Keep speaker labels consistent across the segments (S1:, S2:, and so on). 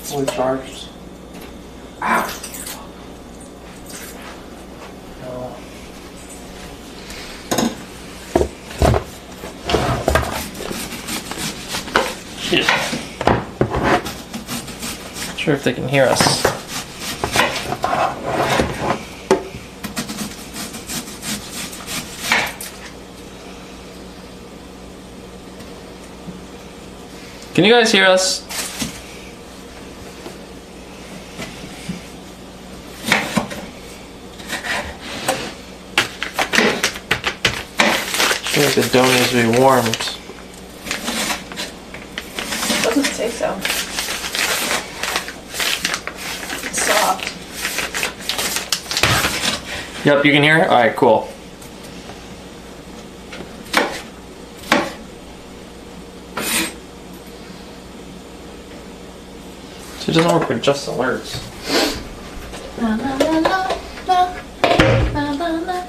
S1: fully charged. Ow! No. Shit. Not sure if they can hear us. Can you guys hear us? I feel like the dough needs to be warmed.
S2: Doesn't say so. It's soft.
S1: Yep, you can hear? Alright, cool. So it doesn't work with just alerts.
S2: La, la, la, la, la, la, la, la.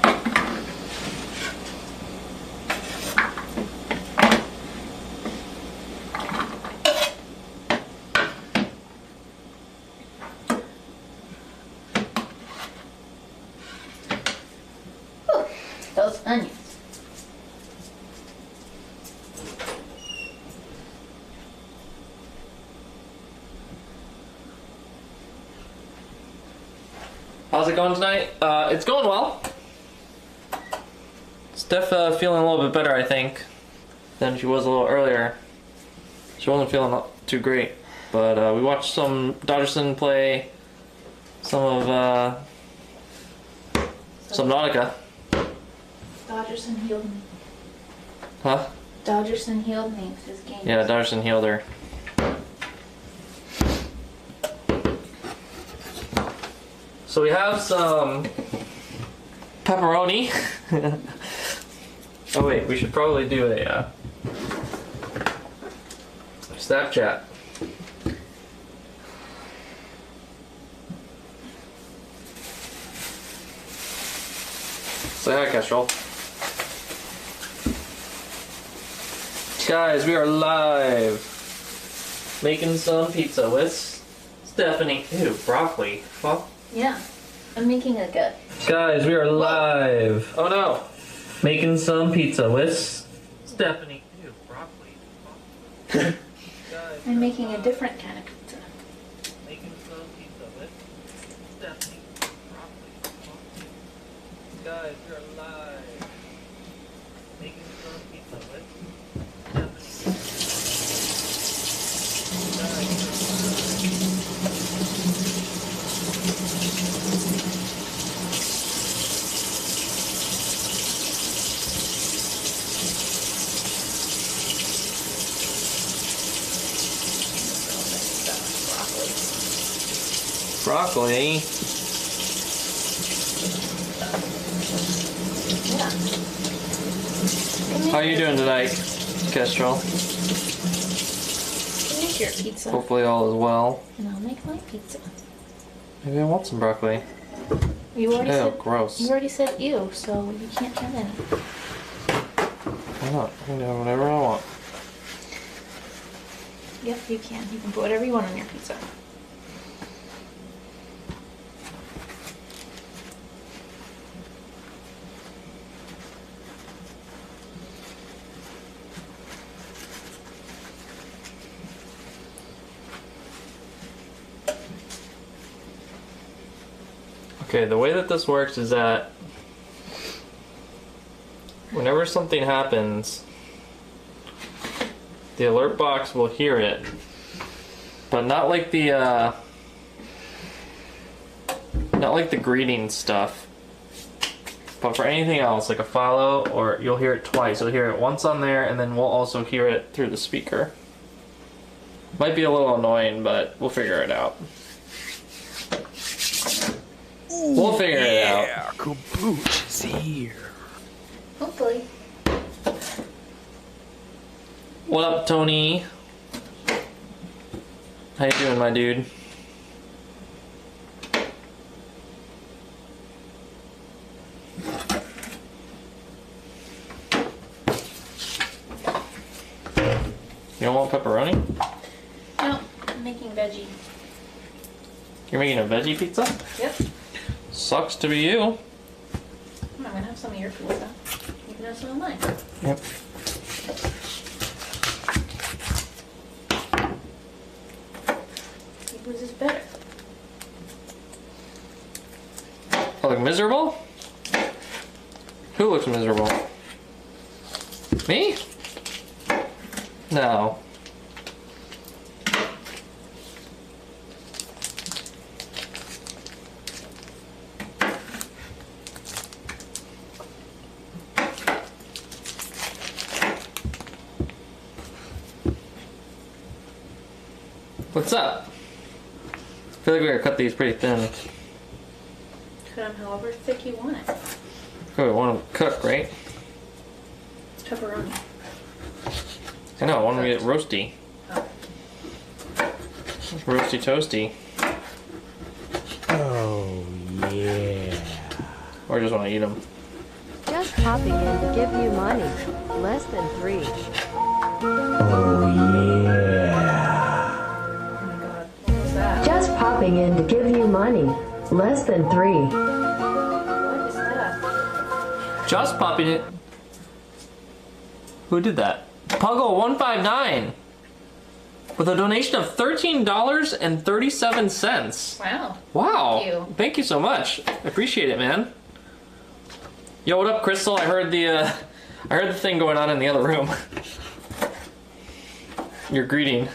S2: Whew, those onions.
S1: How's it going tonight? It's going well. Steph feeling a little bit better, I think, than she was a little earlier. She wasn't feeling too great, but we watched some Dodgerson play some of Subnautica.
S2: Dodgerson healed me.
S1: Huh?
S2: Dodgerson healed me with his game.
S1: Yeah, Dodgerson healed her. So we have some pepperoni. Oh wait, we should probably do a Snapchat. Say hi, Kestrel. Guys, we are live. Making some pizza with Stephanie. Ew, broccoli. Fuck.
S2: Yeah. I'm making a good.
S1: Guys, we are live. Oh no. Making some pizza with Stephanie. Ew, broccoli. Guys,
S2: I'm making a different kind of pizza.
S1: making some pizza with Stephanie. Broccoli. Guys, we are live. Making some pizza with broccoli.
S2: Yeah.
S1: How you doing tonight, Kestrel?
S2: Make your pizza.
S1: Hopefully all is well.
S2: And I'll make my pizza.
S1: Maybe I want some broccoli.
S2: You already
S1: Ew,
S2: said
S1: gross.
S2: you already said ew, so you can't have any.
S1: Why not? I can do whatever I want.
S2: Yep, you can. You can put whatever you want on your pizza.
S1: Okay, the way that this works is that whenever something happens, the alert box will hear it, but not like the greeting stuff. But for anything else, like a follow, or you'll hear it twice. You'll hear it once on there, and then we'll also hear it through the speaker. Might be a little annoying, but we'll figure it out. We'll figure it out.
S3: Yeah, Kabooch is here.
S2: Hopefully.
S1: What up, Tony? How you doing, my dude? You don't want pepperoni?
S2: No, I'm making veggie.
S1: You're making a veggie pizza?
S2: Yep.
S1: Sucks to be you.
S2: I'm gonna have some of your pizza. You can have some of mine.
S1: Yep.
S2: Whose is better?
S1: I look miserable? Who looks miserable? Me? No. What's up? I feel like we gotta cut these pretty thin.
S2: Cut them however thick you want it.
S1: Oh, we want them cooked, right?
S2: Pepperoni.
S1: I know, I want them to get roasty.
S2: Oh.
S1: Roasty toasty.
S3: Oh, yeah.
S1: Or just want to eat them.
S4: Just popping in to give you money. Less than 3.
S3: Oh, yeah.
S2: Oh my god. What was that?
S4: Just popping in to give you money. Less than 3.
S2: What is that?
S1: Just popping it. Who did that? Puggle159 with a donation of $13.37.
S2: Wow.
S1: Wow. Thank you so much. I appreciate it, man. Yo, what up, Crystal? I heard the thing going on in the other room. Your greeting.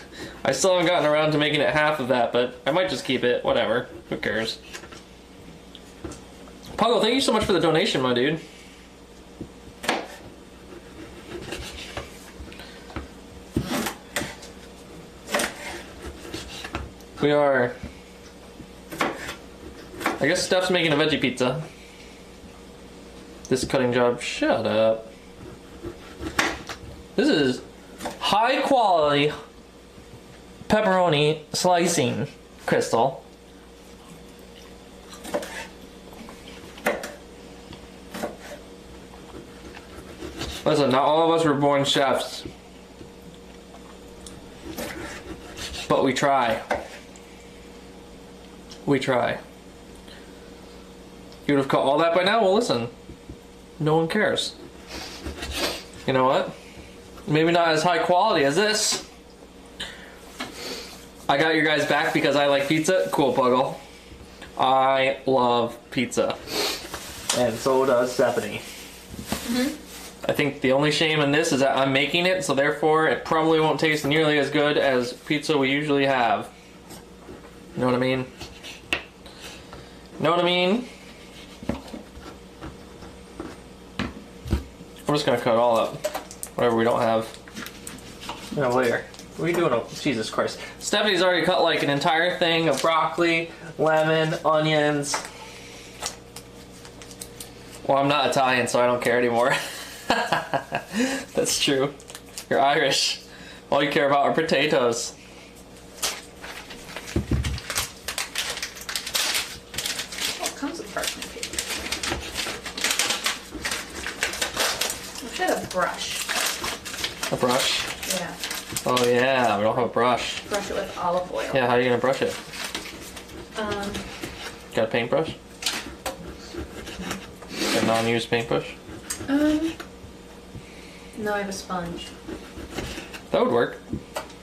S1: I still haven't gotten around to making it half of that, but I might just keep it. Whatever. Who cares? Puggle, thank you so much for the donation, my dude. We are... I guess Steph's making a veggie pizza. This cutting job... Shut up. This is high quality pepperoni slicing, Crystal. Listen, not all of us were born chefs. But we try. We try. You would have caught all that by now? Well, listen. No one cares. You know what? Maybe not as high quality as this. I got your guys back because I like pizza. Cool, Puggle. I love pizza. And so does Stephanie.
S2: Mm-hmm.
S1: I think the only shame in this is that I'm making it, so therefore it probably won't taste nearly as good as pizza we usually have. You know what I mean? Know what I mean? I'm just gonna cut it all up. Whatever we don't have. No, later. What are you doing? Oh, Jesus Christ. Stephanie's already cut like an entire thing of broccoli, lemon, onions. Well, I'm not Italian, so I don't care anymore. That's true. You're Irish. All you care about are potatoes.
S2: What comes with parchment paper? We should have a brush.
S1: A brush?
S2: Yeah.
S1: Oh yeah, we don't have a brush.
S2: Brush it with olive oil.
S1: Yeah, how are you gonna brush it? Got a paintbrush? A non-used paintbrush?
S2: No, I have a sponge.
S1: That would work.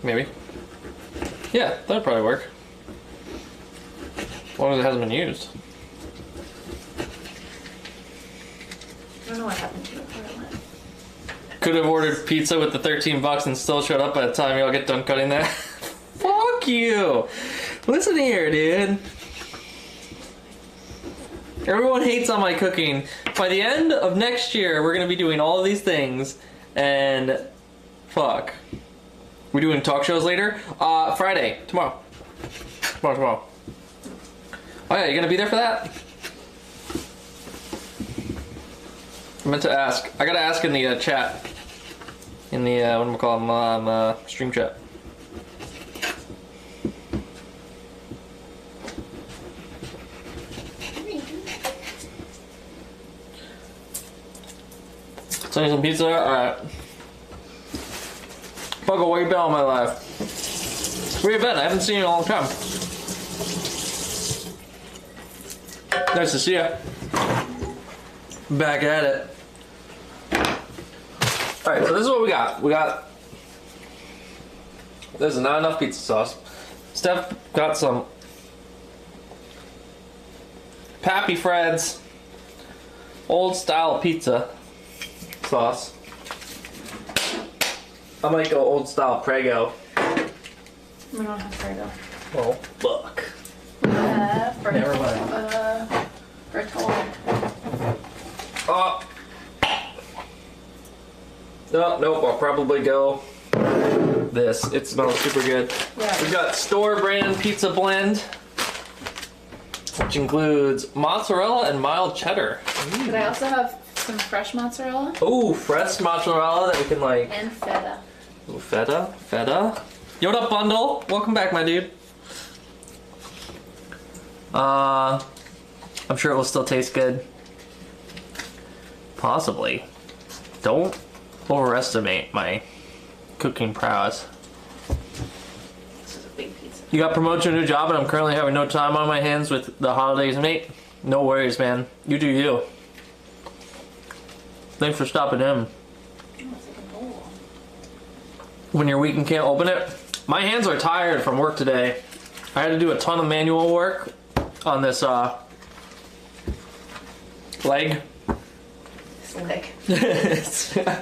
S1: Maybe. Yeah, that would probably work. As long as it hasn't been used.
S2: I don't know what happened to it. Where it went.
S1: Could have ordered pizza with the $13 and still showed up by the time y'all get done cutting that. Fuck you! Listen here, dude. Everyone hates on my cooking. By the end of next year, we're gonna be doing all of these things, and fuck. We doing talk shows later? Friday, tomorrow. Tomorrow. Oh yeah, you gonna be there for that? I meant to ask. I gotta ask in the chat. In the, whatchamacallit, stream chat. Send you some pizza? Alright. Puggle, where you been all my life? Where you been? I haven't seen you in a long time. Nice to see you. Back at it. Alright, so this is what we got. There's not enough pizza sauce. Steph got some Pappy Fred's old style pizza sauce. I might go old style Prego.
S2: We don't have Prego.
S1: Oh, fuck.
S2: Never
S1: mind.
S2: Bertolli.
S1: Oh. No, nope, I'll probably go this. It smells super good.
S2: Yeah.
S1: We've got store brand pizza blend, which includes mozzarella and mild cheddar.
S2: Could I also have some fresh mozzarella?
S1: Ooh, fresh mozzarella that we can like.
S2: And feta.
S1: Ooh, feta. Yoda bundle. Welcome back, my dude. I'm sure it will still taste good. Possibly. Don't overestimate my cooking prowess.
S2: This is a big pizza.
S1: You got promoted to a new job and I'm currently having no time on my hands with the holidays, mate. No worries, man. You do you. Thanks for stopping in.
S2: Oh, it's like a bowl.
S1: When you're weak and can't open it. My hands are tired from work today. I had to do a ton of manual work on this leg.
S2: This leg.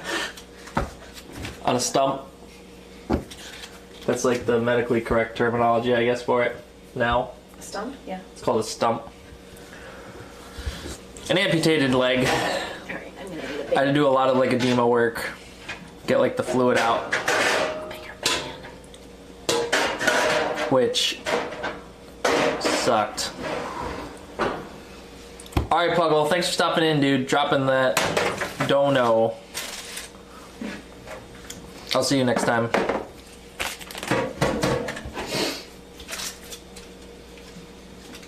S1: On a stump. That's like the medically correct terminology, I guess, for it now.
S2: A stump? Yeah.
S1: It's called a stump. An amputated leg.
S2: Alright, I'm gonna need a big
S1: I had to do a lot of like edema work. Get like the fluid out.
S2: bigger pan.
S1: Which sucked. Alright, Puggle, thanks for stopping in, dude. Dropping that dono. I'll see you next time.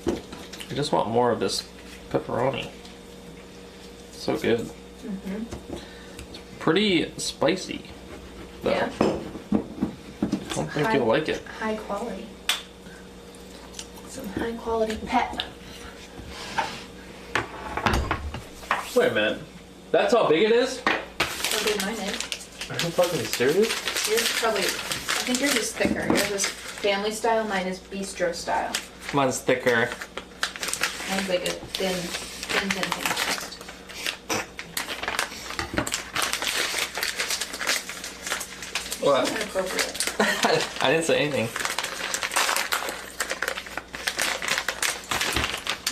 S1: I just want more of this pepperoni. So good. It's pretty spicy, though.
S2: Yeah.
S1: I don't think you'll like it.
S2: High quality. Some high quality pep.
S1: Wait a minute. That's how big it is?
S2: How big mine is.
S1: Are you fucking serious?
S2: Yours probably, I think yours is thicker. Yours is family style, mine is bistro style.
S1: Mine's thicker.
S2: Mine's like a thin crust.
S1: What?
S2: Inappropriate.
S1: I didn't say anything.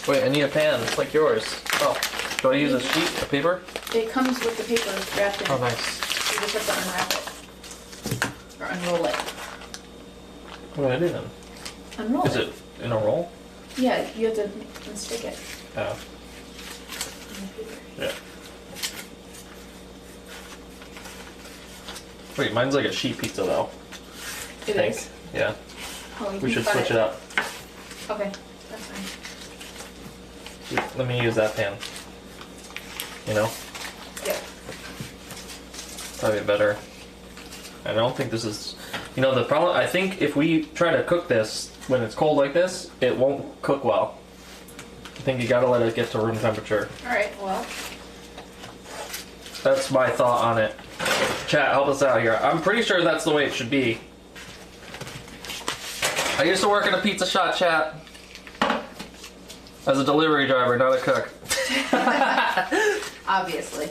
S1: Wait, I need a pan. It's like yours. Oh, do I use a sheet of paper?
S2: It comes with the paper wrapped in it.
S1: Oh, nice.
S2: You just have to unwrap it. Or unroll it.
S1: What do I do then?
S2: Unroll
S1: Is it in a roll?
S2: Yeah, you have to unstick it.
S1: Oh. Yeah. Wait, mine's like a sheet pizza though.
S2: It
S1: I think.
S2: is.
S1: Yeah.
S2: Oh, you
S1: We
S2: can
S1: should
S2: cut
S1: switch it up.
S2: Okay, that's fine.
S1: Let me use that pan. You know?
S2: Yeah.
S1: Probably better. I don't think this is... You know, the problem... I think if we try to cook this when it's cold like this, it won't cook well. I think you gotta let it get to room temperature.
S2: Alright, well.
S1: That's my thought on it. Chat, help us out here. I'm pretty sure that's the way it should be. I used to work in a pizza shop, chat. As a delivery driver, not a cook.
S2: Obviously.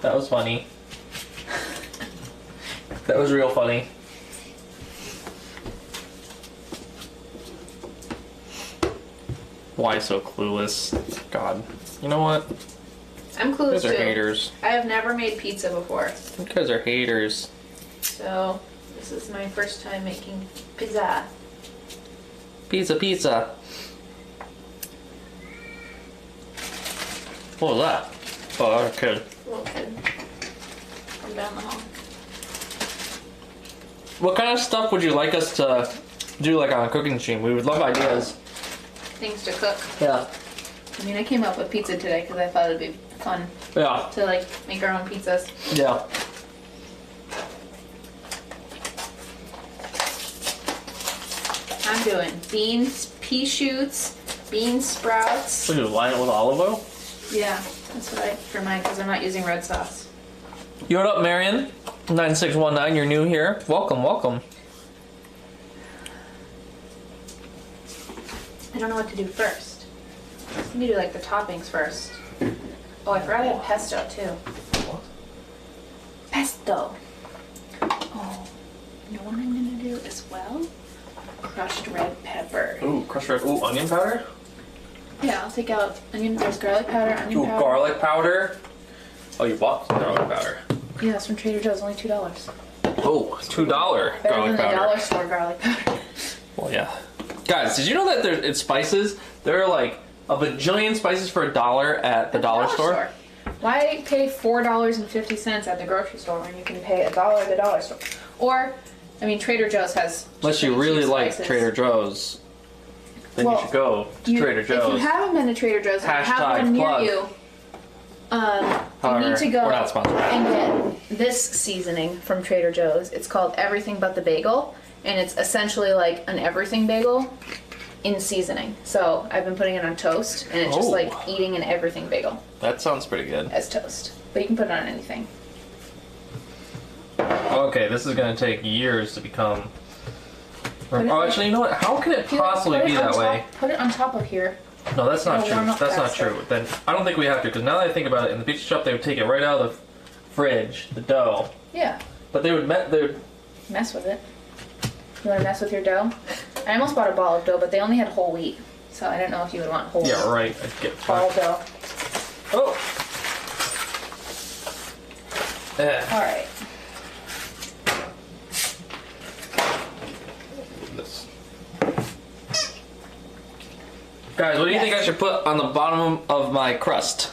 S1: That was funny. That was real funny. Why so clueless? God. You know what?
S2: I'm
S1: You
S2: clueless
S1: guys are
S2: too.
S1: haters.
S2: I have never made pizza before.
S1: You guys are haters.
S2: So, this is my first time making pizza.
S1: Pizza, pizza. What was that? Oh, that was a kid.
S2: Little kid. From down the hall.
S1: What kind of stuff would you like us to do, like on a cooking stream? We would love ideas.
S2: Things to cook.
S1: Yeah.
S2: I mean, I came up with pizza today because I thought it'd be fun
S1: Yeah.
S2: to like make our own pizzas.
S1: Yeah.
S2: I'm doing beans, pea shoots, bean sprouts.
S1: So you line it with olive oil?
S2: Yeah, that's what I for mine because I'm not using red sauce.
S1: You what up, Marion? 9619, you're new here. Welcome, welcome.
S2: I don't know what to do first. Let me do like the toppings first. Oh, I forgot I have pesto too.
S1: What?
S2: Pesto. Oh, you know what I'm gonna do as well? Crushed red pepper.
S1: Ooh, crushed red. Ooh, onion powder?
S2: Yeah, I'll take out onion. There's garlic powder, onion
S1: Ooh,
S2: powder.
S1: garlic powder. Oh, you bought some garlic powder.
S2: Yeah, it's from Trader Joe's, only $2.
S1: Oh, $2
S2: Better
S1: garlic
S2: than the
S1: powder.
S2: dollar store garlic powder.
S1: Well, yeah. Guys, did you know that it's spices? There are like a bajillion spices for $1 at the dollar store.
S2: Why pay $4.50 at the grocery store when you can pay $1 at the dollar store? Or, I mean, Trader Joe's has.
S1: Unless you
S2: really
S1: really
S2: cheap
S1: like
S2: spices.
S1: Trader Joe's, then
S2: Well,
S1: you should go to Trader Joe's.
S2: If you haven't been to Trader Joe's and have
S1: Hashtag
S2: one near
S1: plug.
S2: you, you
S1: However,
S2: need to go
S1: we're not sponsored.
S2: and get this seasoning from Trader Joe's. It's called Everything But the Bagel, and it's essentially like an everything bagel in seasoning. So I've been putting it on toast, and it's just
S1: Oh.
S2: like eating an everything bagel
S1: That sounds pretty good.
S2: as toast. But you can put it on anything.
S1: Okay, this is gonna take years to become.
S2: Put it
S1: Oh,
S2: like-
S1: actually, you know what? How can it
S2: Put it
S1: possibly be
S2: on
S1: that
S2: top-
S1: way?
S2: Put it on top of here.
S1: No, that's not
S2: It'll
S1: true.
S2: warm up
S1: That's not
S2: faster.
S1: true. Then I don't think we have to, because now that I think about it, in the pizza shop they would take it right out of the fridge, the dough,
S2: Yeah,
S1: but they would
S2: mess with it. You want to mess with your dough? I almost bought a ball of dough, but they only had whole wheat, so I don't know if you would want whole
S1: yeah, right. I'd get
S2: ball dough.
S1: Oh. Eh.
S2: All right.
S1: This. Guys, what do you think I should put on the bottom of my crust?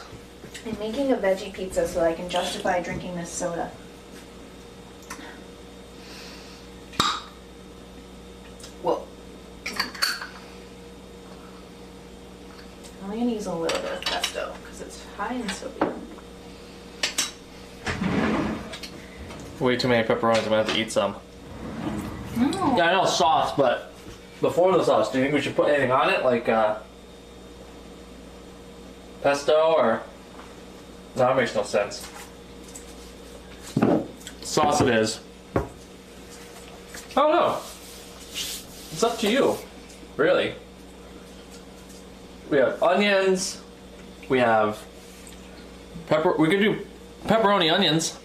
S2: I'm making a veggie pizza so I can justify drinking this soda. Whoa. I'm only gonna use a little bit of pesto because it's high in sodium.
S1: Way too many pepperonis. I'm gonna have to eat some.
S2: No.
S1: Yeah, I know sauce, but before the sauce, do you think we should put anything on it, like pesto or? No, that makes no sense. Sauce it is. I don't know. It's up to you, really. We have onions. We have pepper. We could do pepperoni onions.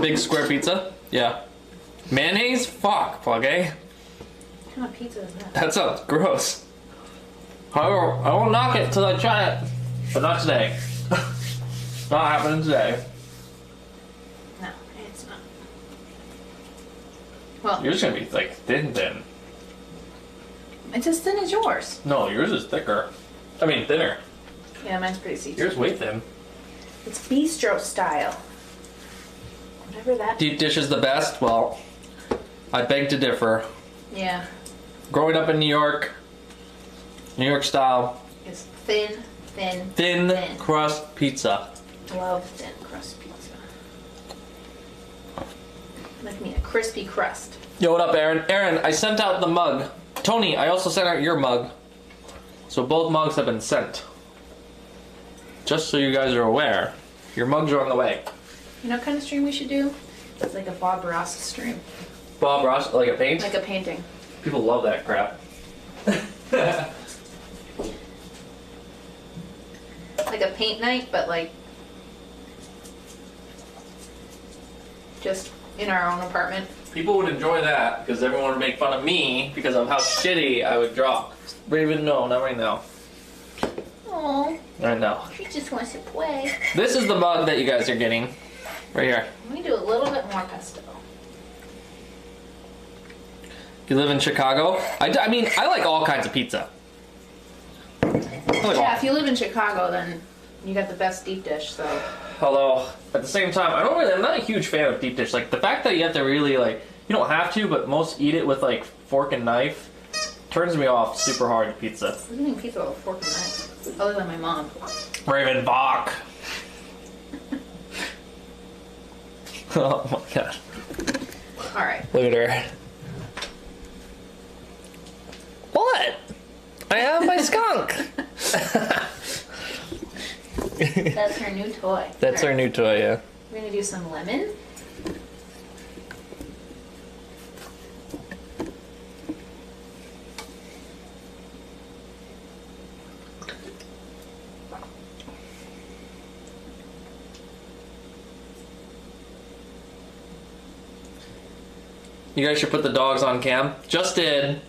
S1: Big square pizza. Yeah. Mayonnaise? Fuck, plug, eh?
S2: What kind of pizza is that?
S1: That sounds gross. However, I won't knock it till I try it. But not today. Not happening today.
S2: No, it's not. Well,
S1: Yours is gonna be like thin.
S2: it's as thin as yours.
S1: No, yours is thicker. I mean thinner.
S2: Yeah, mine's pretty see-through.
S1: Yours way thin.
S2: It's bistro style. Whatever that.
S1: Deep dish is the best? Well, I beg to differ.
S2: Yeah,
S1: Growing up in New York style,
S2: it's thin.
S1: thin crust pizza.
S2: Love thin crust pizza. Make me a crispy crust.
S1: Yo, what up, Aaron? Aaron, I sent out the mug. Tony, I also sent out your mug. So both mugs have been sent. Just so you guys are aware, your mugs are on the way.
S2: You know what kind of stream we should do? It's like a Bob Ross stream.
S1: Bob Ross, like a paint?
S2: Like a painting.
S1: People love that crap.
S2: Like a paint night, but like just in our own apartment.
S1: People would enjoy that because everyone would make fun of me because of how shitty I would draw. But even no, not right now.
S2: Oh,
S1: Right now.
S2: she just wants to play.
S1: This is the mug that you guys are getting. Right here.
S2: Let me do a little bit more pesto.
S1: You live in Chicago? I mean, I like all kinds of pizza. I like
S2: Yeah, if you live in Chicago, then you got the best deep dish. So
S1: Although, at the same time, I'm not a huge fan of deep dish. Like, the fact that you have to really, like, you don't have to, but most eat it with, like, fork and knife turns me off super hard to pizza.
S2: who's eating pizza with a fork and knife? Other than my mom.
S1: Raven Bach. Oh my god.
S2: All right.
S1: Look at her. What? I have my skunk.
S2: That's her new toy.
S1: That's our new toy, yeah.
S2: We're gonna do some lemon.
S1: You guys should put the dogs on cam. Just did.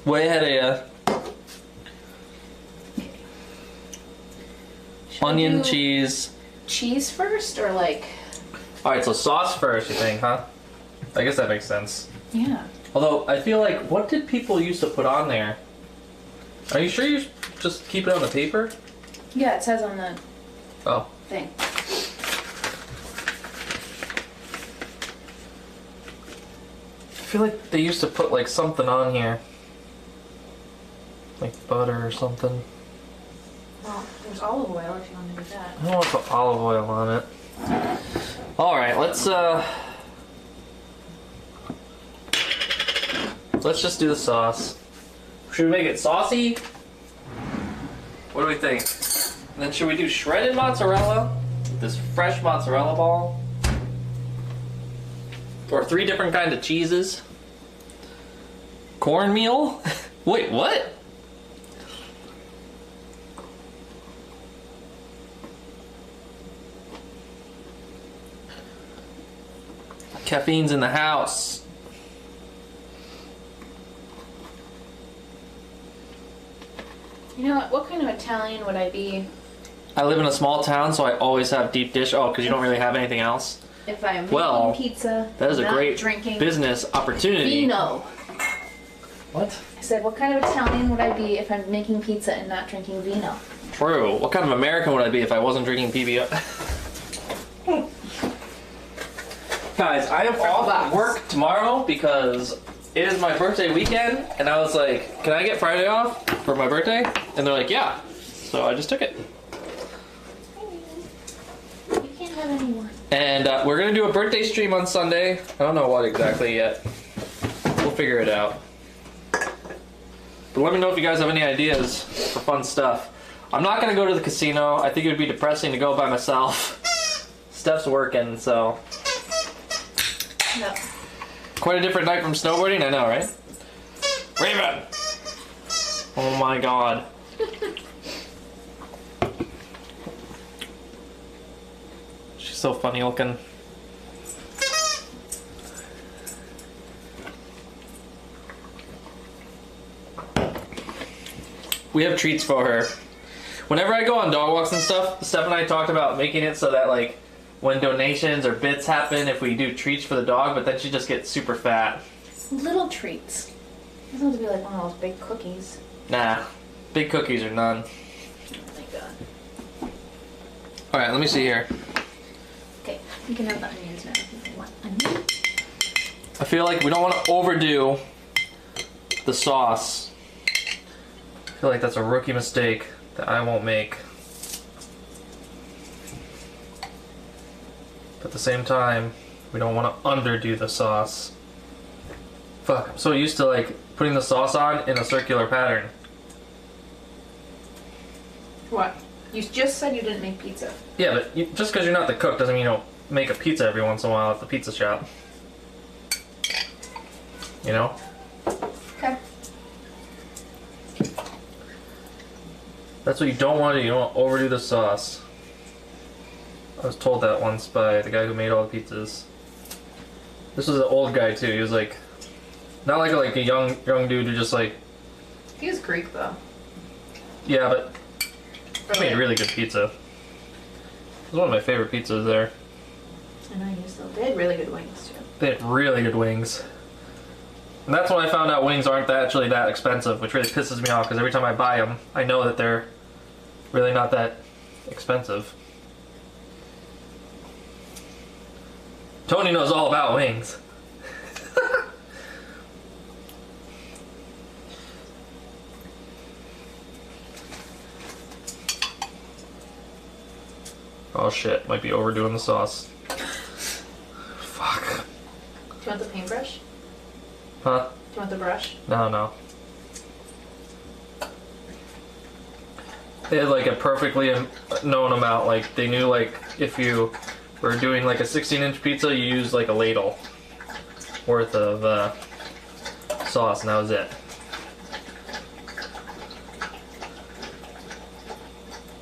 S1: Way ahead of you.
S2: Should I
S1: Onion,
S2: do
S1: cheese.
S2: cheese first, or like?
S1: Alright, so sauce first, you think, huh? I guess that makes sense.
S2: Yeah.
S1: Although, I feel like, what did people used to put on there? Are you sure you just keep it on the paper?
S2: Yeah, it says on the
S1: Oh.
S2: thing.
S1: I feel like they used to put, like, something on here. Like butter or something.
S2: Well, there's olive oil if you want to do that.
S1: I don't want to put olive oil on it. Alright, let's just do the sauce. Should we make it saucy? What do we think? And then should we do shredded mozzarella? This fresh mozzarella ball? Or 3 different kinds of cheeses? Cornmeal? Wait, what? Caffeine's in the house.
S2: You know what kind of Italian would I be
S1: I live in a small town, so I always have deep dish. Oh, because you don't really have anything else?
S2: if I am making
S1: Well,
S2: pizza?
S1: That is a
S2: not
S1: great
S2: drinking
S1: business opportunity.
S2: vino.
S1: What?
S2: I said, what kind of Italian would I be if I'm making pizza and not drinking vino?
S1: True. What kind of American would I be if I wasn't drinking PBR? Guys, I am off work tomorrow because it is my birthday weekend, and I was like, can I get Friday off for my birthday? And they're like, yeah. So I just took it.
S2: You can't have any more.
S1: And we're gonna do a birthday stream on Sunday. I don't know what exactly yet. We'll figure it out. But let me know if you guys have any ideas for fun stuff. I'm not gonna go to the casino. I think it would be depressing to go by myself. Steph's working, so.
S2: No.
S1: Quite a different night from snowboarding, I know, right? Raven! Oh my god. She's so funny looking. We have treats for her. Whenever I go on dog walks and stuff, Steph and I talked about making it so that, like, when donations or bits happen, if we do treats for the dog, but then she just gets super fat.
S2: Little treats. It doesn't have to be like one of those big cookies.
S1: Nah, big cookies or none.
S2: Oh my god.
S1: Alright, let me see here.
S2: Okay, you can have the onions now if you want onion.
S1: I feel like we don't want to overdo the sauce. I feel like that's a rookie mistake that I won't make. But at the same time, we don't want to underdo the sauce. Fuck, I'm so used to like putting the sauce on in a circular pattern.
S2: What? You just said you didn't make pizza.
S1: Yeah, but just because you're not the cook doesn't mean you don't make a pizza every once in a while at the pizza shop. You know?
S2: Okay.
S1: That's what you don't want to do. You don't want to overdo the sauce. I was told that once by the guy who made all the pizzas. This was an old guy too. He was like, not like a young dude who just like,
S2: He was Greek though.
S1: yeah, but he made really good pizza. It was one of my favorite pizzas there.
S2: I know you still did really good wings too.
S1: They had really good wings. And that's when I found out wings aren't actually that expensive, which really pisses me off because every time I buy them, I know that they're really not that expensive. Tony knows all about wings. Oh shit, might be overdoing the sauce. Fuck.
S2: Do you want the paintbrush?
S1: Huh?
S2: Do you want the brush?
S1: No. They had like a perfectly known amount. Like they knew like if you were doing like a 16-inch pizza, you use like a ladle worth of sauce, and that was it.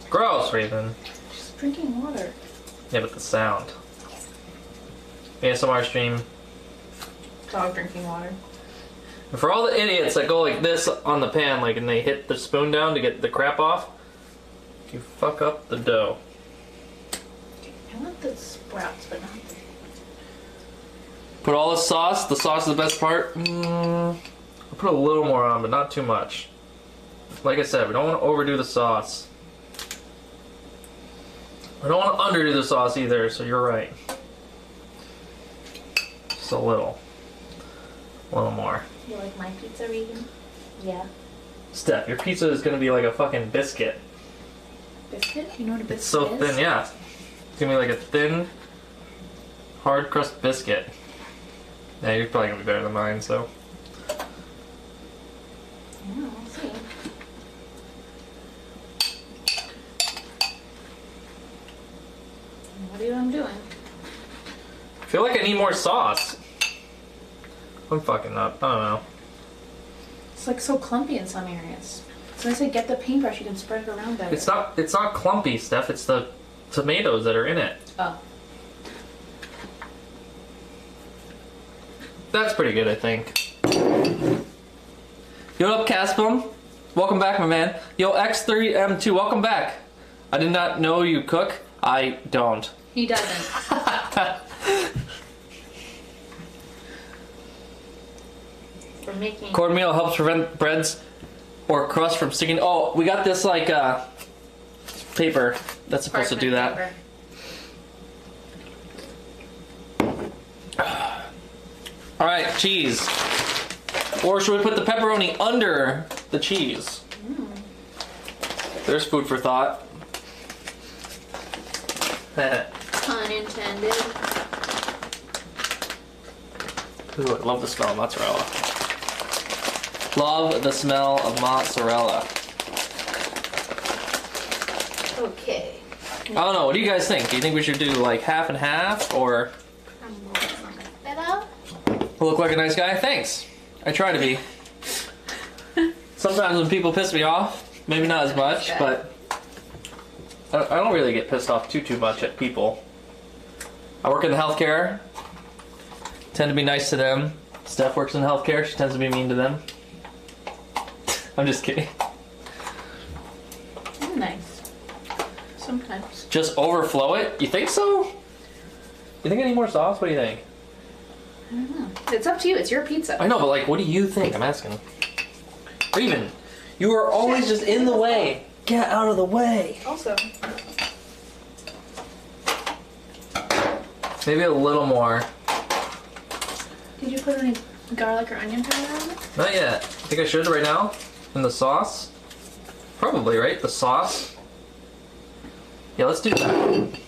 S1: Gross, Raven.
S2: Just drinking water.
S1: Yeah, but the sound. ASMR stream.
S2: Dog drinking water.
S1: And for all the idiots that go like this on the pan, like, and they hit the spoon down to get the crap off, you fuck up the dough.
S2: I want the sprouts, but not the...
S1: Put all the sauce. The sauce is the best part. I'll put a little more on, but not too much. Like I said, we don't want to overdo the sauce. We don't want to underdo the sauce either, so you're right. Just a little. A little more.
S2: You like my pizza, Regan? Yeah.
S1: Steph, your pizza is going to be like a fucking biscuit.
S2: Biscuit? You know what a biscuit
S1: It's so
S2: is?
S1: thin, yeah. It's going to be like a thin, hard crust biscuit. Yeah, you're probably going to be better than mine, so.
S2: Yeah, we'll see. What do I'm doing?
S1: I feel like I need more sauce. I'm fucking up. I don't know.
S2: It's like so clumpy in some areas. So I say get the paintbrush, you can spread it around better.
S1: It's not clumpy, Steph. It's the tomatoes that are in it.
S2: Oh.
S1: That's pretty good, I think. Yo, what up, Caspum? Welcome back, my man. Yo, X3M2, welcome back. I did not know you cook. I don't.
S2: He doesn't. We're making...
S1: Cornmeal helps prevent breads or crust from sticking. Oh, we got this, like, paper that's supposed to do that.
S2: Paper.
S1: Alright, cheese. Or should we put the pepperoni under the cheese? There's food for thought.
S2: Pun intended.
S1: Ooh, I love the smell of mozzarella. Love the smell of mozzarella.
S2: Okay.
S1: I don't know, what do you guys think? Do you think we should do like half and half, or
S2: Better?
S1: look like a nice guy? Thanks. I try to be. Sometimes when people piss me off, maybe not as much, but I don't really get pissed off too much at people. I work in the healthcare. Tend to be nice to them. Steph works in healthcare. She tends to be mean to them. I'm just kidding.
S2: I'm nice. Sometimes.
S1: Just overflow it? You think so? You think I need more sauce? What do you think?
S2: I don't know. It's up to you. It's your pizza.
S1: I know, but like, what do you think? I'm asking. Raven, you are always just in the way. Get out of the way.
S2: Also.
S1: Maybe a little more.
S2: Did you put any garlic or onion powder on it?
S1: Not yet. Think I should right now? In the sauce? Probably, right? The sauce? Yeah, let's do that.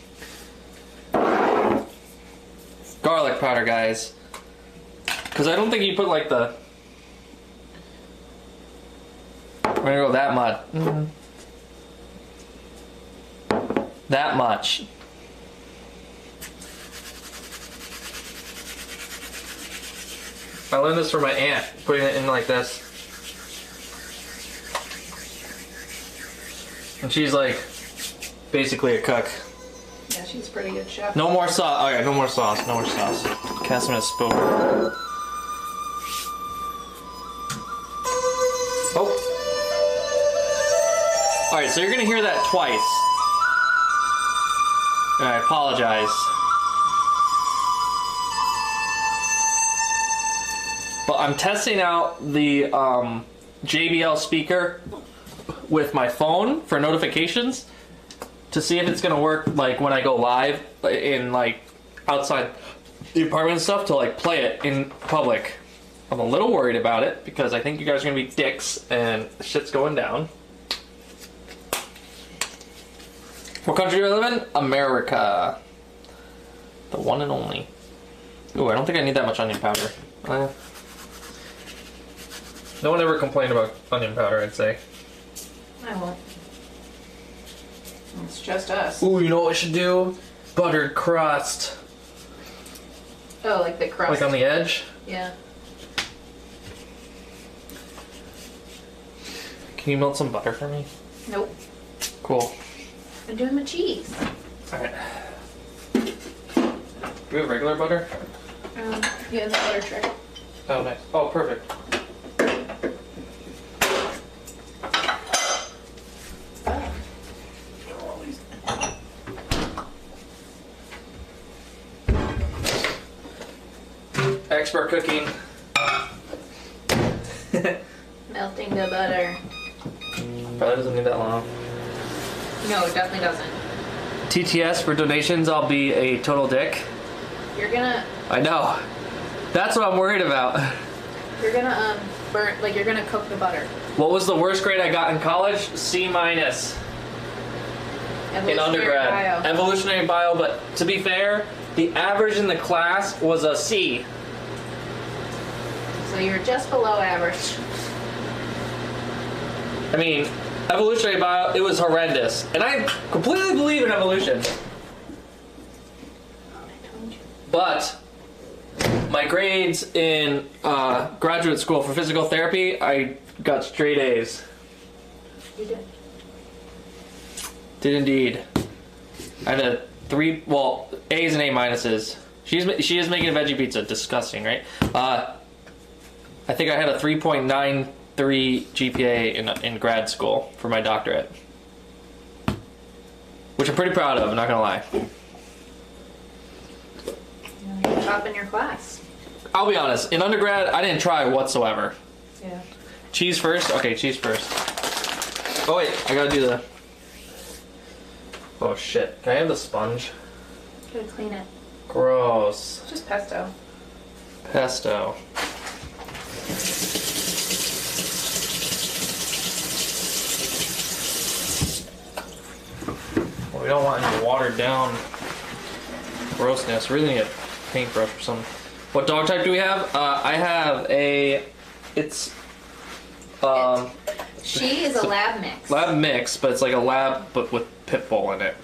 S1: Garlic powder, guys. Because I don't think you put like the... We're gonna go that much. That much. I learned this from my aunt, putting it in like this. And she's like, basically a cook.
S2: Yeah, she's a pretty good chef.
S1: No more sauce. Oh yeah, no more sauce. No more sauce. Cast him in a spoon. Oh. Alright, so you're gonna hear that twice. I apologize. But I'm testing out the JBL speaker with my phone for notifications to see if it's gonna work like when I go live in like outside the apartment and stuff to like play it in public. I'm a little worried about it because I think you guys are gonna be dicks and shit's going down. What country do I live in? America. The one and only. Ooh, I don't think I need that much onion powder. No one ever complained about onion powder, I'd say.
S2: I won't. It's just us.
S1: Ooh, you know what we should do? Buttered crust.
S2: Oh, like the crust.
S1: Like on the edge?
S2: Yeah.
S1: Can you melt some butter for me?
S2: Nope.
S1: Cool.
S2: I'm doing my cheese.
S1: Alright. Do we have regular butter?
S2: Yeah, the butter tray.
S1: Oh, nice. Oh, perfect. Expert cooking.
S2: Melting the butter.
S1: Probably doesn't need that long.
S2: No, it definitely doesn't.
S1: TTS for donations, I'll be a total dick.
S2: You're gonna
S1: I know. That's what I'm worried about.
S2: burn, like you're gonna cook the butter.
S1: What was the worst grade I got in college? C- in undergrad.
S2: Bio.
S1: Evolutionary bio, but to be fair, the average in the class was a C.
S2: So you're just below average.
S1: I mean, evolutionary bio, it was horrendous. And I completely believe in evolution. But my grades in graduate school for physical therapy, I got straight A's.
S2: You did.
S1: Did indeed. I had a 3, well, A's and A minuses. She is making a veggie pizza. Disgusting, right? I think I had a 3.93 GPA in grad school for my doctorate. Which I'm pretty proud of, I'm not gonna lie.
S2: You're top in your class.
S1: I'll be honest, in undergrad, I didn't try whatsoever.
S2: Yeah.
S1: Cheese first? Okay, cheese first. Oh wait, I gotta do the... Oh shit, can I have the sponge?
S2: Gotta clean it.
S1: Gross.
S2: It's just pesto.
S1: Pesto. Well, we don't want any watered down grossness. We really need a paintbrush or something. What dog type do we have? I have a... It's...
S2: She is a lab mix.
S1: Lab mix, but it's like a lab but with pit bull in it.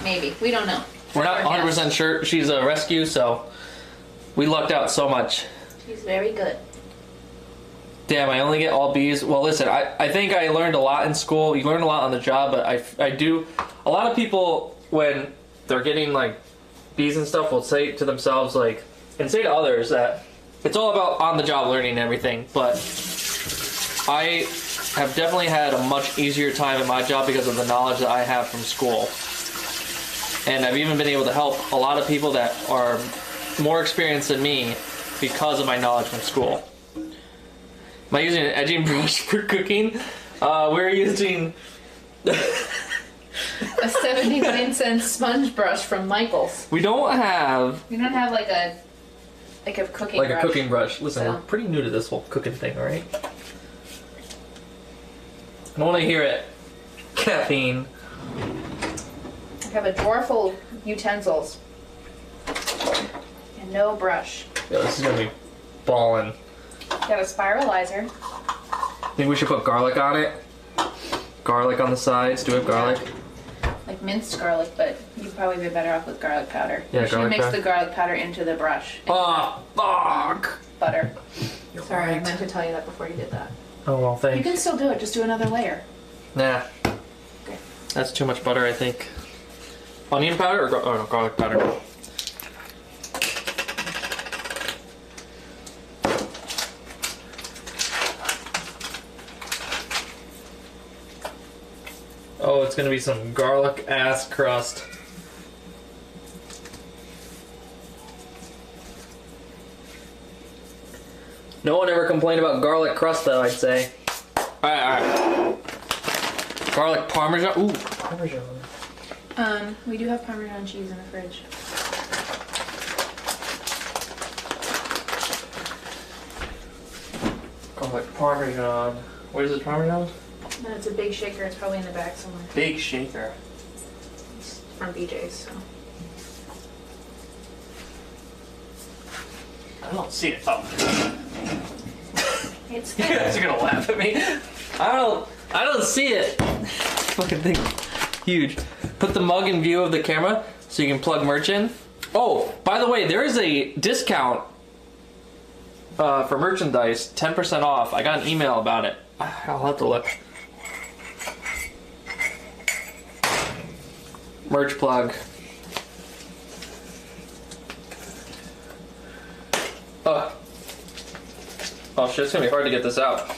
S2: Maybe. We don't know.
S1: We're not 100% sure. She's a rescue, so we lucked out so much.
S2: She's very good.
S1: Damn, I only get all B's. Well, listen, I think I learned a lot in school. You learn a lot on the job, but I do... A lot of people, when they're getting, like, B's and stuff, will say to themselves, like... And say to others that it's all about on-the-job learning and everything, but I have definitely had a much easier time at my job because of the knowledge that I have from school. And I've even been able to help a lot of people that are more experienced than me because of my knowledge from school. Am I using an edging brush for cooking? We're using...
S2: A 79-cent sponge brush from Michaels.
S1: We don't have...
S2: We don't have like a cooking
S1: Like
S2: brush.
S1: a cooking brush. Listen,
S2: So.
S1: we're pretty new to this whole cooking thing, alright? I don't want to hear it. Caffeine.
S2: I have a drawer full of utensils. And no brush.
S1: Yo, this is gonna be ballin'.
S2: Got a spiralizer.
S1: Think we should put garlic on it? Garlic on the sides. Do we have garlic?
S2: Like minced garlic, but you'd probably be better off with garlic powder.
S1: Yeah,
S2: you should
S1: garlic
S2: mix
S1: powder.
S2: the garlic powder into the brush.
S1: Oh, fuck!
S2: Butter.
S1: You're
S2: Sorry, I
S1: right.
S2: meant to tell you that before you did that.
S1: Oh, well,
S2: You
S1: thanks.
S2: can still do it, just do another layer.
S1: Nah.
S2: Okay.
S1: That's too much butter, I think. Onion powder or oh, no, garlic powder? Oh, it's gonna be some garlic ass crust. No one ever complained about garlic crust, though, I'd say. Alright. Garlic parmesan. Ooh, parmesan.
S2: We do have Parmesan cheese in the fridge.
S1: Garlic parmesan. Where's the parmesan?
S2: No, it's a big shaker. It's probably in the back somewhere.
S1: Big shaker.
S2: It's from BJ's, so.
S1: I don't see it. Oh.
S2: It's
S1: You
S2: there.
S1: guys are gonna laugh at me. I don't see it. fucking thing huge. Put the mug in view of the camera so you can plug merch in. Oh, by the way, there is a discount for merchandise, 10% off. I got an email about it. I'll have to look. Merch plug. Oh shit, it's gonna be hard to get this out.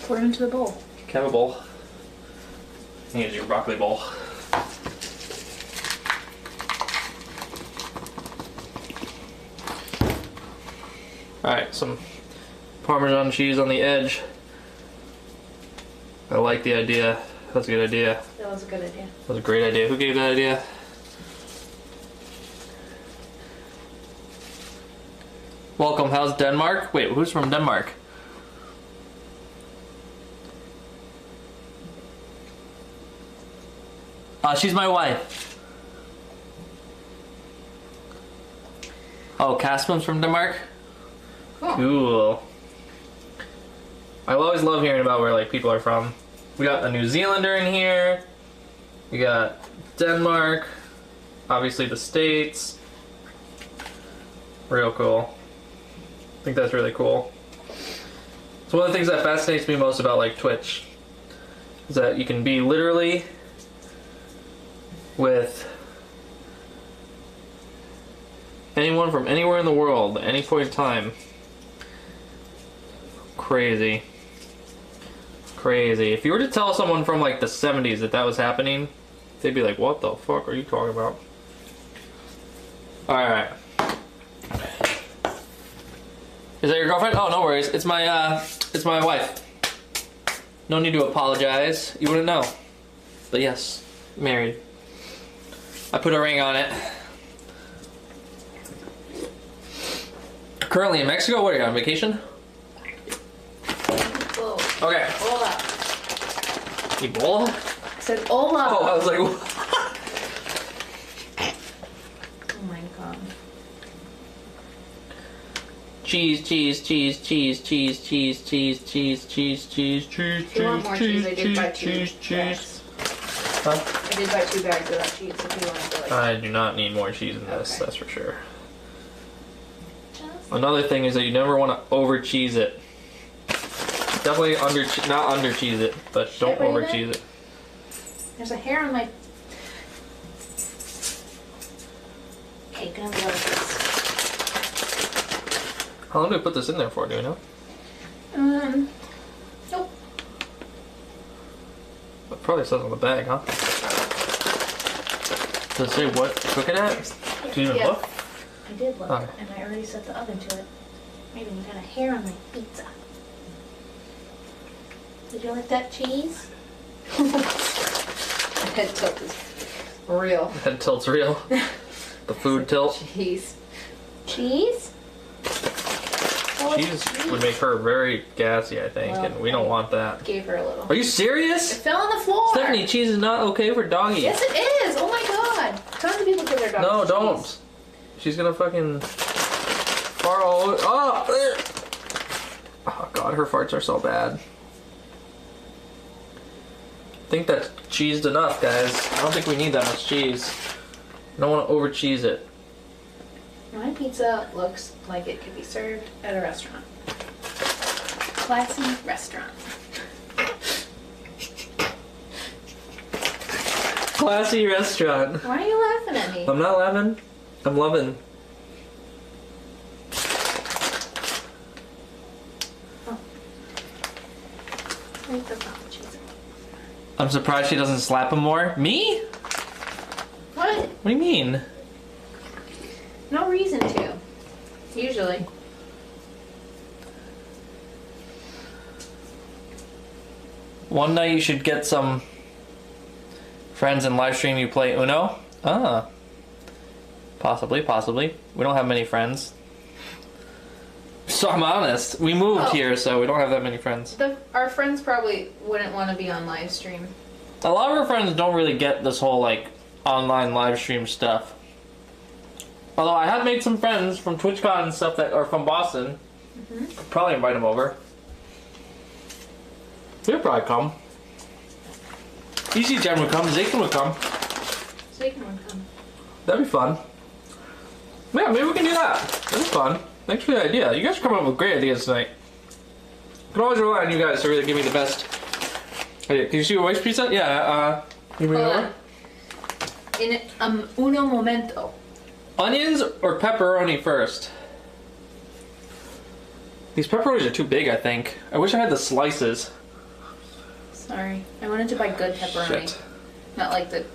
S2: Pour it into the bowl.
S1: Can I have a bowl? I need to use your broccoli bowl. Alright, some Parmesan cheese on the edge. I like the idea. That's a good idea.
S2: That was a good idea.
S1: That was a great idea. Who gave that idea? Welcome, how's Denmark? Wait, who's from Denmark? She's my wife. Oh, Casper's from Denmark? Cool. I always love hearing about where like people are from. We got a New Zealander in here. We got Denmark. Obviously the States. Real cool. I think that's really cool. It's one of the things that fascinates me most about like Twitch is that you can be literally with anyone from anywhere in the world at any point in time. Crazy. Crazy. If you were to tell someone from like the 70s that that was happening, they'd be like, what the fuck are you talking about? Alright. Is that your girlfriend? Oh, no worries. It's my wife. No need to apologize. You wouldn't know. But yes, married. I put a ring on it. Currently in Mexico. What are you on vacation?
S2: Whoa.
S1: Okay.
S2: Hola.
S1: Ebola?
S2: I said hola.
S1: Oh, I was like,
S2: Oh my god.
S1: cheese, cheese, cheese, cheese, cheese, cheese, cheese, cheese, cheese, cheese, cheese,
S2: If you want more cheese, I did buy two
S1: cheese,
S2: bags.
S1: Huh?
S2: I did buy 2 bags of that cheese if you want to like.
S1: I do not need more cheese in this,
S2: Okay.
S1: that's for sure.
S2: Just
S1: Another thing is that you never want to over cheese it. Definitely not under cheese it, but don't
S2: Shit,
S1: over
S2: Raven.
S1: cheese it.
S2: There's a hair on my. Okay, gonna go with this.
S1: How long do we put this in there for? Do you know?
S2: Nope.
S1: It probably says on the bag, huh? Does it say what to cook it at? Do you even
S2: Yeah.
S1: look?
S2: I did look,
S1: Okay.
S2: and I already set the oven to it. Maybe you got a hair on my pizza. Did you like that cheese? Head tilt is real.
S1: Head tilt's real. The food tilt.
S2: Cheese. Cheese? Oh, it's
S1: Cheese would make her very gassy, I think,
S2: Well,
S1: and we don't want that.
S2: Gave her a little.
S1: Are you
S2: It
S1: serious?
S2: fell on the floor.
S1: Stephanie, cheese is not okay for doggy.
S2: Yes, it is. Oh my god. Tons of people give their dogs
S1: No,
S2: cheese.
S1: don't. She's gonna fucking fart all over. Oh! Oh god, her farts are so bad. I think that's cheesed enough, guys. I don't think we need that much cheese. I don't want to over cheese it.
S2: My pizza looks like it could be served at a restaurant. Classy restaurant.
S1: Classy restaurant.
S2: Why are you laughing at me?
S1: I'm not laughing. I'm loving.
S2: Wait, that's not the cheese.
S1: I'm surprised she doesn't slap him more. Me?
S2: What?
S1: What do you mean?
S2: No reason to. Usually.
S1: One night you should get some friends and live stream you play Uno. Ah. Possibly, possibly. We don't have many friends. So I'm honest. We moved
S2: Oh.
S1: here, so we don't have that many friends.
S2: Our friends probably wouldn't want to be on live stream.
S1: A lot of our friends don't really get this whole like online live stream stuff. Although I have made some friends from TwitchCon and stuff that are from Boston. Probably invite them over. They'll probably come. Easy Jen would come. Zaken would come.
S2: Zaken would come.
S1: That'd be fun. Yeah, maybe we can do that. That'd be fun. Thanks for the idea. You guys are coming up with great ideas tonight. I can always rely on you guys to really give me the best idea. Can you see your wife's pizza? Yeah, you bring it
S2: Hold
S1: over?
S2: on. In uno momento.
S1: Onions or pepperoni first? These pepperonis are too big, I think. I wish I had the slices.
S2: Sorry. I wanted to buy good pepperoni.
S1: Shit.
S2: Not like the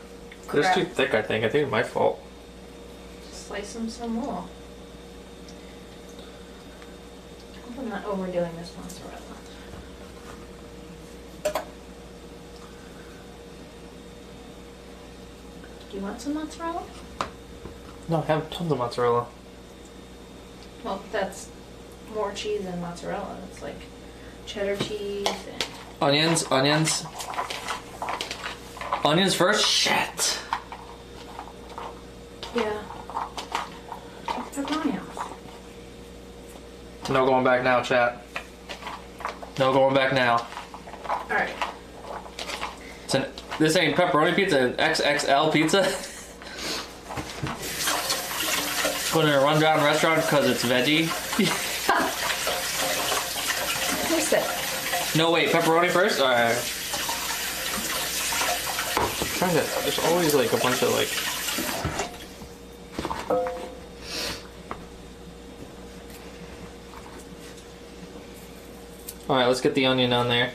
S1: They're
S2: crap.
S1: too thick, I think. I think it's my fault.
S2: Slice them some more. I hope I'm not overdoing this mozzarella. Do you want some mozzarella?
S1: No, I have tons of mozzarella.
S2: Well, that's more cheese than mozzarella. It's like cheddar cheese and...
S1: Onions. Onions first? Shit.
S2: Yeah. Pepperoni.
S1: No going back now, chat. No going back now.
S2: Alright.
S1: This ain't pepperoni pizza, an XXL pizza. Put in a rundown restaurant because it's veggie.
S2: Taste it.
S1: No, wait, pepperoni first? Alright. There's always like a bunch of like... Alright, let's get the onion on there.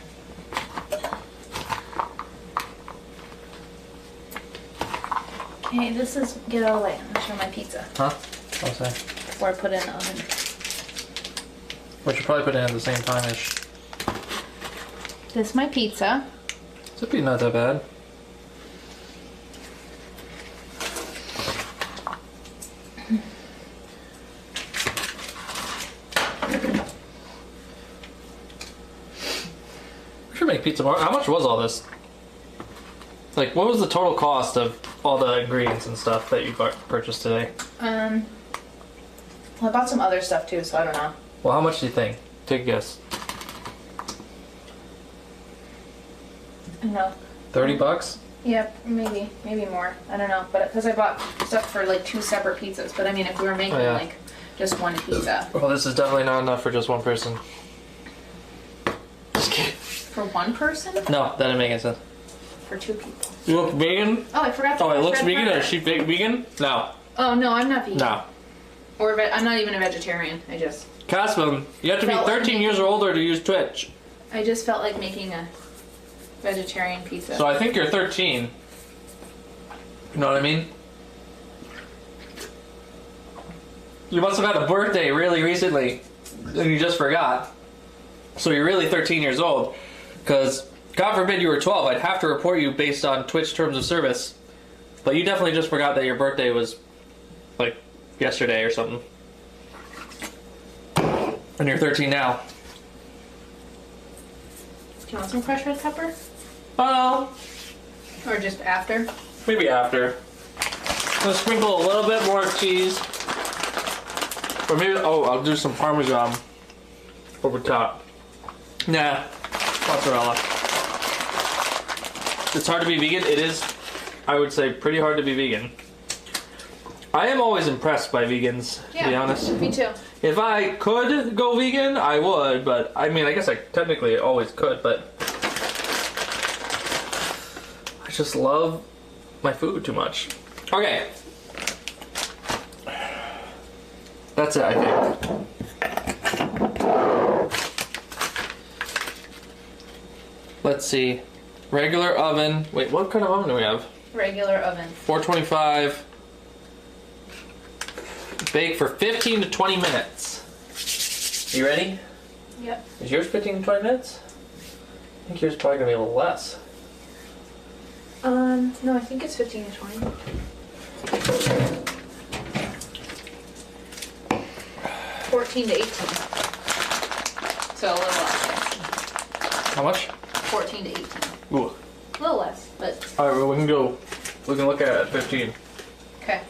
S2: Okay, this is... Get out of the way. I'm gonna show my pizza
S1: Huh? What's that?
S2: before I put it in the oven.
S1: We should probably put it in at the same time-ish.
S2: This is my pizza.
S1: This would be not that bad. We should make pizza more. How much was all this? Like, what was the total cost of all the ingredients and stuff that you purchased today?
S2: Well, I bought some other stuff too, so I don't know.
S1: Well, how much do you think? Take a guess.
S2: I don't know.
S1: 30 bucks?
S2: Yeah, maybe more. I don't know, but because I bought stuff for like 2 separate pizzas. But I mean, if we were making
S1: Oh, yeah.
S2: like just one pizza
S1: Well, this is definitely not enough for just one person. Just kidding.
S2: for one person,
S1: No, that didn't make any sense.
S2: for 2 people.
S1: You look vegan?
S2: Oh, I forgot.
S1: Oh, it
S2: I
S1: looks
S2: forgot
S1: vegan?
S2: pepper.
S1: Is she vegan? No.
S2: Oh no, I'm not vegan.
S1: No.
S2: Or I'm not even a vegetarian. I just
S1: Caspin, you have to be
S2: Felt like
S1: 13 years or older to use Twitch.
S2: felt like making a vegetarian pizza.
S1: So I think you're 13. You know what I mean? You must have had a birthday really recently, and you just forgot. So you're really 13 years old. Because, God forbid you were 12, I'd have to report you based on Twitch terms of service. But you definitely just forgot that your birthday was, like, yesterday or something. And you're 13 now.
S2: Do you want some crushed red pepper?
S1: Oh,
S2: Or just after?
S1: maybe after. Let's sprinkle a little bit more cheese. Or maybe, oh, I'll do some Parmesan over top. Nah, mozzarella. It's hard to be vegan. It is, I would say, pretty hard to be vegan. I am always impressed by vegans, to be honest.
S2: Me too.
S1: If I could go vegan, I would, but I mean, I guess I technically always could, but I just love my food too much. Okay. That's it, I think. Let's see. Regular oven. Wait, what kind of oven do we have?
S2: Regular oven.
S1: 425. Bake for 15 to 20 minutes. You ready?
S2: Yep.
S1: Is yours 15 to 20 minutes? I think yours is probably gonna be a little less.
S2: No, I think it's 15 to 20. 14 to 18. So a little less.
S1: How much?
S2: 14 to 18.
S1: Ooh.
S2: A little less, but
S1: Alright, well, we can look at 15.
S2: okay.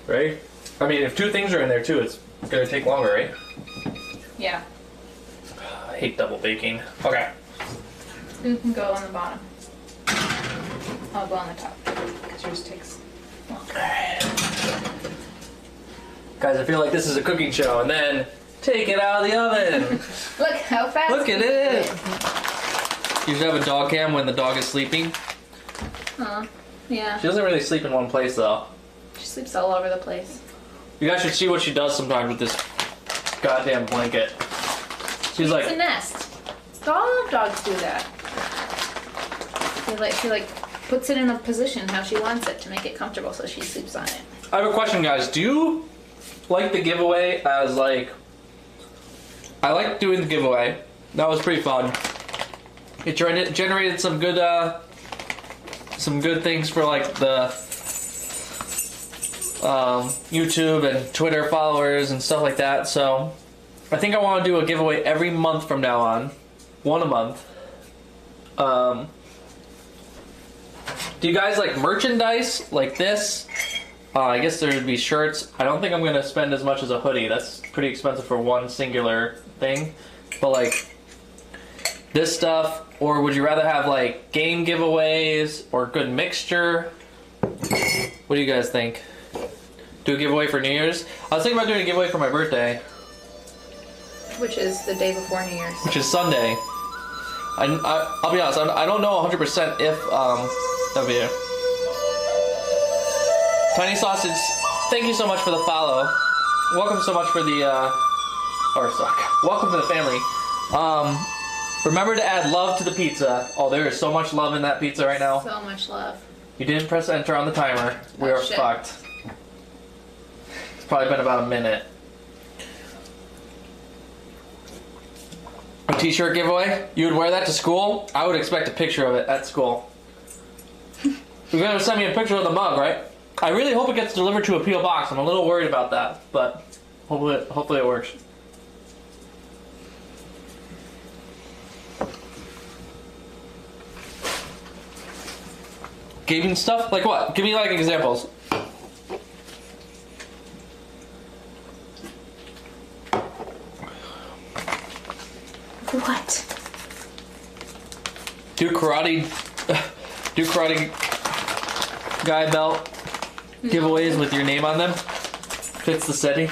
S1: Right? I mean, if 2 things are in there too, it's gonna take longer, right?
S2: Yeah.
S1: I hate double baking. Okay.
S2: Who can go on the bottom? I'll go on the top because yours takes longer.
S1: Guys, I feel like this is a cooking show, and then take it out of the oven.
S2: Look how fast.
S1: Look at it. You should have a dog cam when the dog is sleeping.
S2: Yeah.
S1: She doesn't really sleep in one place though.
S2: She sleeps all over the place.
S1: You guys should see what she does sometimes with this goddamn blanket. She's
S2: It's a
S1: like,
S2: nest. All dogs do that. She like puts it in a position how she wants it to make it comfortable, so she sleeps on it.
S1: I have a question, guys. Do you like the giveaway as like? I like doing the giveaway. That was pretty fun. It generated some good things for like the YouTube and Twitter followers and stuff like that. So I think I want to do a giveaway every month from now on, one a month. Do you guys like merchandise like this? I guess there would be shirts. I don't think I'm gonna spend as much as a hoodie. That's pretty expensive for one singular thing. But like this stuff, or would you rather have like game giveaways or good mixture? What do you guys think? Do a giveaway for New Year's? I was thinking about doing a giveaway for my birthday,
S2: Which is the day before New Year's.
S1: which is Sunday. I'll be honest, I don't know 100% if that'll be it. Tiny Sausage, thank you so much for the follow. Welcome so much for the welcome to the family. Remember to add love to the pizza. Oh, there is so much love in that pizza right now.
S2: So much love.
S1: You didn't press enter on the timer. We
S2: Oh,
S1: are
S2: shit.
S1: fucked. It's probably been about a minute. A t-shirt giveaway? You would wear that to school? I would expect a picture of it at school. You're gonna send me a picture of the mug, right? I really hope it gets delivered to a P.O. box. I'm a little worried about that, but hopefully it works. Gaming stuff? Like what? Give me like examples.
S2: What?
S1: Do karate guy belt giveaways with your name on them. Fits the setting.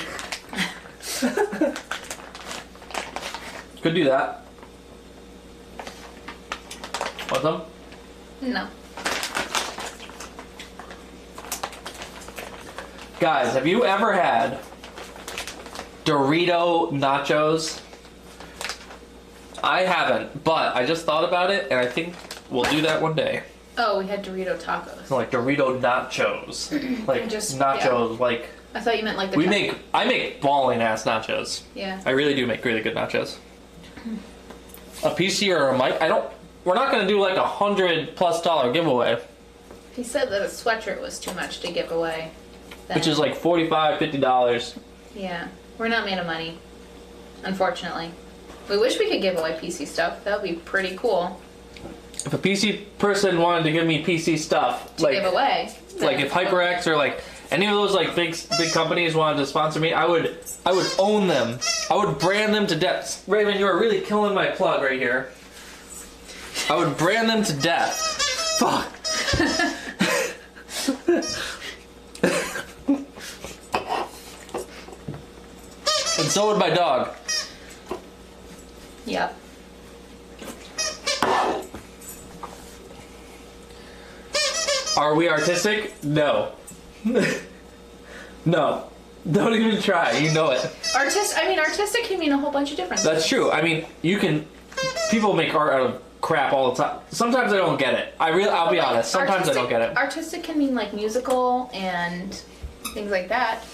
S1: Could do that. Want some?
S2: No.
S1: Guys, have you ever had Dorito nachos? I haven't, but I just thought about it, and I think we'll do that one day.
S2: Oh, we had Dorito tacos.
S1: So like Dorito nachos, like nachos, like
S2: I thought you meant like the.
S1: I make balling ass nachos.
S2: Yeah.
S1: I really do make really good nachos. A PC or a mic? We're not gonna do like $100+ giveaway,
S2: He said that a sweatshirt was too much to give away. Then.
S1: which is like $45, $50.
S2: Yeah, we're not made of money, unfortunately. We wish we could give away PC stuff. That would be pretty cool
S1: If a PC person wanted to give me PC stuff,
S2: to give away.
S1: like if HyperX or like any of those like big companies wanted to sponsor me, I would own them. I would brand them to death. Raven, you are really killing my plug right here. I would brand them to death. Fuck. And so would my dog.
S2: Yep.
S1: Are we artistic? No. No. Don't even try. You know it.
S2: Artistic can mean a whole bunch of different
S1: That's
S2: things.
S1: true. I mean, people make art out of crap all the time. Sometimes I don't get it. I'll be honest. Sometimes I don't get it.
S2: Artistic can mean like musical and things like that.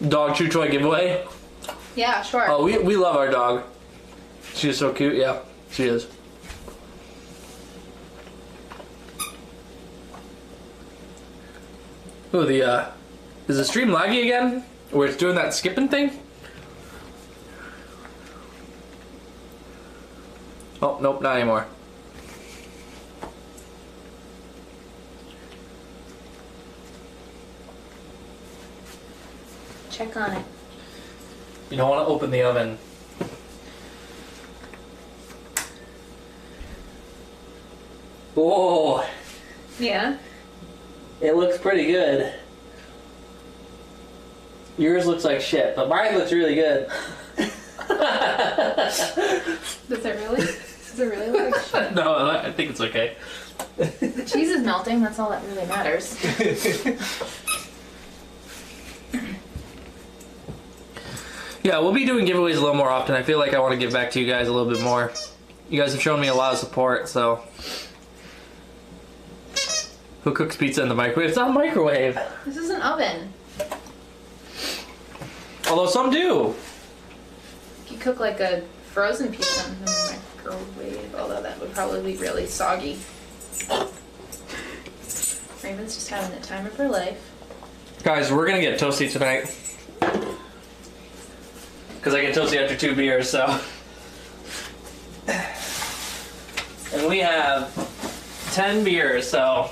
S1: Dog chew toy giveaway.
S2: Yeah, sure.
S1: Oh, we love our dog. She is so cute. Yeah, she is. Oh, is the stream laggy again? Where it's doing that skipping thing? Oh, nope, not anymore.
S2: Check on it.
S1: You don't want to open the oven. Whoa,
S2: Yeah.
S1: it looks pretty good. Yours looks like shit, but mine looks really good.
S2: Does it really? Does it really look like shit?
S1: No, I think it's okay.
S2: The cheese is melting. That's all that really matters.
S1: Yeah, we'll be doing giveaways a little more often. I feel like I want to give back to you guys a little bit more. You guys have shown me a lot of support, so. Who cooks pizza in the microwave? It's not a microwave.
S2: This is an oven.
S1: Although some do.
S2: You cook like a frozen pizza in the microwave, although that would probably be really soggy. Raven's just having the time of her life.
S1: Guys, we're gonna get toasty tonight. Because I get toasty after 2 beers, so. And we have 10 beers, so.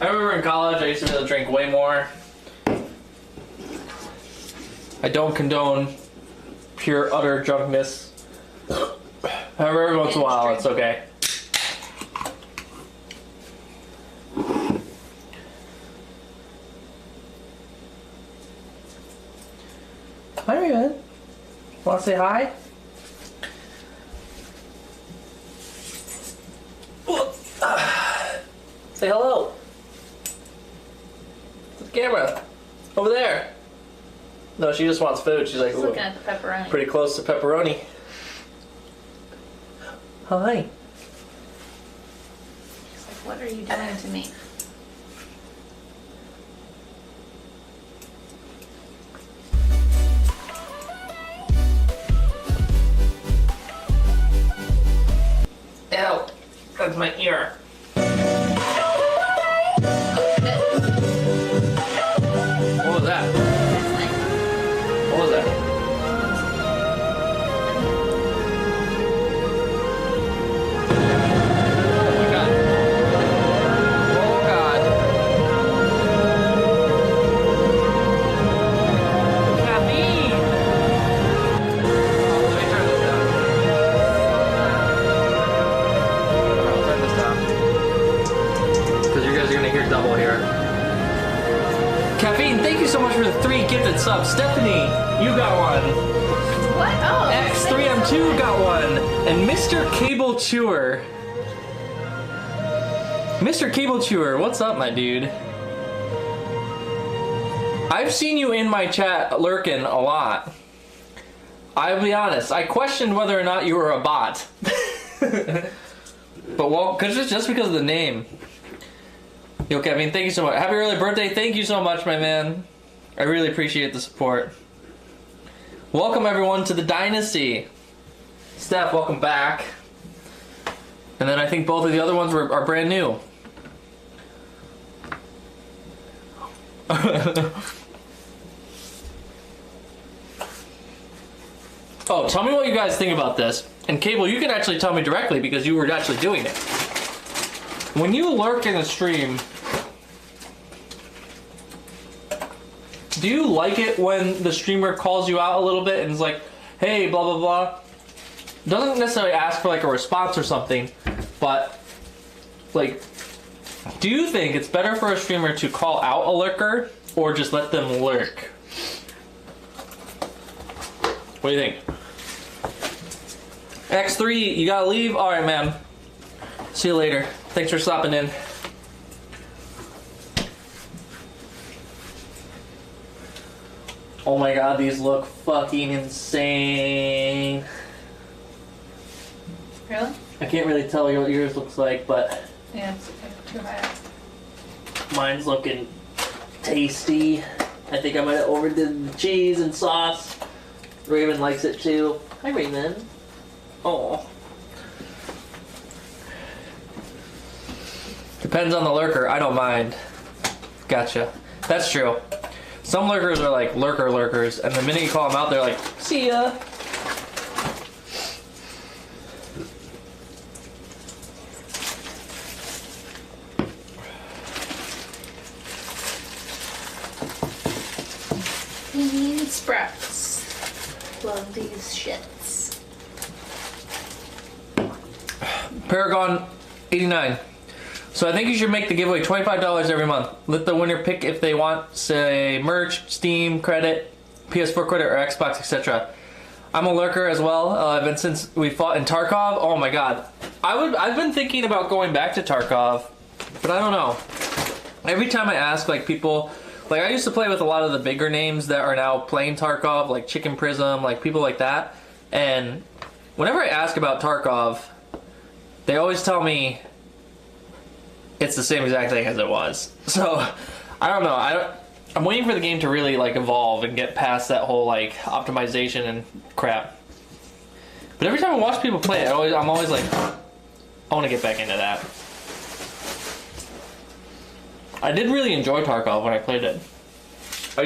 S1: I remember in college I used to be able to drink way more. I don't condone pure, utter drunkenness. However, every once in a while, it's okay. Hi, Raven. Want to say hi? Say hello. To the camera. Over there. No, she just wants food. She's like,
S2: Just
S1: ooh,
S2: looking at the pepperoni.
S1: pretty close to pepperoni. Hi.
S2: She's like, what are you doing to me?
S1: Ew. That's my ear. What was that? What was that? Oh my god. Oh god. Caffeine! Oh, let me turn this down. I'll turn this down. Because you guys are gonna hear double here. Caffeine, thank you so much for the 3 gifted subs. Stephanie, you got one.
S2: What? Oh.
S1: X3M2 got one. And Mr. Cable Chewer. Mr. Cable Chewer, what's up, my dude? I've seen you in my chat lurking a lot. I'll be honest, I questioned whether or not you were a bot. But well, just because of the name. Yo, Kevin, thank you so much. Happy early birthday. Thank you so much, my man. I really appreciate the support. Welcome, everyone, to the Dynasty. Steph, welcome back. And then I think both of the other ones are brand new. Oh, tell me what you guys think about this. And Cable, you can actually tell me directly because you were actually doing it. When you lurk in a stream, do you like it when the streamer calls you out a little bit and is like, hey, blah, blah, blah? Doesn't necessarily ask for like a response or something, but like, do you think it's better for a streamer to call out a lurker or just let them lurk? What do you think? X3, you gotta leave? Alright, man. See you later. Thanks for stopping in. Oh my god, these look fucking insane.
S2: Really?
S1: I can't really tell you what yours looks like, but
S2: Yeah, it's too high.
S1: mine's looking tasty. I think I might have overdid the cheese and sauce. Raven likes it too. Hi, Raven. Oh. Depends on the lurker. I don't mind. Gotcha. That's true. Some lurkers are like lurkers, and the minute you call them out, they're like, see ya.
S2: Bean sprouts. Love these shits.
S1: Paragon, $89. So I think you should make the giveaway $25 every month. Let the winner pick if they want, say, merch, Steam credit, PS4 credit, or Xbox, etc. I'm a lurker as well. Since we fought in Tarkov, oh my god. I've been thinking about going back to Tarkov, but I don't know. Every time I ask, like, people, like, I used to play with a lot of the bigger names that are now playing Tarkov, like Chicken Prism, like people like that. And whenever I ask about Tarkov, they always tell me it's the same exact thing as it was. So, I don't know. I'm waiting for the game to really, like, evolve and get past that whole, like, optimization and crap. But every time I watch people play it, I'm always like, I want to get back into that. I did really enjoy Tarkov when I played it. I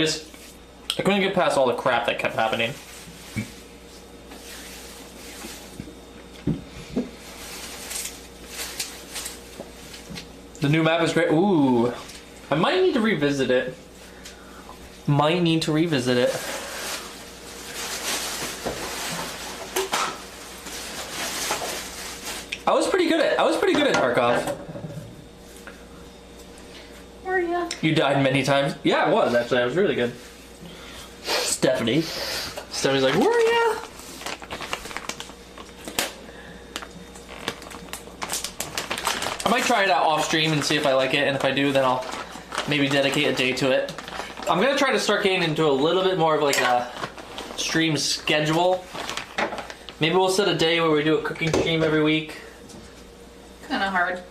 S1: couldn't get past all the crap that kept happening. The new map is great. Ooh. I might need to revisit it. I was pretty good at Tarkov.
S2: Were ya?
S1: You died many times. Yeah, I was actually. I was really good. Stephanie's like, were ya? I might try it out off stream and see if I like it, and if I do, then I'll maybe dedicate a day to it. I'm gonna try to start getting into a little bit more of like a stream schedule. Maybe we'll set a day where we do a cooking stream every week.
S2: Kind of hard.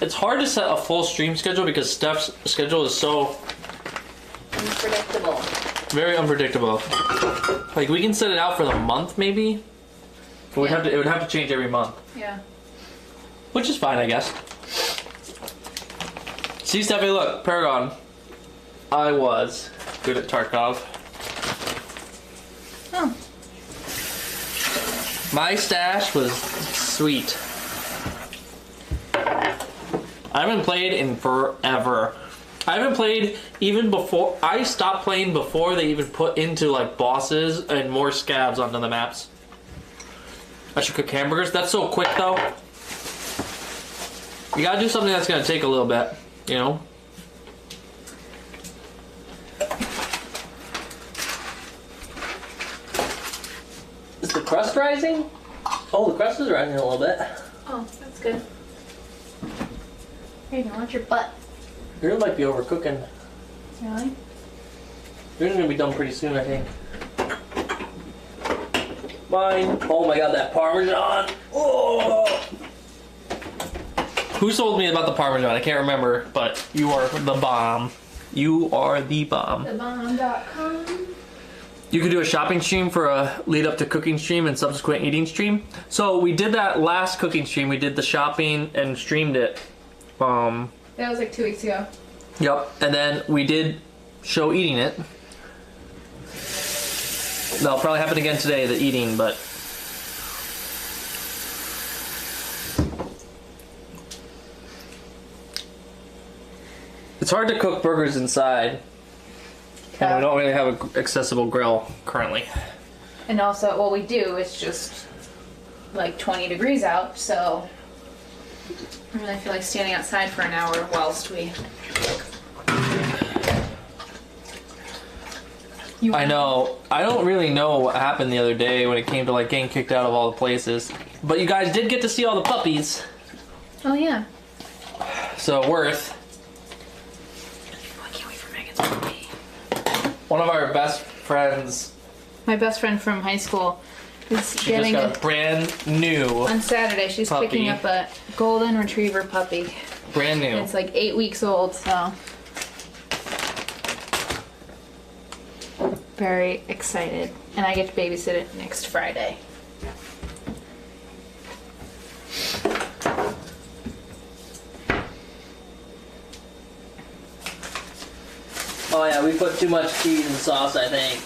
S1: It's hard to set a full stream schedule because Steph's schedule is so
S2: Unpredictable.
S1: very unpredictable. Like, we can set it out for the month maybe, but it would have to change every month.
S2: Yeah.
S1: Which is fine, I guess. See, Steffi, look, Paragon. I was good at Tarkov.
S2: Oh.
S1: My stash was sweet. I haven't played in forever. I haven't played even before. I stopped playing before they even put into, like, bosses and more scabs onto the maps. I should cook hamburgers. That's so quick, though. You gotta do something that's gonna take a little bit, you know? Is the crust rising? Oh, the crust is rising a little bit.
S2: Oh, that's good. Here, you want your butt.
S1: Yours might be overcooking.
S2: Really?
S1: Yours is gonna be done pretty soon, I think. Mine. Oh my god, that Parmesan. Oh! Who sold me about the Parmesan? I can't remember, but you are the bomb. You are the bomb.
S2: Thebomb.com.
S1: You could do a shopping stream for a lead up to cooking stream and subsequent eating stream. So we did that last cooking stream. We did the shopping and streamed it.
S2: That was like 2 weeks ago.
S1: Yep. And then we did show eating it. That'll probably happen again today, the eating, but it's hard to cook burgers inside. And we don't really have an accessible grill currently.
S2: And also, what we do is just like 20 degrees out, so I really feel like standing outside for an hour whilst we.
S1: I know. I don't really know what happened the other day when it came to, like, getting kicked out of all the places. But you guys did get to see all the puppies.
S2: Oh yeah.
S1: So, worth.
S2: I can't wait for Megan's puppy.
S1: One of our best friends.
S2: My best friend from high school is
S1: She
S2: getting
S1: just got a brand new.
S2: on Saturday. She's
S1: puppy.
S2: picking up a golden retriever puppy.
S1: Brand new.
S2: It's like 8 weeks old, so very excited. And I get to babysit it next Friday.
S1: Oh yeah, we put too much cheese and sauce, I think.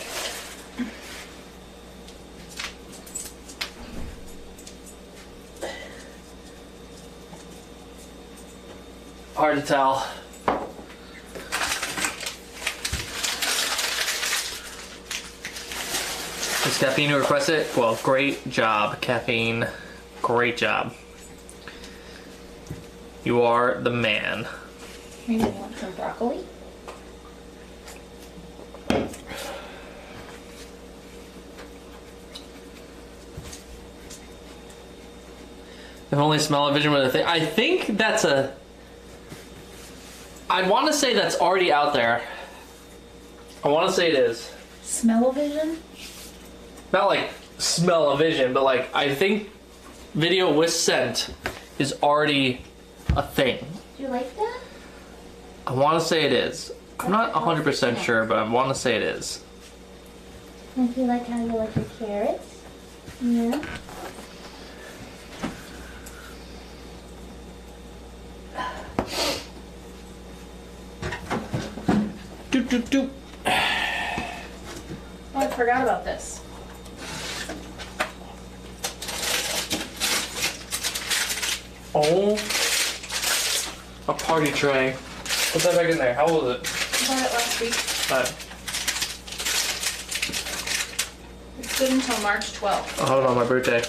S1: Hard to tell. Is Caffeine who requested it? Well, great job, Caffeine. Great job. You are the man.
S2: Maybe you want some broccoli?
S1: If only smell-o-vision were the thing. I think that's a... I want to say that's already out there. I want to say it is.
S2: Smell-o-vision?
S1: Not like smell-o-vision, but like I think video with scent is already a thing.
S2: Do you like that?
S1: I want to say it is. I'm not 100% sure, but I want to say it is.
S5: Don't you like how you like your carrots? Yeah.
S1: Doop, doop, doop.
S2: Oh, I forgot about this.
S1: Oh, a party tray. Put that back in there. How old is it?
S2: I bought it last week. It's good until March 12th.
S1: Hold on, my birthday.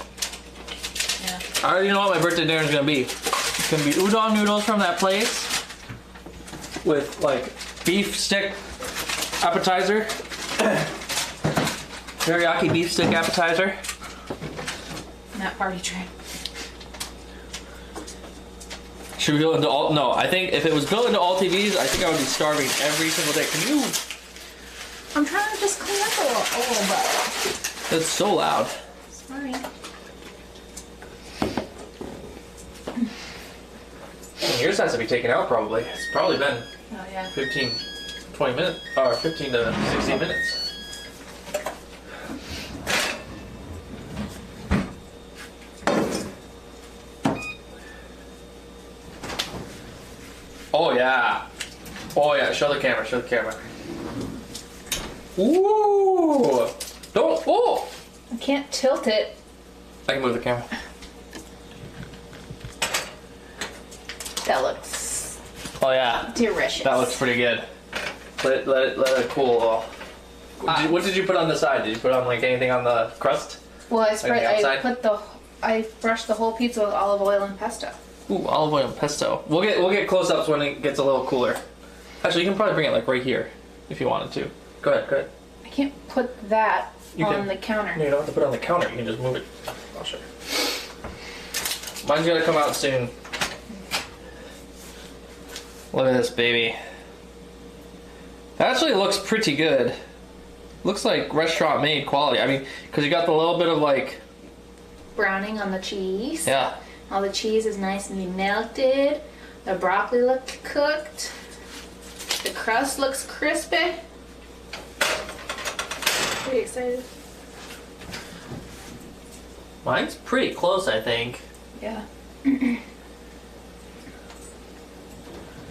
S2: Yeah.
S1: I already know what my birthday dinner is gonna be. It's gonna be udon noodles from that place with like beef stick appetizer, teriyaki beef stick appetizer.
S2: And that party tray.
S1: Should we go into all? No, I think if it was built into all TVs, I think I would be starving every single day. Can you?
S2: I'm trying to just clean up a little bit.
S1: That's so loud.
S2: Sorry.
S1: And yours has to be taken out probably. It's probably been
S2: Oh yeah.
S1: 15, 20 minutes, or 15 to 16 minutes. Oh yeah. Oh yeah, show the camera, show the camera. Ooh! Don't, oh!
S2: I can't tilt it.
S1: I can move the camera.
S2: That looks
S1: Oh yeah,
S2: delicious.
S1: that looks pretty good. Let it cool a little. What did you put on the side? Did you put on like anything on the crust?
S2: Well,
S1: outside?
S2: I brushed the whole pizza with olive oil and pesto.
S1: Ooh, olive oil and pesto. We'll get close-ups when it gets a little cooler. Actually, you can probably bring it like right here if you wanted to. Go ahead.
S2: I can't put that
S1: You
S2: on
S1: can.
S2: the counter.
S1: No, you don't have to put it on the counter. You can just move it. I'll show you. Mine's gonna come out soon. Look at this baby. That actually looks pretty good. Looks like restaurant made quality. I mean, because you got the little bit of like,
S2: Browning on the cheese.
S1: yeah.
S2: All the cheese is nice and melted. The broccoli looked cooked. The crust looks crispy. Pretty excited.
S1: Mine's pretty close, I think.
S2: Yeah.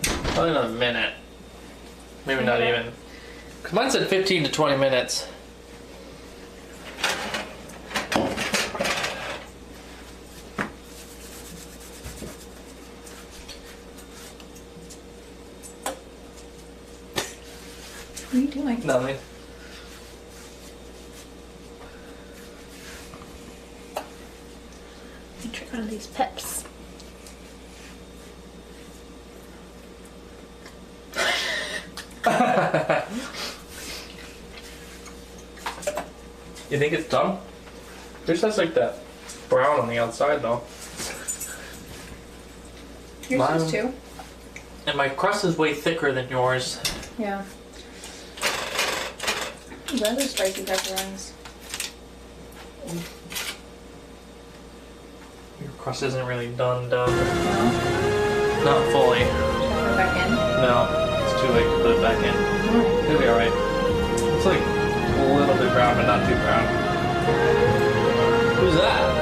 S1: Probably another minute. Maybe not even. Because mine said 15 to 20 minutes.
S2: What are you doing?
S1: Nothing.
S2: Let me try one of these peps.
S1: You think it's done? Yours has like that brown on the outside though.
S2: Yours
S1: Mine-
S2: is too.
S1: And my crust is way thicker than yours.
S2: Yeah. Those are spicy pepperonis.
S1: Your crust isn't really done.
S2: No?
S1: Not fully.
S2: Should I put it back in?
S1: No, it's too late to put it back in.
S2: Why?
S1: It'll be alright. It's like a little bit brown, but not too brown. Who's that?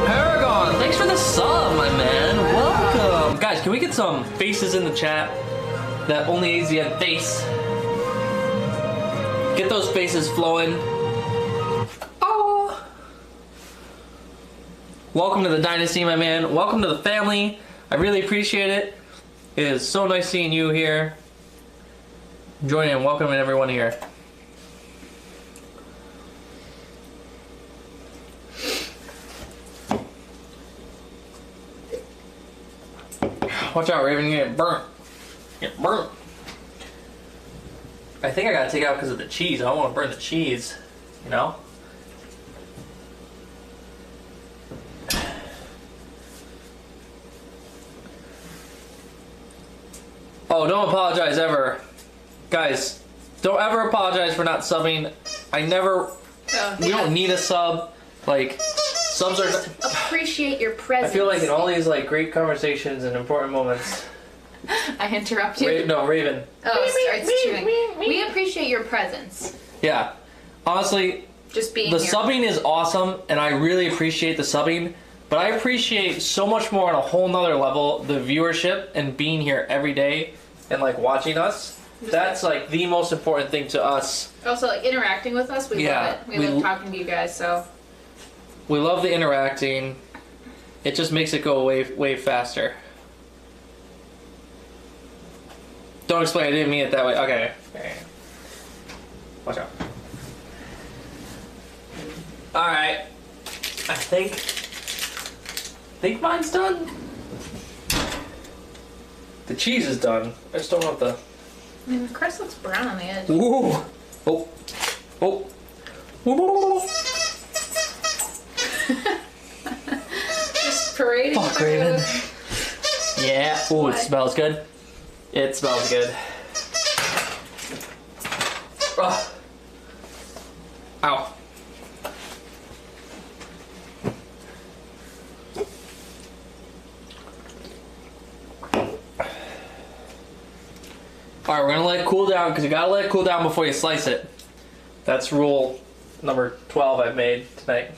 S1: Paragon, thanks for the sub, my man. Welcome. Guys, can we get some faces in the chat? That only AZN face. Get those faces flowing. Oh. Welcome to the Dynasty, my man. Welcome to the family. I really appreciate it. It is so nice seeing you here. Join in. Welcome everyone here. Watch out, Raven, you get burnt. Get burnt. I think I gotta take it out because of the cheese. I don't want to burn the cheese, you know? Oh, don't apologize ever. Guys, don't ever apologize for not subbing. I never... We don't need a sub. Like, subs are...
S2: Appreciate your presence.
S1: I feel like in all these like great conversations and important moments...
S2: I interrupt you.
S1: No, Raven.
S2: Oh, starts chewing. We appreciate your presence.
S1: Yeah. Honestly,
S2: Just being
S1: the
S2: here.
S1: subbing is awesome, and I really appreciate the subbing, but I appreciate so much more on a whole nother level the viewership and being here every day and like watching us. That's like the most important thing to us.
S2: Also, like interacting with us, we
S1: Yeah,
S2: love it. We love talking to you guys, so.
S1: We love the interacting. It just makes it go way faster. Don't explain, I didn't mean it that way. Okay. Watch out. Alright. I think mine's done. The cheese is done. I just don't want the...
S2: I mean, the crust looks brown on the edge.
S1: Ooh. Oh. Oh.
S2: Just parading
S1: Fuck,
S2: through.
S1: Raven. Yeah. Ooh, it smells good. It smells good. Oh. Ow. Alright, we're gonna let it cool down because you gotta let it cool down before you slice it. That's rule number 12 I've made tonight.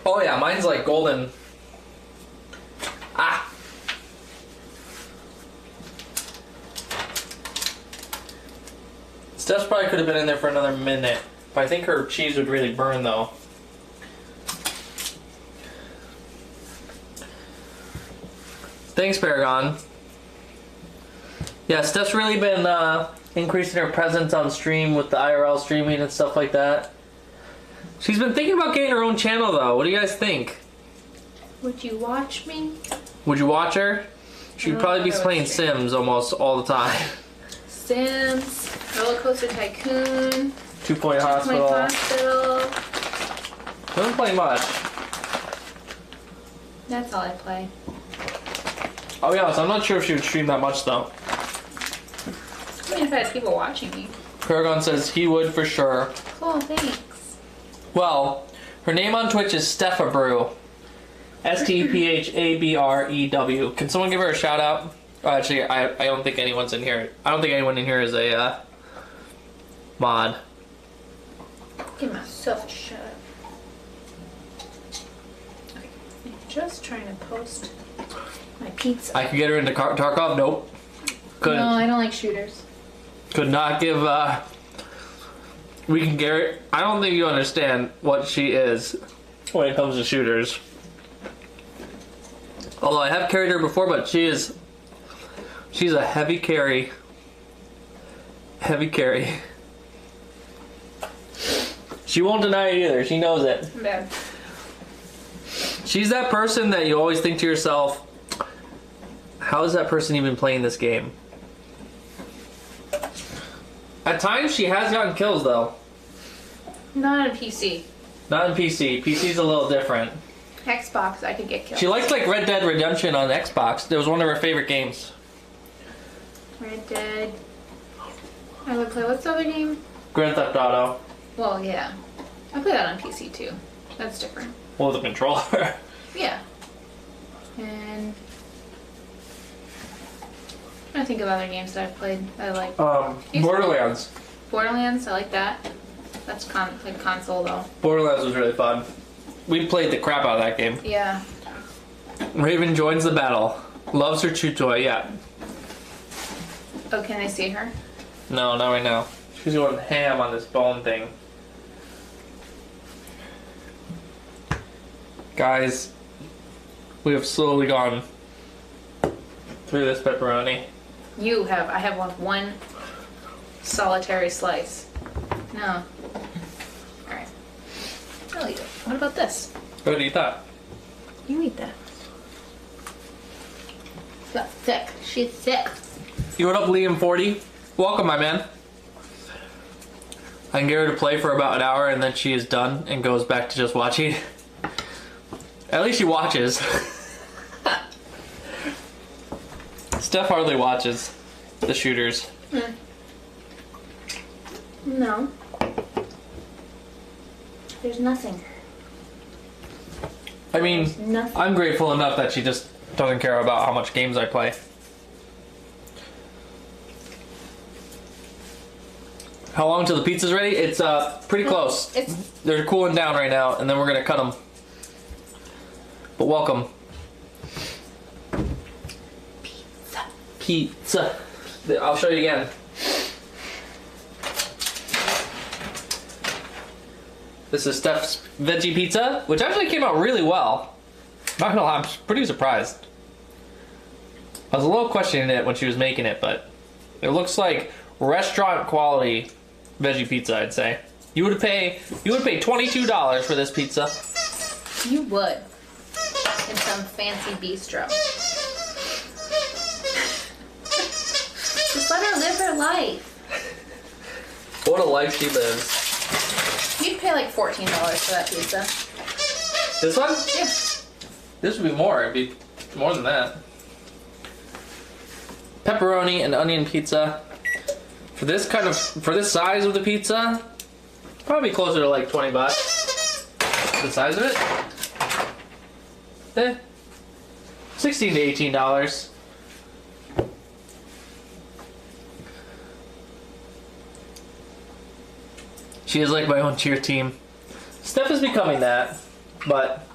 S1: Oh yeah, mine's like golden. Ah! Steph's probably could have been in there for another minute, but I think her cheese would really burn though. Thanks, Paragon. Yeah, Steph's really been increasing her presence on stream with the IRL streaming and stuff like that. She's been thinking about getting her own channel though. What do you guys think?
S2: Would you watch me?
S1: Would you watch her? She'd probably be playing Sims almost all the time.
S2: Sims, Roller Coaster Tycoon,
S1: 2-Point Hospital.
S2: Hospital.
S1: Doesn't play much.
S2: That's all I play.
S1: I'll be honest, I'm not sure if she would stream that much though.
S2: I mean, if I had people watching me.
S1: Paragon says he would for sure.
S2: Cool, thanks.
S1: Well, her name on Twitch is Stephabrew. STEPHABREW. Can someone give her a shout out? Oh, actually, I don't think anyone's in here. I don't think anyone in here is a mod.
S2: Give myself a shout out. Okay, I'm just trying to post my pizza.
S1: I could get her into Tarkov. Nope. Couldn't.
S2: No, I don't like shooters.
S1: Could not give. We can get her. I don't think you understand what she is when it comes to shooters. Although I have carried her before, but she's a heavy carry. Heavy carry. She won't deny it either. She knows it.
S2: Bad.
S1: She's that person that you always think to yourself, how is that person even playing this game? At times she has gotten kills though.
S2: Not on PC.
S1: Not in PC. PC's a little different.
S2: Xbox, I could get killed.
S1: She likes like Red Dead Redemption on Xbox. It was one of her favorite games.
S2: Red Dead. I would play, what's the other game?
S1: Grand Theft Auto.
S2: Well, yeah. I play that on PC too. That's different.
S1: Well, the controller.
S2: Yeah. And I think of other games that I've played that I like.
S1: Borderlands.
S2: Borderlands, I like that. That's like console though.
S1: Borderlands was really fun. We played the crap out of that game.
S2: Yeah.
S1: Raven joins the battle. Loves her chew toy, yeah.
S2: Oh, can I see her?
S1: No, not right now. She's going ham on this bone thing. Guys, we have slowly gone through this pepperoni.
S2: You have. I have one solitary slice. No. Alright. I'll eat it. What about this?
S1: Go to eat that.
S2: You eat that. got thick. She's thick.
S1: You what up, Liam40? Welcome, my man. I can get her to play for about an hour and then she is done and goes back to just watching. At least she watches. Steph hardly watches the shooters.
S2: No. There's nothing.
S1: I mean,
S2: There's nothing.
S1: I'm grateful enough that she just doesn't care about how much games I play. How long till the pizza's ready? It's pretty close. They're cooling down right now, and then we're gonna cut them. But welcome. Pizza. I'll show you again. This is Steph's veggie pizza, which actually came out really well. Not gonna lie, I'm pretty surprised. I was a little questioning it when she was making it, but it looks like restaurant quality veggie pizza, I'd say. You would pay $22 for this pizza.
S2: You would. In some fancy bistro. Just let her live her life.
S1: What a life she lives.
S2: You'd pay like $14 for that pizza.
S1: This one?
S2: Yeah.
S1: This would be more. It'd be more than that. Pepperoni and onion pizza. For this size of the pizza, probably closer to like 20 bucks. The size of it? 16 to $18. She is like my own cheer team. Steph is becoming that, but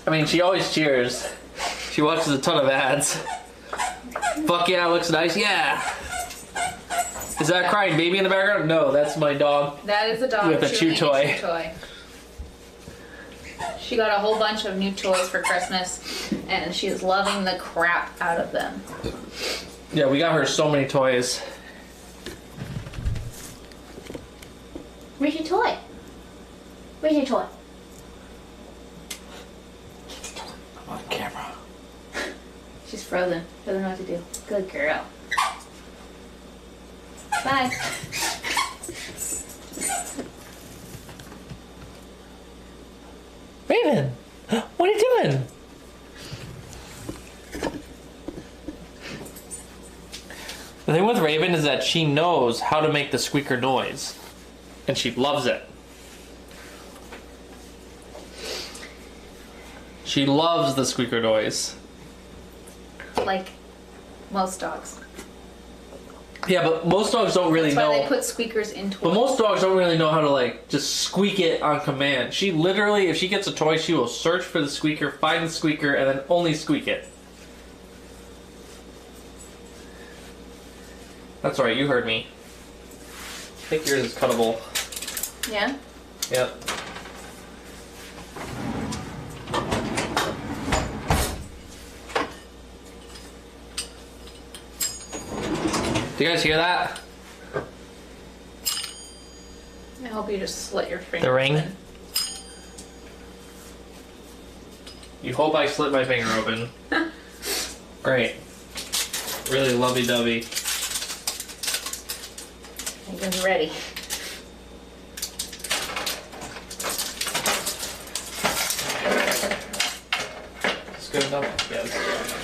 S1: I mean, she always cheers. She watches a ton of ads. Fuck yeah, looks nice. Yeah. Is that a crying baby in the background? No, that's my dog.
S2: That is a dog
S1: With a chew
S2: chewing
S1: toy.
S2: chew toy. She got a whole bunch of new toys for Christmas, and she is loving the crap out of them.
S1: Yeah, we got her so many toys.
S5: Where's your toy? Where's your toy?
S1: I'm on camera.
S2: She's frozen. Doesn't know what to do. Good girl. Bye.
S1: Raven, what are you doing? The thing with Raven is that she knows how to make the squeaker noise. And she loves it. She loves the squeaker noise.
S2: Like most dogs.
S1: Yeah, but most dogs don't really
S2: That's why
S1: know.
S2: they put squeakers in toys.
S1: But most dogs don't really know how to like just squeak it on command. She literally, if she gets a toy, she will search for the squeaker, find the squeaker, and then only squeak it. That's alright, you heard me. I think yours is cuttable.
S2: Yeah?
S1: Yep. Do you guys hear that?
S2: I hope you just slit your finger.
S1: The ring?
S2: open.
S1: You hope I slit my finger open. Great. Really lovey-dovey.
S2: I think it's ready.
S1: Is this good enough? Yeah, this is good enough.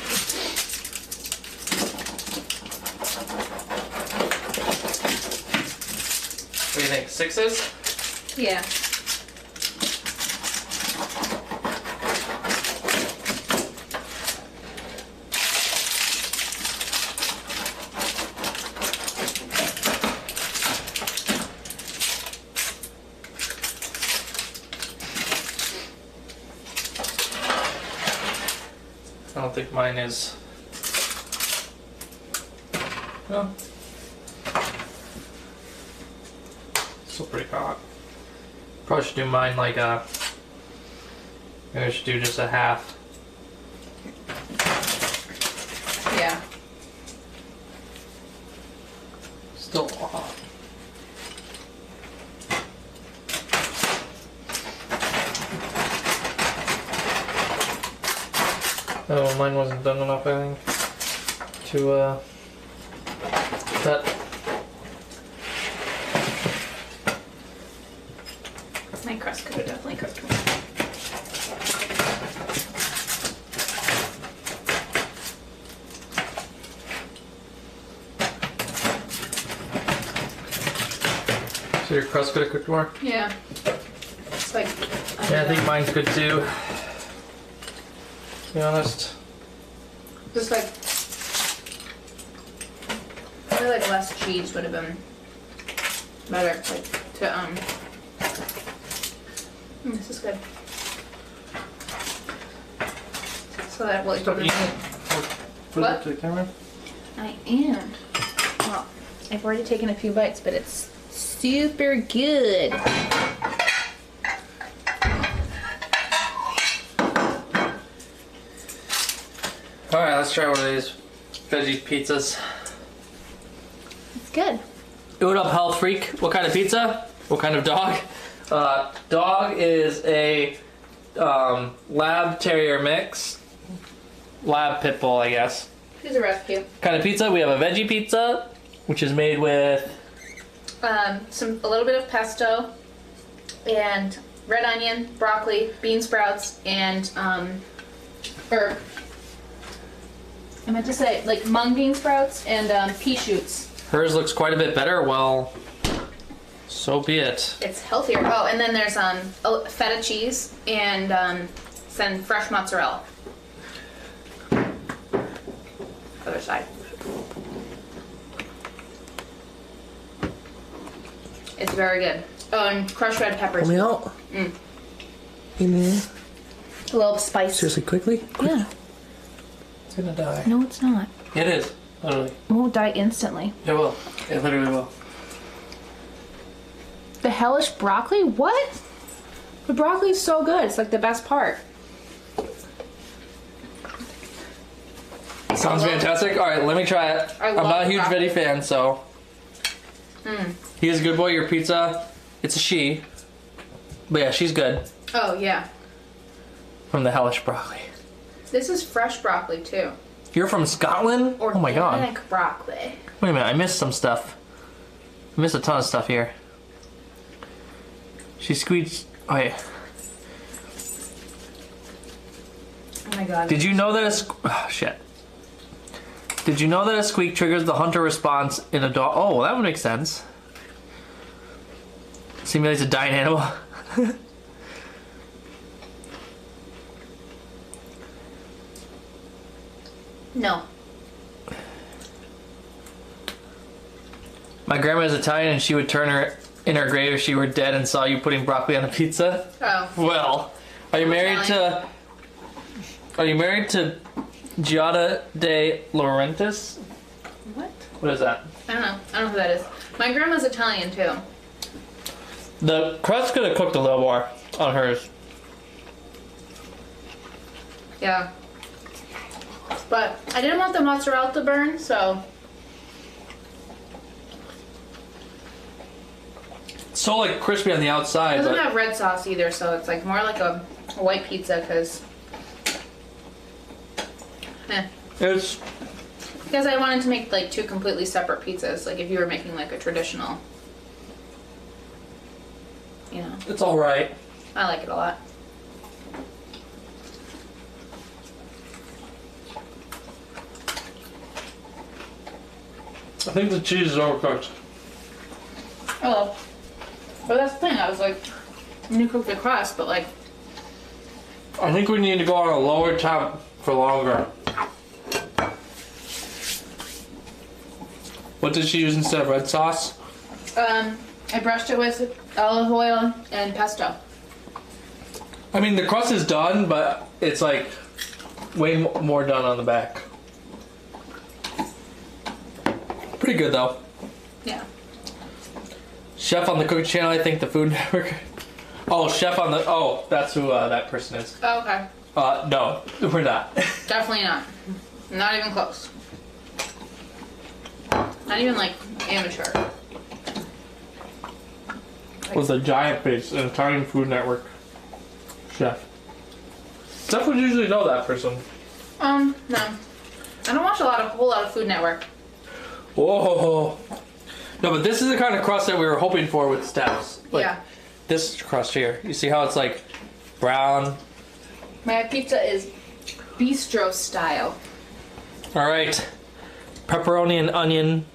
S1: What do you think? 6s?
S2: Yeah.
S1: I don't think mine is. No. Still pretty hot. Probably should do mine like a. Maybe I should do just a half.
S2: Yeah.
S1: Still hot. Oh, mine wasn't done enough, I think. to that.
S2: My crust could have definitely cooked more.
S1: So your crust could have cooked more?
S2: Yeah. It's like.
S1: Yeah, I think mine's good too. To be honest.
S2: Just like. I feel like less cheese would have been better. Like to this is good. So that will.
S1: Stop eating it. Put
S2: What?
S1: it to the camera.
S2: I am. Well, I've already taken a few bites, but it's super good.
S1: Alright, let's try one of these veggie pizzas.
S2: It's good.
S1: What up, health freak? What kind of pizza? What kind of dog? Dog is a lab terrier mix. Lab pit bull, I guess.
S2: Here's a rescue.
S1: Kind of pizza? We have a veggie pizza, which is made with
S2: A little bit of pesto and red onion, broccoli, bean sprouts, and or I meant to say like mung bean sprouts and pea shoots.
S1: hers looks quite a bit better. Well, so be it.
S2: It's healthier. Oh, and then there's feta cheese and some fresh mozzarella. Other side. It's very good. Oh, and crushed red peppers.
S3: out.
S2: Mm.
S3: In there.
S2: A little spice.
S3: Seriously, quickly?
S2: Yeah.
S1: It's gonna die.
S2: No, it's not.
S1: It is. Literally.
S2: It won't die instantly.
S1: It will. It literally will.
S2: The hellish broccoli? What? The broccoli is so good. It's like the best part.
S1: Sounds fantastic. All right, let me try it.
S2: I
S1: I'm
S2: love
S1: not a huge
S2: broccoli.
S1: veggie fan, so. He is a good boy. Your pizza, it's a she. But yeah, she's good.
S2: Oh, yeah.
S1: From the hellish broccoli.
S2: This is fresh broccoli, too.
S1: You're from Scotland? Oh my god.
S2: Organic broccoli.
S1: Wait a minute, I missed some stuff. I missed a ton of stuff here. She squeezed. Wait.
S2: Oh my god.
S1: Did you know that oh, shit. Did you know that a squeak triggers the hunter response in a dog? Oh, that would make sense. Simulates a dying animal.
S2: No.
S1: My grandma is Italian and she would turn her in her grave if she were dead and saw you putting broccoli on a pizza.
S2: Oh.
S1: Well, are you married to... Are you married to Giada de Laurentiis?
S2: What?
S1: What is that?
S2: I don't know. I don't know who that is. My grandma's Italian, too.
S1: The crust could have cooked a little more on hers.
S2: Yeah. But I didn't want the mozzarella to burn, so...
S1: It's so like crispy on the
S2: It
S1: outside,
S2: doesn't
S1: but
S2: have red sauce either, so it's like more like a white pizza, because...
S1: it's
S2: Because I wanted to make like two completely separate pizzas, like if you were making like a traditional... You know,
S1: it's all right.
S2: I like it a lot.
S1: I think the cheese is overcooked.
S2: Oh well. But that's the thing, I was like, when you cook the crust, but like...
S1: I think we need to go on a lower temp for longer. What did she use instead of red sauce?
S2: I brushed it with olive oil and pesto.
S1: I mean, the crust is done, but it's like way more done on the back. Pretty good though.
S2: Yeah.
S1: Chef on the Cooking Channel, I think the Food Network. Oh, chef on the. Oh, that's who that person is.
S2: Oh, okay.
S1: No, we're not.
S2: Definitely not. Not even close. Not even like amateur.
S1: Was a giant face, an Italian Food Network chef. Steph would usually know that person.
S2: No. I don't watch a whole lot of Food Network.
S1: Whoa. No, but this is the kind of crust that we were hoping for with Steph's. Like,
S2: Yeah.
S1: this crust here. You see how it's like brown?
S2: My pizza is bistro style.
S1: All right. Pepperoni and onion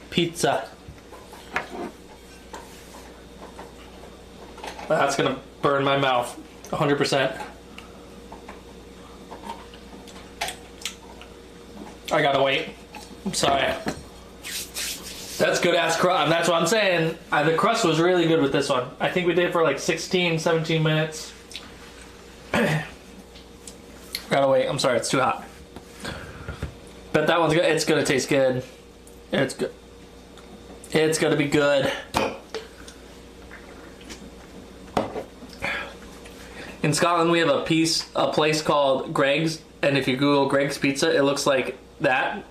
S1: pizza. That's gonna burn my mouth 100%. I gotta wait. I'm sorry. That's good ass crust. That's what I'm saying. The crust was really good with this one. I think we did it for like 16, 17 minutes. Gotta wait. I'm sorry, it's too hot. But that one's good. It's gonna taste good. It's good. It's gonna be good. In Scotland, we have a place called Greg's, and if you Google Greg's Pizza, it looks like that.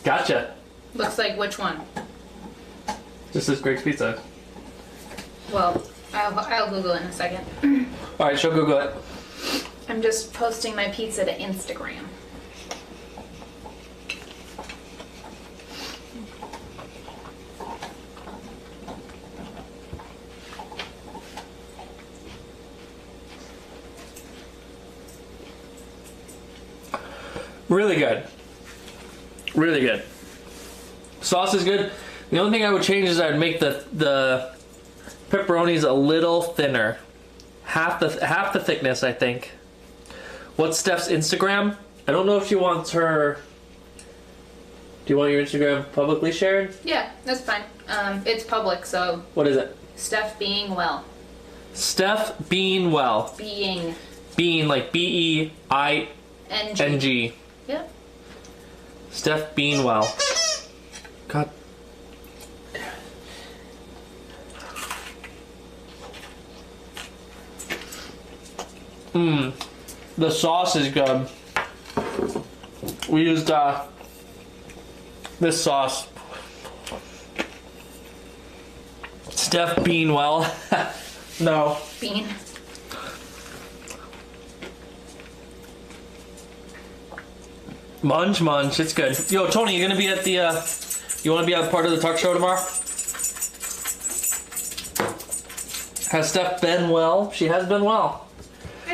S1: Gotcha.
S2: Looks like which one?
S1: Just this Greg's Pizza.
S2: Well, I'll Google it in a second.
S1: All right, she'll Google it.
S2: I'm just posting my pizza to Instagram.
S1: Really good. Really good. Sauce is good. The only thing I would change is I'd make the pepperonis a little thinner. Half the thickness, I think. What's Steph's Instagram? I don't know if she wants her... Do you want your Instagram publicly shared?
S2: Yeah, that's fine. It's public, so
S1: What is it?
S2: Steph being well.
S1: Steph Beanwell.
S2: Being
S1: Bean, like B-E-I-N-G.
S2: NG. Yep.
S1: Steph Beanwell. God. The sauce is good. We used this sauce. Steph Beanwell. No.
S2: Bean.
S1: Munch, munch. It's good. Yo, Tony, you gonna be at the, you wanna be a part of the talk show tomorrow? Has Steph been well? She has been well.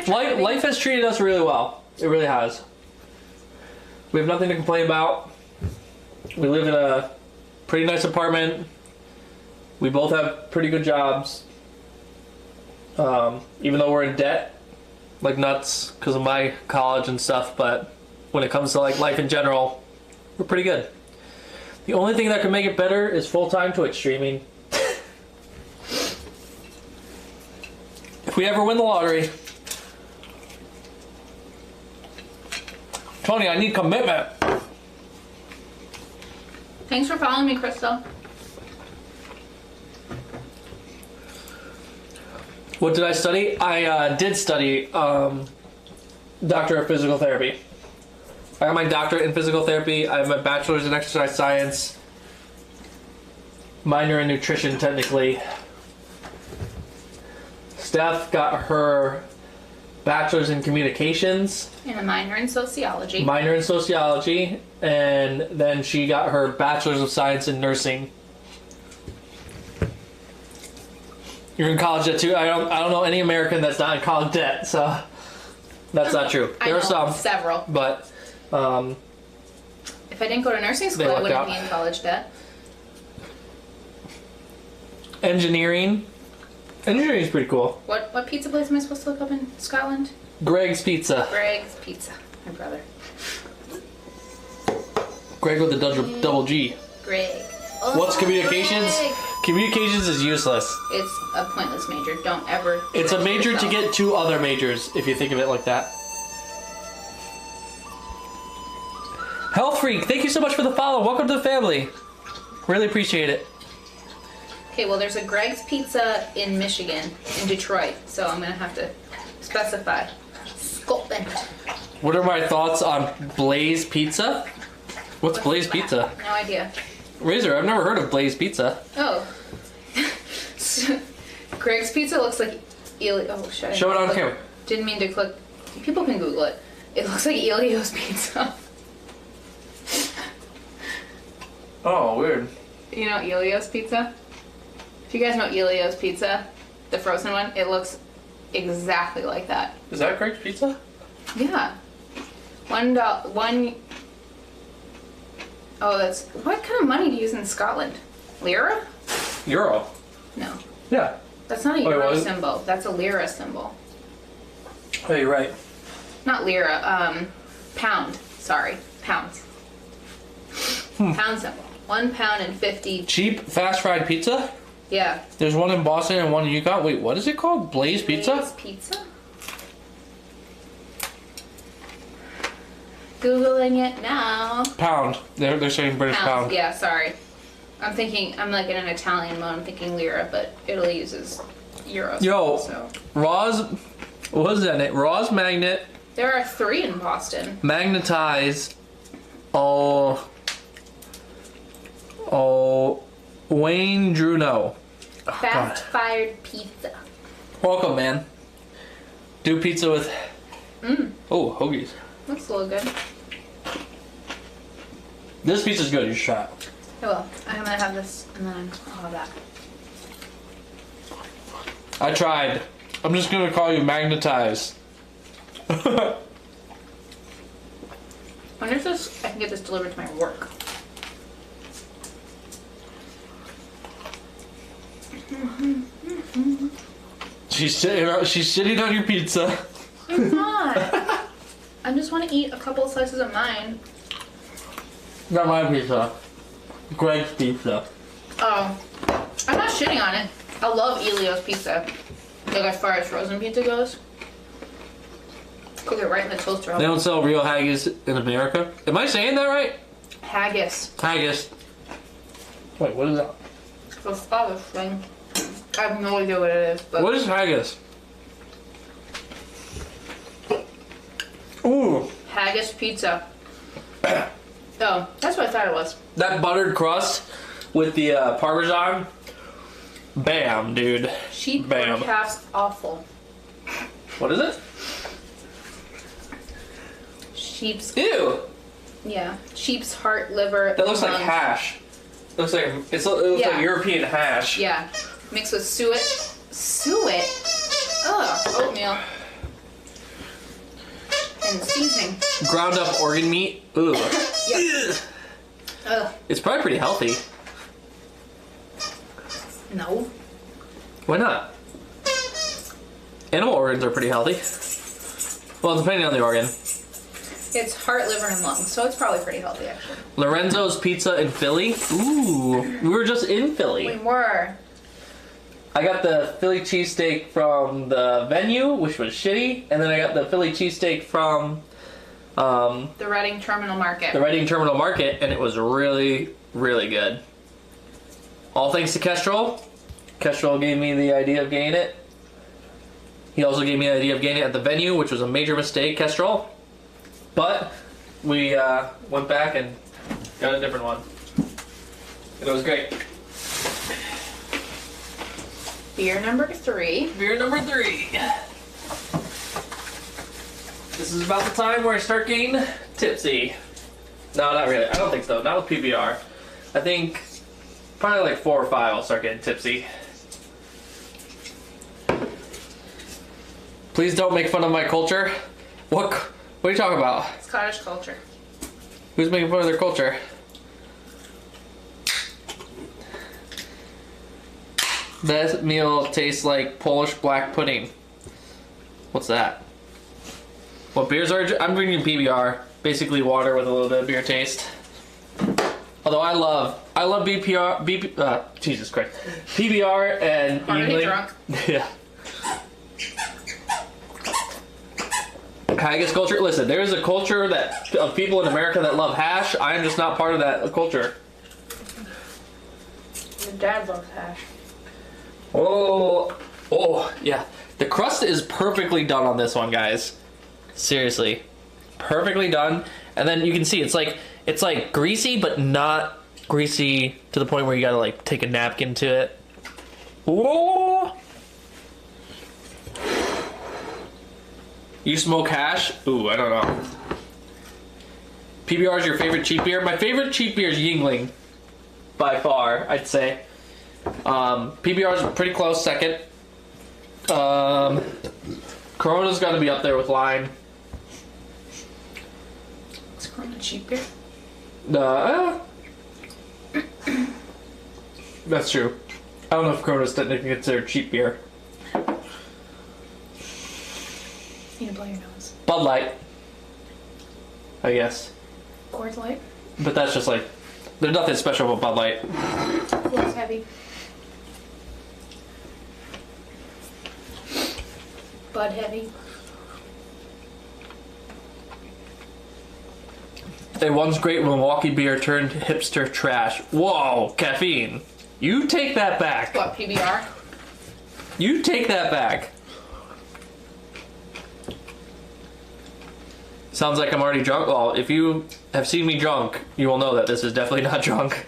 S1: Life has treated us really well. It really has. We have nothing to complain about. We live in a pretty nice apartment. We both have pretty good jobs. Even though we're in debt, like nuts, because of my college and stuff, but when it comes to like life in general, we're pretty good. The only thing that could make it better is full-time Twitch streaming. If we ever win the lottery. Tony, I need commitment.
S2: Thanks for following me, Crystal.
S1: What did I study? I did study Doctor of Physical Therapy. I got my doctorate in physical therapy. I have my bachelor's in exercise science. Minor in nutrition, technically. Steph got her bachelor's in communications.
S2: And a minor in sociology.
S1: Minor in sociology. And then she got her bachelor's of science in nursing. You're in college debt too? I don't know any American that's not in college debt, so that's not true.
S2: I
S1: There
S2: know
S1: are some,
S2: several.
S1: but
S2: If I didn't go to nursing school,
S1: They
S2: I
S1: lucked
S2: wouldn't
S1: out.
S2: be in college debt.
S1: engineering is pretty cool.
S2: What pizza place am I supposed to look up in Scotland?
S1: Greg's Pizza.
S2: Greg's Pizza. My brother.
S1: Greg with the double G.
S2: Greg.
S1: What's communications?
S2: Greg.
S1: Communications is useless.
S2: It's a pointless major. Don't ever.
S1: It's a
S2: do it
S1: major to
S2: yourself.
S1: get two other majors, if you think of it like that. Health Freak, thank you so much for the follow. Welcome to the family. Really appreciate it.
S2: Okay, well, there's a Greg's Pizza in Michigan, in Detroit, so I'm gonna have to specify. Scotland.
S1: What are my thoughts on Blaze Pizza? What's Blaze Pizza?
S2: No idea.
S1: Razor, I've never heard of Blaze Pizza.
S2: Oh. Greg's Pizza looks like. Oh, shit.
S1: Show it on camera.
S2: Didn't mean to click. People can Google it. It looks like Elio's pizza.
S1: Oh, weird.
S2: You know Elio's pizza? If you guys know Elio's pizza, the frozen one, it looks exactly like that.
S1: Is that Greg's Pizza?
S2: Yeah. $1. Oh, that's... What kind of money do you use in Scotland? Lira?
S1: Euro.
S2: No.
S1: Yeah.
S2: That's not a
S1: Wait,
S2: euro
S1: what?
S2: symbol. That's a lira symbol.
S1: Oh, you're right.
S2: Not lira, pound. Sorry. Pounds. Pound symbol. £1.50.
S1: Cheap fast fried pizza?
S2: Yeah.
S1: There's one in Boston and one in Yukon. Wait, what is it called? Blaze Pizza?
S2: Blaze Pizza? Googling it now.
S1: Pound. They're saying British
S2: Pounds.
S1: pound.
S2: Yeah, sorry. I'm like in an Italian mode. I'm thinking lira, but Italy uses euros.
S1: Yo.
S2: So
S1: Roz, what is that name? Roz Magnet,
S2: there are 3 in Boston.
S1: Magnetize, Wayne Druno. Oh, God.
S2: Fast-fired pizza.
S1: Welcome, man. Do pizza with... Oh, hoagies.
S2: Looks a little good.
S1: This pizza's good. You should try it.
S2: I will. I'm gonna have this, and then I'll have that.
S1: I tried. I'm just gonna call you Magnetize.
S2: I wonder if I can get this delivered to my work.
S1: She's sitting on your pizza.
S2: I'm not. I just want to eat a couple slices of mine.
S1: Not my pizza. Greg's pizza.
S2: Oh, I'm not shitting on it. I love Elio's pizza. Like as far as frozen pizza goes, cook it right in the toaster
S1: They
S2: oven.
S1: don't sell real haggis in America. Am I saying that right?
S2: Haggis.
S1: Haggis. Wait, what is that?
S2: The Scottish thing. I have no idea what it is, but
S1: What is haggis? Ooh,
S2: haggis pizza. Oh, that's what I thought it was.
S1: that buttered crust with the Parmesan. Bam, dude.
S2: Sheep
S1: Bam.
S2: or calf's awful.
S1: What is it?
S2: Sheep's,
S1: Ew.
S2: yeah, sheep's heart, liver.
S1: That looks like
S2: lungs.
S1: hash. It looks like
S2: Yeah.
S1: European hash.
S2: Yeah, mixed with suet. Suet? Ugh, oatmeal. And seasoning.
S1: Ground up organ meat. Ooh.
S2: Yep. Ugh,
S1: It's probably pretty healthy.
S2: no.
S1: Why not? Animal organs are pretty healthy. Well, depending on the organ.
S2: It's heart, liver, and lungs, so it's probably pretty healthy, actually.
S1: Lorenzo's Pizza in Philly. Ooh. We were just in Philly.
S2: We were.
S1: I got the Philly cheesesteak from the venue, which was shitty, and then I got the Philly cheesesteak from
S2: The Reading Terminal Market.
S1: the Reading Terminal Market, and it was really, really good. All thanks to Kestrel. Kestrel gave me the idea of getting it. He also gave me the idea of getting it at the venue, which was a major mistake, Kestrel. But we went back and got a different one. And it was great.
S2: Beer number 3.
S1: Beer number 3. This is about the time where I start getting tipsy. No, not really. I don't think so. Not with PBR. I think probably like 4 or 5 I'll start getting tipsy. Please don't make fun of my culture. What are you talking about?
S2: Scottish culture.
S1: Who's making fun of their culture? Best meal tastes like Polish black pudding. What's that? What beers are? I'm drinking PBR. Basically water with a little bit of beer taste. Although I love Jesus Christ. PBR and
S2: Already
S1: Yuengling.
S2: drunk.
S1: Yeah. Haggis culture. Listen, there is a culture of people in America that love hash. I am just not part of that culture.
S2: Your dad loves hash.
S1: Oh, yeah. The crust is perfectly done on this one, guys. Seriously, perfectly done. And then you can see it's like greasy, but not greasy to the point where you gotta like take a napkin to it. Whoa. You smoke hash? Ooh, I don't know. PBR is your favorite cheap beer? My favorite cheap beer is Yingling. By far, I'd say. PBR is pretty close second. Corona's got to be up there with Lime.
S2: Is Corona cheap beer?
S1: That's true. I don't know if Corona's technically considered cheap beer.
S2: You need to blow your nose.
S1: Bud Light. I guess.
S2: Coors Light?
S1: But that's just like, there's nothing special about Bud Light.
S2: Coors Heavy. Bud Heavy.
S1: A once great Milwaukee beer turned hipster trash. Whoa, caffeine. You take that back.
S2: What, PBR?
S1: You take that back. Sounds like I'm already drunk. Well, if you have seen me drunk, you will know that this is definitely not drunk.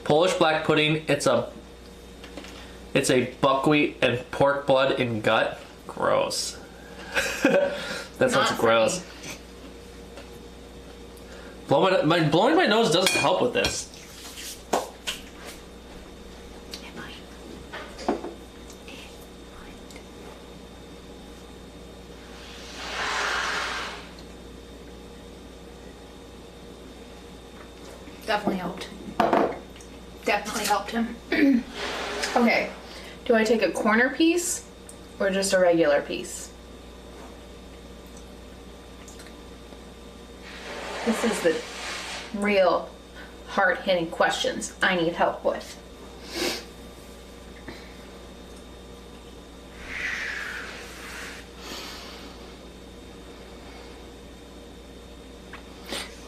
S1: Polish black pudding, it's a buckwheat and pork blood in gut. Gross. That sounds
S2: Not
S1: gross. Blowing my nose doesn't help with this.
S2: Definitely helped. Definitely helped him. Okay. Do I take a corner piece or just a regular piece? This is the real hard-hitting questions I need help with.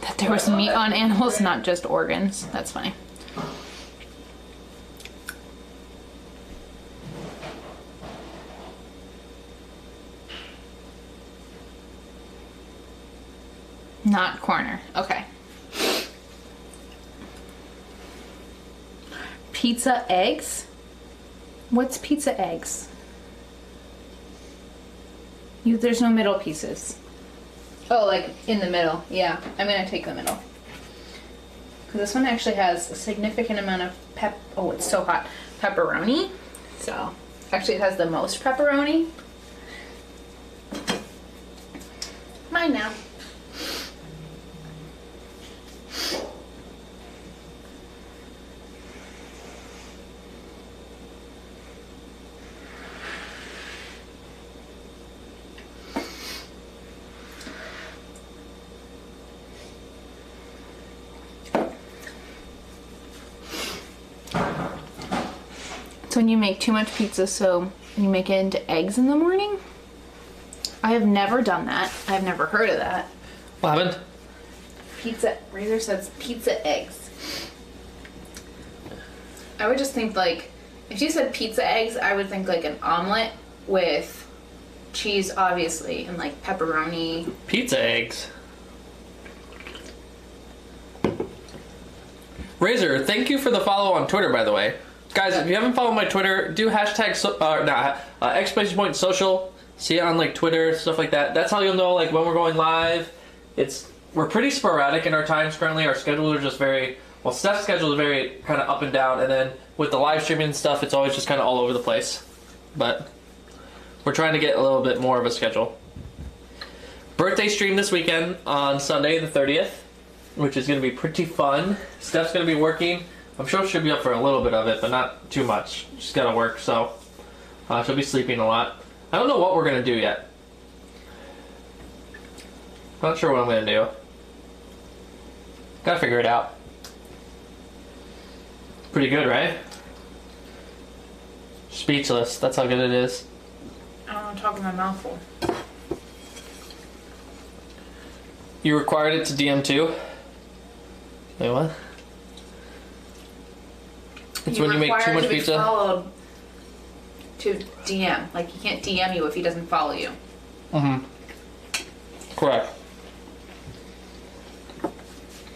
S2: That there was meat on animals, not just organs. That's funny. Not corner. Okay. Pizza eggs? What's pizza eggs? There's no middle pieces. Oh, like in the middle. Yeah, I'm gonna take the middle. Because this one actually has a significant amount of oh, it's so hot. Pepperoni. So, actually it has the most pepperoni. Mine now. When you make too much pizza, so you make it into eggs in the morning? I have never done that. I've never heard of that.
S1: What happened?
S2: Pizza, Razor says pizza eggs. I would just think like, if you said pizza eggs, I would think like an omelet with cheese, obviously, and like pepperoni.
S1: Pizza eggs. Razor, thank you for the follow on Twitter, by the way. Guys, if you haven't followed my Twitter, do hashtag exclamation point social. See it on like Twitter, stuff like that. That's how you'll know like when we're going live. We're pretty sporadic in our times currently. Our schedules are just Steph's schedule is very kind of up and down, and then with the live streaming and stuff, it's always just kind of all over the place. But we're trying to get a little bit more of a schedule. Birthday stream this weekend on Sunday the 30th, which is going to be pretty fun. Steph's going to be working. I'm sure she'll be up for a little bit of it, but not too much. She's got to work, so she'll be sleeping a lot. I don't know what we're going to do yet. Not sure what I'm going to do. Gotta figure it out. Pretty good, right? Speechless. That's how good it is.
S2: I don't want to talk with my mouth full.
S1: You required it to DM too? Wait, what? It's when you make too much pizza?
S2: Followed to DM. Like, he can't DM you if he doesn't follow you.
S1: Mm-hmm. Correct.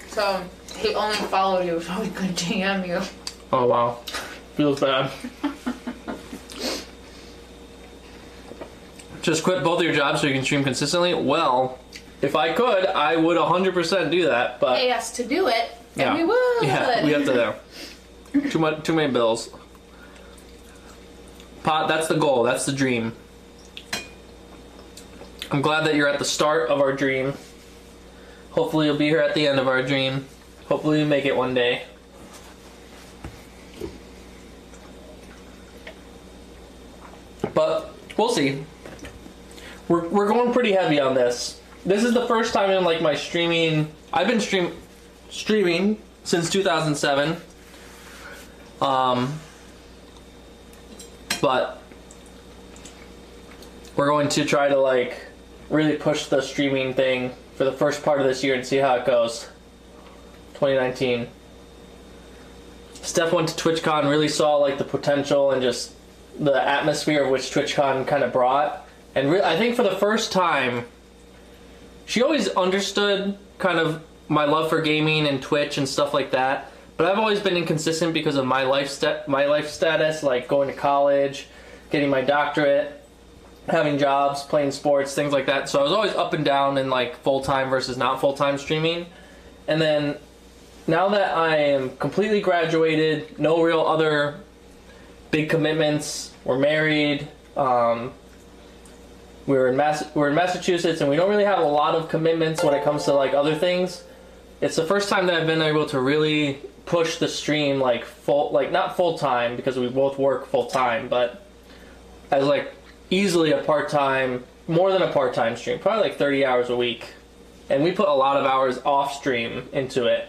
S2: So he only followed you so he could DM you.
S1: Oh wow. Feels bad. Just quit both of your jobs so you can stream consistently? Well, if I could, I would 100% do that, but
S2: Pay us to do it, and
S1: yeah.
S2: we would.
S1: Yeah, we have to too many bills. Pot, that's the goal, that's the dream. I'm glad that you're at the start of our dream. Hopefully you'll be here at the end of our dream. Hopefully you make it one day. But we'll see. We're going pretty heavy on this. This is the first time in like my streaming. I've been streaming since 2007. But we're going to try to like really push the streaming thing for the first part of this year and see how it goes. 2019. Steph went to TwitchCon, really saw like the potential and just the atmosphere of which TwitchCon kind of brought. And I think for the first time, she always understood kind of my love for gaming and Twitch and stuff like that. But I've always been inconsistent because of my life status, like going to college, getting my doctorate, having jobs, playing sports, things like that. So I was always up and down in like full-time versus not full-time streaming. And then now that I am completely graduated, no real other big commitments, we're married, we're in Massachusetts, and we don't really have a lot of commitments when it comes to like other things. It's the first time that I've been able to really push the stream like not full time because we both work full time, but as like easily a part-time, more than a part-time stream, probably like 30 hours a week. And we put a lot of hours off stream into it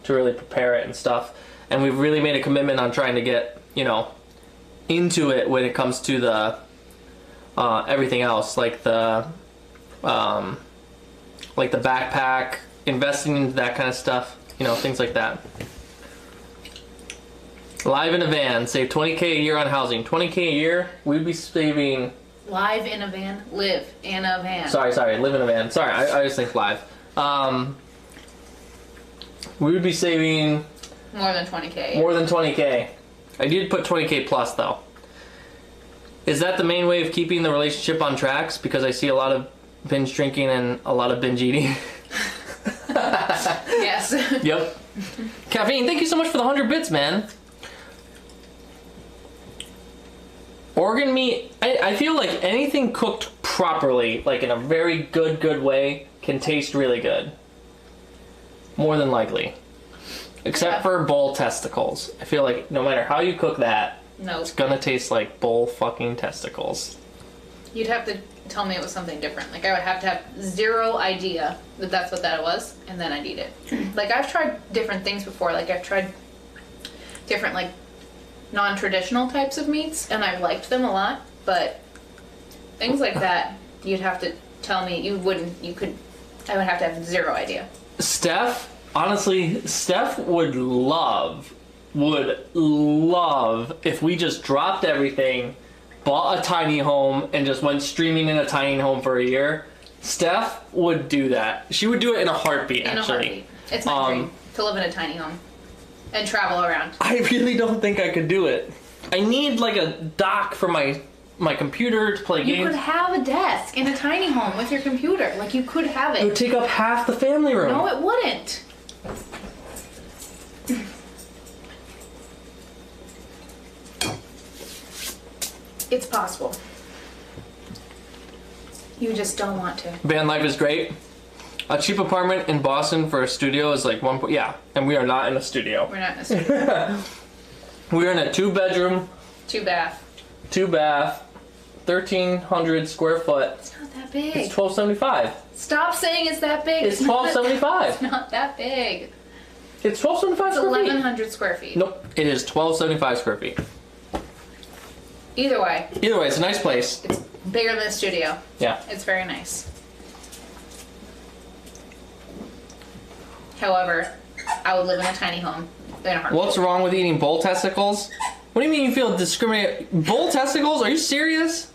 S1: to really prepare it and stuff. And we've really made a commitment on trying to get, you know, into it when it comes to the everything else, like the backpack, investing into that kind of stuff, you know, things like that. Live in a van, save 20K a year on housing. 20K a year, we'd be saving.
S2: Live in a van, live in a van.
S1: Sorry, live in a van. Sorry, I just think live. We would be saving
S2: more than 20K.
S1: More than 20K. I did put 20K plus though. Is that the main way of keeping the relationship on tracks? Because I see a lot of binge drinking and a lot of binge eating.
S2: Yes.
S1: Yep. Caffeine, thank you so much for the 100 bits, man. Organ meat, I feel like anything cooked properly, like in a very good way, can taste really good. More than likely. Except for bull testicles. I feel like no matter how you cook that,
S2: no,
S1: it's gonna taste like bull fucking testicles.
S2: You'd have to tell me it was something different. Like I would have to have zero idea that that's what that was, and then I'd eat it. Like I've tried different things before. Like I've tried different like non-traditional types of meats, and I've liked them a lot. But things like that, you'd have to tell me. I would have to have zero idea.
S1: Steph, honestly, Steph would love if we just dropped everything, bought a tiny home, and just went streaming in a tiny home for a year. Steph would do that. She would do it in a heartbeat, actually.
S2: In a heartbeat. It's my dream to live in a tiny home and travel around.
S1: I really don't think I could do it. I need like a dock for my computer to play games.
S2: You could have a desk in a tiny home with your computer. Like you could have
S1: It would
S2: it.
S1: take up half the family room.
S2: No, it wouldn't. It's possible. You just don't want to.
S1: Van life is great. A cheap apartment in Boston for a studio is like yeah, and we are not in a studio.
S2: We're not in a studio.
S1: We're in a 2-bedroom,
S2: 2-bath.
S1: 2-bath, 1,300 square foot.
S2: It's not that big.
S1: It's $1,275.
S2: Stop saying it's that big.
S1: It's
S2: not that-
S1: $1,275.
S2: It's not that big.
S1: It's 1,275
S2: It's
S1: square feet.
S2: 1,100 square feet.
S1: Nope, it is 1,275 square feet.
S2: Either way,
S1: Either way, it's a nice place.
S2: it's bigger than the studio.
S1: Yeah.
S2: It's very nice. However, I would live in a tiny home in a heartbeat.
S1: What's wrong with eating bull testicles? What do you mean you feel discriminated? Bull testicles? Are you serious?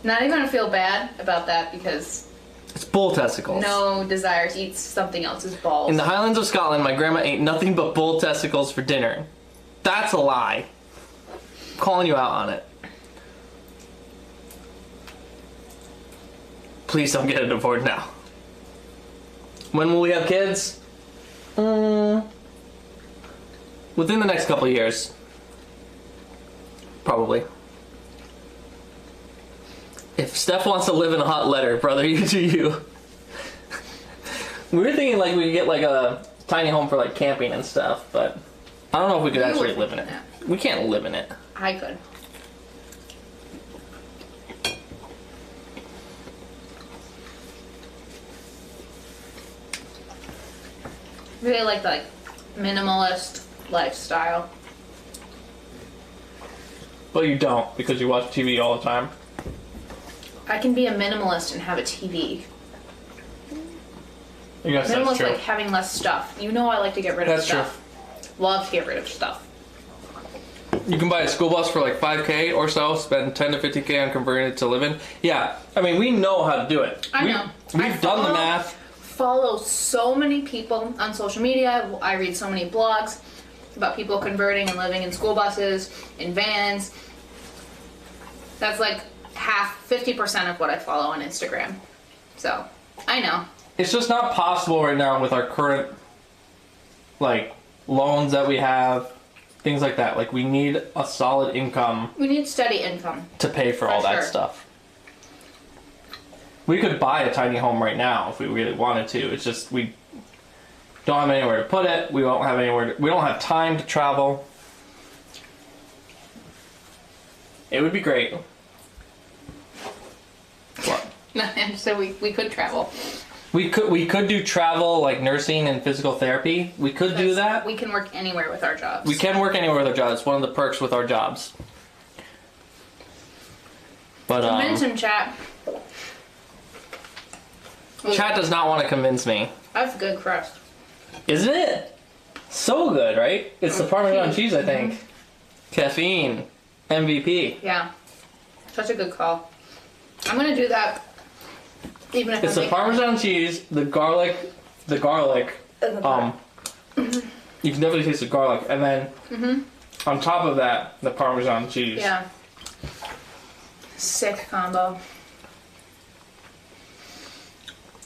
S2: Not even gonna feel bad about that because
S1: It's bull testicles.
S2: no desire to eat something else's balls.
S1: In the Highlands of Scotland, my grandma ate nothing but bull testicles for dinner. That's a lie. I'm calling you out on it. Please don't get it aboard now. When will we have kids? Within the next couple of years. Probably. If Steph wants to live in a hot letter, brother, you do you. We were thinking like we could get like a tiny home for like camping and stuff, but I don't know if we could
S2: You were
S1: actually live in it.
S2: thinking
S1: We can't live in it.
S2: I could. Really like the minimalist lifestyle.
S1: But you don't because you watch TV all the time.
S2: I can be a minimalist and have a TV.
S1: I guess that's
S2: Minimalist
S1: true.
S2: like having less stuff. You know I like to get rid of
S1: That's true.
S2: stuff. Love to get rid of stuff.
S1: You can buy a school bus for like $5K or so, spend 10 to 50K on converting it to live in. Yeah, I mean, we know how to do it.
S2: I know.
S1: We've done the math.
S2: Follow so many people on social media. I read so many blogs about people converting and living in school buses, in vans. That's like 50% of what I follow on Instagram. So, I know.
S1: It's just not possible right now with our current, like, loans that we have, things like that. Like, we need a solid income
S2: We need steady income.
S1: to pay for all
S2: For
S1: that
S2: sure.
S1: stuff. We could buy a tiny home right now if we really wanted to. It's just we don't have anywhere to put it. We won't have anywhere. We don't have time to travel. It would be great. What?
S2: So we could travel.
S1: We could do travel like nursing and physical therapy. We could do that.
S2: We can work anywhere with our jobs.
S1: We can work anywhere with our jobs. It's one of the perks with our jobs. But
S2: Convince him, chat.
S1: chat does not want to convince me.
S2: That's good crust.
S1: Isn't it? So good, right? It's the Parmesan cheese, I think. Caffeine. MVP.
S2: Yeah. Such a good call. I'm gonna do that. Even if
S1: It's
S2: I'm
S1: the Parmesan cheese, the garlic. You can definitely taste the garlic, and then on top of that, the Parmesan cheese.
S2: Yeah. Sick combo.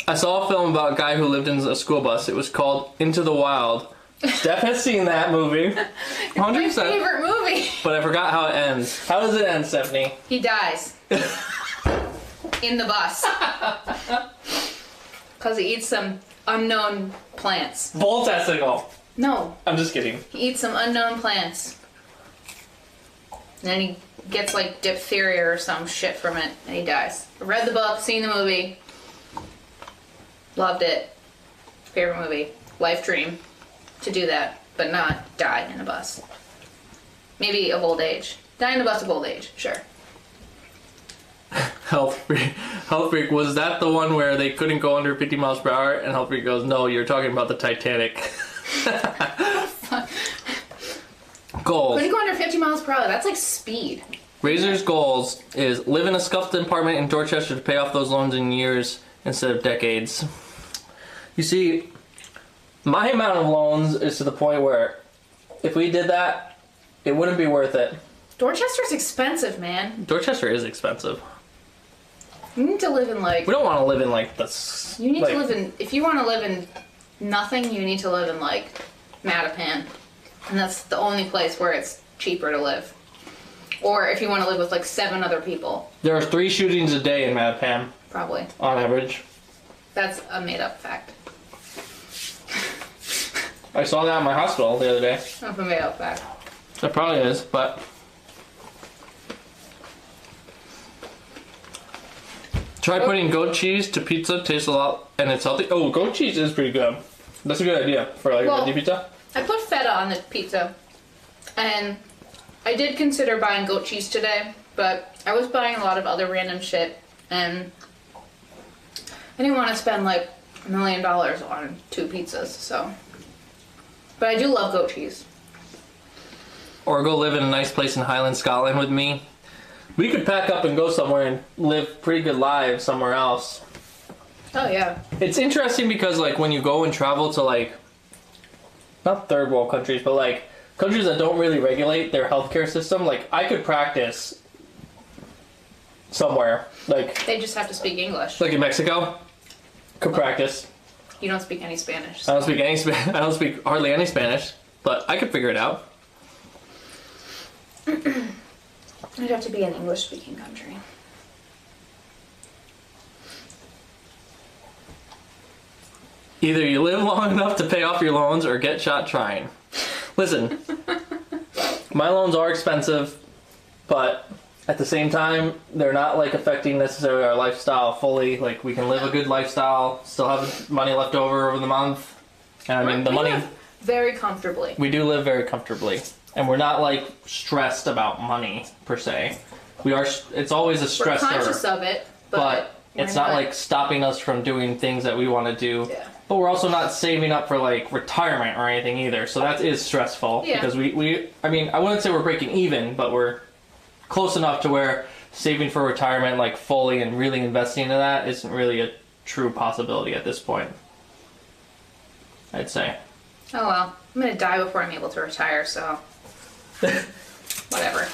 S1: I saw a film about a guy who lived in a school bus. It was called Into the Wild. Steph has seen that movie. 100%.
S2: My favorite movie.
S1: But I forgot how it ends. How does it end, Stephanie?
S2: He dies. In the bus. Because he eats some unknown plants.
S1: Bull testicle.
S2: No,
S1: I'm just kidding.
S2: he eats some unknown plants. And then he gets like diphtheria or some shit from it, and he dies. I read the book, seen the movie. Loved it. Favorite movie. Life dream. To do that, but not die in a bus. Maybe of old age. Die in a bus of old age, sure.
S1: Health Freak, was that the one where they couldn't go under 50 miles per hour? And Health Freak goes, no, you're talking about the Titanic. Goals.
S2: Couldn't go under 50 miles per hour. That's like speed.
S1: Razor's goals is live in a scuffed apartment in Dorchester to pay off those loans in years instead of decades. You see, my amount of loans is to the point where if we did that, it wouldn't be worth it.
S2: Dorchester's expensive, man.
S1: Dorchester is expensive.
S2: You need to live in like...
S1: We don't want to live in like this.
S2: You need to live in... If you want to live in nothing, you need to live in like Mattapan. And that's the only place where it's cheaper to live. Or if you want to live with like 7 other people.
S1: There are 3 shootings a day in Mattapan,
S2: Probably.
S1: on average.
S2: That's a made-up fact.
S1: I saw that at my hospital the other day.
S2: That's a made-up fact.
S1: It probably is, but... Try putting goat cheese to pizza, tastes a lot, and it's healthy. Oh, goat cheese is pretty good. That's a good idea for like a veggie pizza.
S2: I put feta on the pizza. And I did consider buying goat cheese today, but I was buying a lot of other random shit, and I didn't want to spend like $1 million on 2 pizzas, so. But I do love goat cheese.
S1: Or go live in a nice place in Highland, Scotland with me. We could pack up and go somewhere and live pretty good lives somewhere else.
S2: Oh yeah.
S1: It's interesting because like when you go and travel to like not third world countries, but like countries that don't really regulate their healthcare system, like I could practice somewhere. Like
S2: They just have to speak English.
S1: in Mexico. Could practice.
S2: You don't speak any Spanish.
S1: I don't speak any I don't speak hardly any Spanish, but I could figure it out.
S2: It'd have to be an English-speaking country.
S1: Either you live long enough to pay off your loans or get shot trying. Listen, my loans are expensive, but at the same time, they're not like affecting necessarily our lifestyle fully. Like we can live a good lifestyle, still have money left over the month. And I mean, the
S2: We
S1: money,
S2: live very comfortably.
S1: we do live very comfortably. And we're not like stressed about money per se. We are, it's always a
S2: We're
S1: stressor.
S2: conscious of it,
S1: But it's
S2: we're
S1: not like stopping us from doing things that we want to do.
S2: Yeah.
S1: But we're also not saving up for like retirement or anything either. So that is stressful
S2: Yeah.
S1: because I mean, I wouldn't say we're breaking even, but we're close enough to where saving for retirement like fully and really investing in that isn't really a true possibility at this point. I'd say.
S2: Oh well, I'm gonna die before I'm able to retire, so whatever.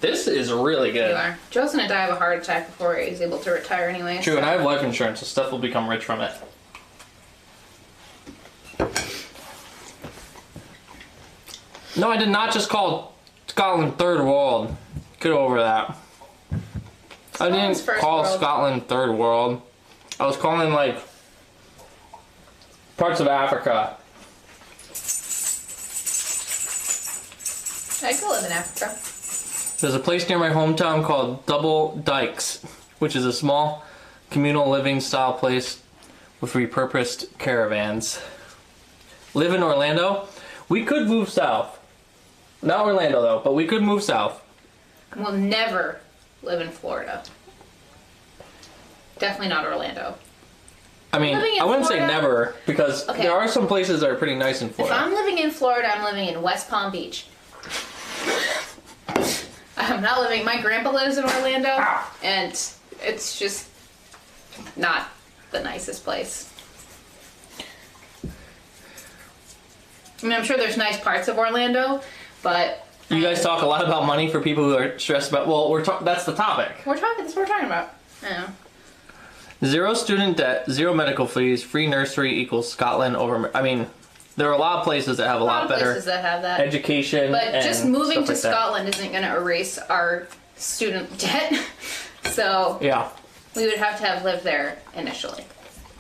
S1: This is really good.
S2: You are. Joe's gonna die of a heart attack before he's able to retire anyway.
S1: True, and I have life insurance, so Steph will become rich from it. No, I did not just call Scotland third world. Get over that. I
S2: Scotland's
S1: didn't
S2: first
S1: call
S2: world.
S1: Scotland third world. I was calling like parts of Africa.
S2: I could live in Africa.
S1: There's a place near my hometown called Double Dykes, which is a small communal living style place with repurposed caravans. Live in Orlando? We could move south. Not Orlando though, but we could move south.
S2: We'll never live in Florida. Definitely not Orlando.
S1: I mean,
S2: Living in
S1: I wouldn't say
S2: Florida?
S1: never, because
S2: Okay.
S1: there are some places that are pretty nice in
S2: If
S1: Florida.
S2: I'm living in Florida, I'm living in West Palm Beach. I'm not living. My grandpa lives in Orlando, and it's just not the nicest place. I mean, I'm sure there's nice parts of Orlando, but
S1: You guys talk a lot about money for people who are stressed about. Well, that's the topic.
S2: that's what we're talking about. I know.
S1: Zero student debt, zero medical fees, free nursery equals Scotland over. I mean, there are a lot of places that have a
S2: A
S1: lot
S2: lot of
S1: better
S2: places that have that.
S1: education.
S2: But
S1: and
S2: just moving
S1: stuff
S2: to
S1: like that.
S2: Scotland isn't going to erase our student debt. So
S1: Yeah.
S2: we would have to have lived there initially.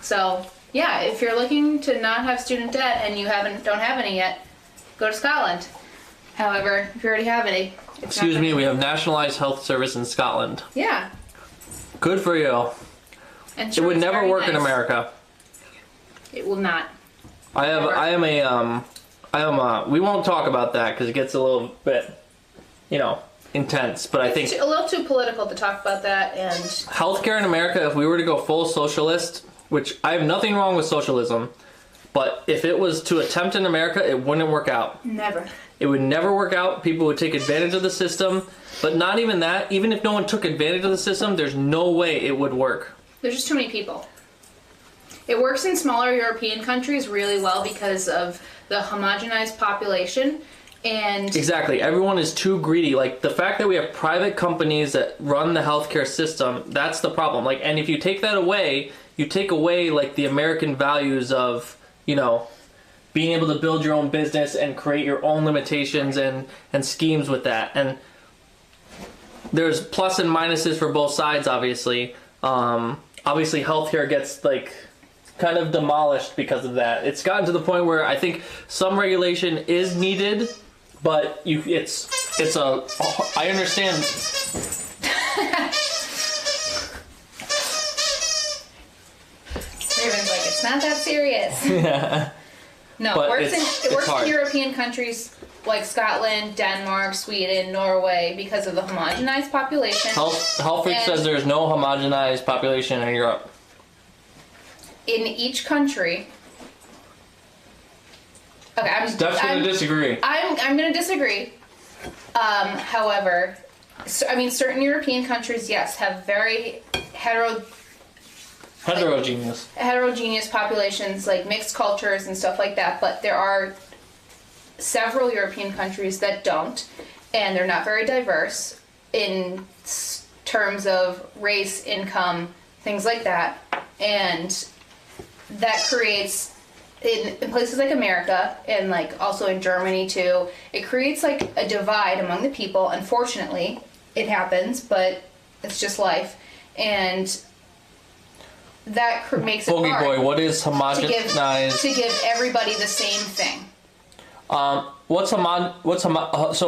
S2: So yeah, if you're looking to not have student debt and you don't have any yet, go to Scotland. However, if you already have any, it's not
S1: Excuse
S2: gonna-
S1: me, we have nationalized health service in Scotland.
S2: Yeah.
S1: Good for you.
S2: And
S1: It
S2: sure,
S1: would
S2: it's
S1: never
S2: very
S1: work in
S2: nice.
S1: America.
S2: It will not.
S1: We won't talk about that because it gets a little bit, intense. But I think
S2: It's a little too political to talk about that, and
S1: healthcare in America, if we were to go full socialist, which I have nothing wrong with socialism, but if it was to attempt in America, it wouldn't work out.
S2: never.
S1: It would never work out. People would take advantage of the system. But not even that. Even if no one took advantage of the system, there's no way it would work.
S2: There's just too many people. It works in smaller European countries really well because of the homogenized population, and
S1: Exactly. Everyone is too greedy. Like, the fact that we have private companies that run the healthcare system, that's the problem. Like, and if you take that away, you take away, like, the American values of, being able to build your own business and create your own limitations and schemes with that. And there's plus and minuses for both sides, obviously. Obviously, healthcare gets, like, kind of demolished because of that. It's gotten to the point where I think some regulation is needed, but I understand.
S2: Raven's like, it's not that serious. No,
S1: But
S2: it
S1: it's
S2: works
S1: hard.
S2: in European countries like Scotland, Denmark, Sweden, Norway because of the homogenized population.
S1: Health Freak
S2: And-
S1: says there's no homogenized population in Europe.
S2: In each country. Okay,
S1: Steph's gonna disagree.
S2: I'm going to disagree. However, So, I mean, certain European countries, yes, have very heterogeneous populations, like mixed cultures and stuff like that. But there are several European countries that don't, and they're not very diverse in terms of race, income, things like that. And that creates, in places like America and like also in Germany too, it creates like a divide among the people. Unfortunately, it happens, but it's just life. And that makes it
S1: Bogey
S2: hard
S1: boy, what is
S2: to
S1: homogenized?
S2: give everybody the same thing.
S1: So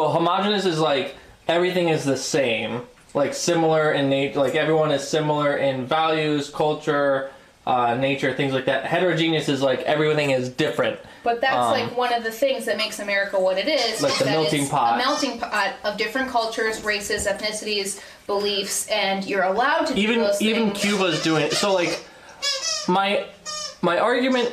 S1: homogenous is like everything is the same, like similar in nature, like everyone is similar in values, culture, nature, things like that. Heterogeneous is like everything is different.
S2: But that's like one of the things that makes America what it is.
S1: Like the
S2: that
S1: melting
S2: it's
S1: pot.
S2: A melting pot of different cultures, races, ethnicities, beliefs, and you're allowed to do those
S1: even
S2: things.
S1: Cuba's doing it. So like my argument,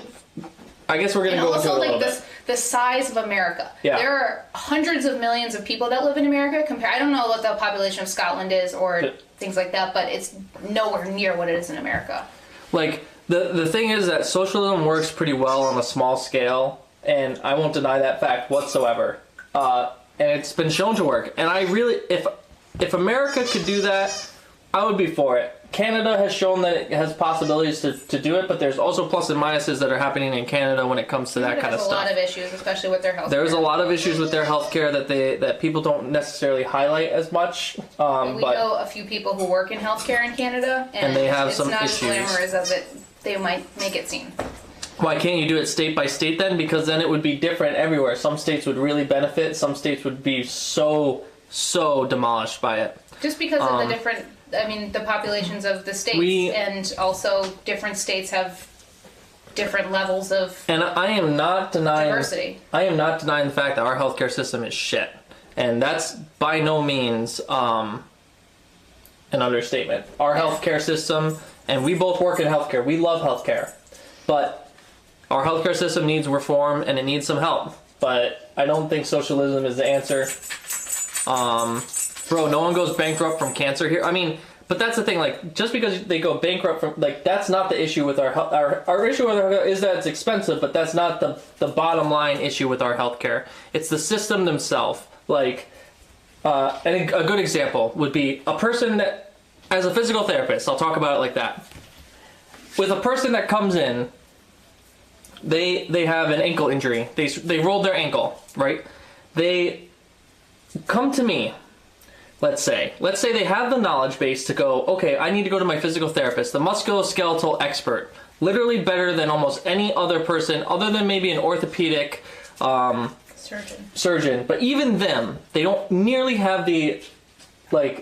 S1: I guess we're gonna
S2: And
S1: go
S2: also
S1: into it a
S2: like
S1: little bit.
S2: the size of America.
S1: Yeah.
S2: There are hundreds of millions of people that live in America. I don't know what the population of Scotland is or things like that, but it's nowhere near what it is in America.
S1: Like the thing is that socialism works pretty well on a small scale, and I won't deny that fact whatsoever. And it's been shown to work. And I really, if America could do that, I would be for it. Canada has shown that it has possibilities to do it, but there's also plus and minuses that are happening in Canada when it comes to that kind of
S2: There's
S1: stuff.
S2: a lot of issues, especially with their health.
S1: There's a lot of issues with their healthcare that people don't necessarily highlight as much.
S2: We
S1: But
S2: know a few people who work in healthcare in Canada, and
S1: they have
S2: it's
S1: some
S2: not
S1: issues.
S2: as glamorous as they might make it seem.
S1: why can't you do it state by state then? Because then it would be different everywhere. Some states would really benefit. Some states would be so demolished by it.
S2: Just because of the different, I mean, the populations of the states, and also different states have different levels of
S1: And I am not denying
S2: diversity.
S1: I am not denying the fact that our healthcare system is shit, and that's by no means an understatement. Our healthcare system, and we both work in healthcare. We love healthcare, but our healthcare system needs reform and it needs some help. But I don't think socialism is the answer. Bro, no one goes bankrupt from cancer here. I mean, but that's the thing. Like, just because they go bankrupt from, like, that's not the issue with our issue with our is that it's expensive, but that's not the bottom line issue with our healthcare. It's the system themselves. Like, and a good example would be a person that, as a physical therapist, I'll talk about it like that. With a person that comes in, they have an ankle injury. They rolled their ankle, right? They come to me. Let's say they have the knowledge base to go, okay, I need to go to my physical therapist, the musculoskeletal expert, literally better than almost any other person, other than maybe an orthopedic surgeon. But even them, they don't nearly have the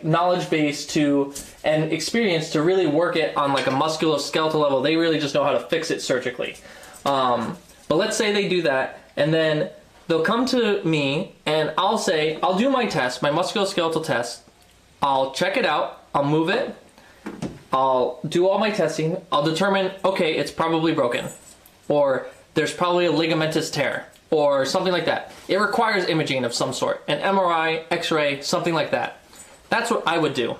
S1: knowledge base to and experience to really work it on like a musculoskeletal level. They really just know how to fix it surgically. But let's say they do that, and then they'll come to me and I'll say, I'll do my test, my musculoskeletal test. I'll check it out. I'll move it. I'll do all my testing. I'll determine, okay, it's probably broken. Or there's probably a ligamentous tear. Or something like that. It requires imaging of some sort. An MRI, X-ray, something like that. That's what I would do,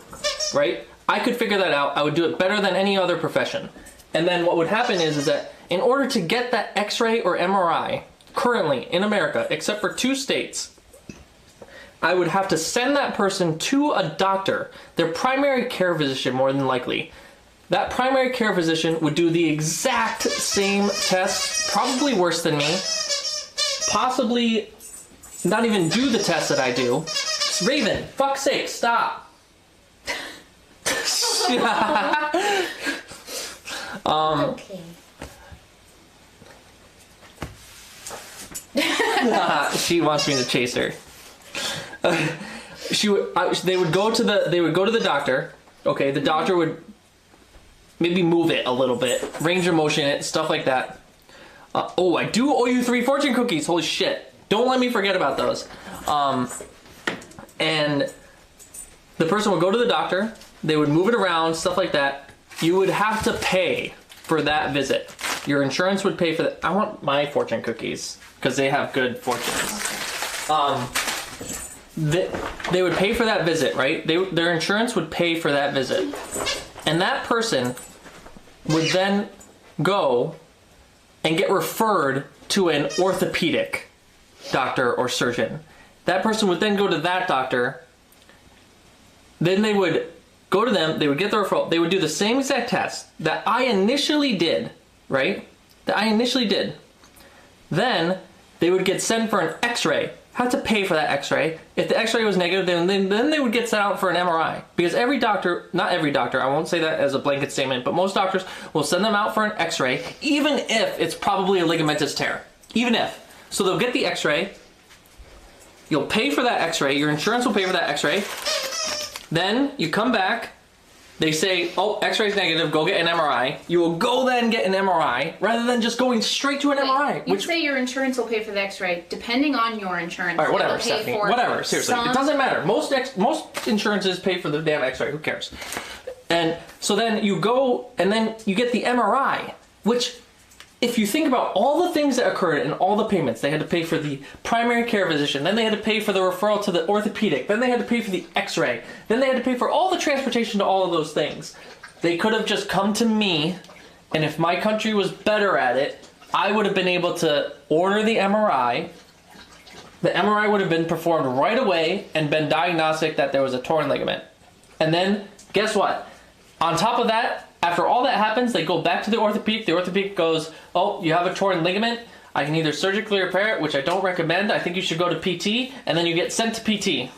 S1: right? I could figure that out. I would do it better than any other profession. And then what would happen is that in order to get that X-ray or MRI, currently in America, except for 2 states, I would have to send that person to a doctor, their primary care physician more than likely. That primary care physician would do the exact same test, probably worse than me, possibly not even do the test that I do. Raven, fuck's sake, stop.
S5: Okay.
S1: She wants me to chase her. They would go to the doctor. Okay, the doctor would maybe move it a little bit, range of motion it, stuff like that. Oh, I do owe you 3 fortune cookies. Holy shit! Don't let me forget about those. And the person would go to the doctor. They would move it around, stuff like that. You would have to pay for that visit. Your insurance would pay for that. I want my fortune cookies because they have good fortunes. they would pay for that visit, right? Their insurance would pay for that visit. And that person would then go and get referred to an orthopedic doctor or surgeon. That person would then go to that doctor. Then they would go to them, they would get the referral, they would do the same exact test that I initially did, right? That I initially did. Then they would get sent for an x-ray. Have to pay for that x-ray. If the x-ray was negative, then they would get sent out for an MRI. Because every doctor, not every doctor, I won't say that as a blanket statement, but most doctors will send them out for an x-ray, even if it's probably a ligamentous tear. Even if. So they'll get the x-ray, you'll pay for that x-ray, your insurance will pay for that x-ray, then you come back, they say, oh, x-ray's negative, go get an MRI. You will go then get an MRI, rather than just going straight to an MRI.
S2: You say your insurance will pay for the x-ray, depending on your insurance.
S1: All right, whatever,
S2: it'll pay
S1: Stephanie,
S2: for
S1: whatever, seriously. It doesn't matter. Most insurances pay for the damn x-ray, who cares? And so then you go, and then you get the MRI, which, if you think about all the things that occurred and all the payments, they had to pay for the primary care physician, then they had to pay for the referral to the orthopedic, then they had to pay for the x-ray, then they had to pay for all the transportation to all of those things. They could have just come to me, and if my country was better at it, I would have been able to order the MRI. The MRI would have been performed right away and been diagnostic that there was a torn ligament. And then, guess what? On top of that, after all that happens, they go back to the orthopedic. The orthopedic goes, oh, you have a torn ligament. I can either surgically repair it, which I don't recommend. I think you should go to PT, and then you get sent to PT.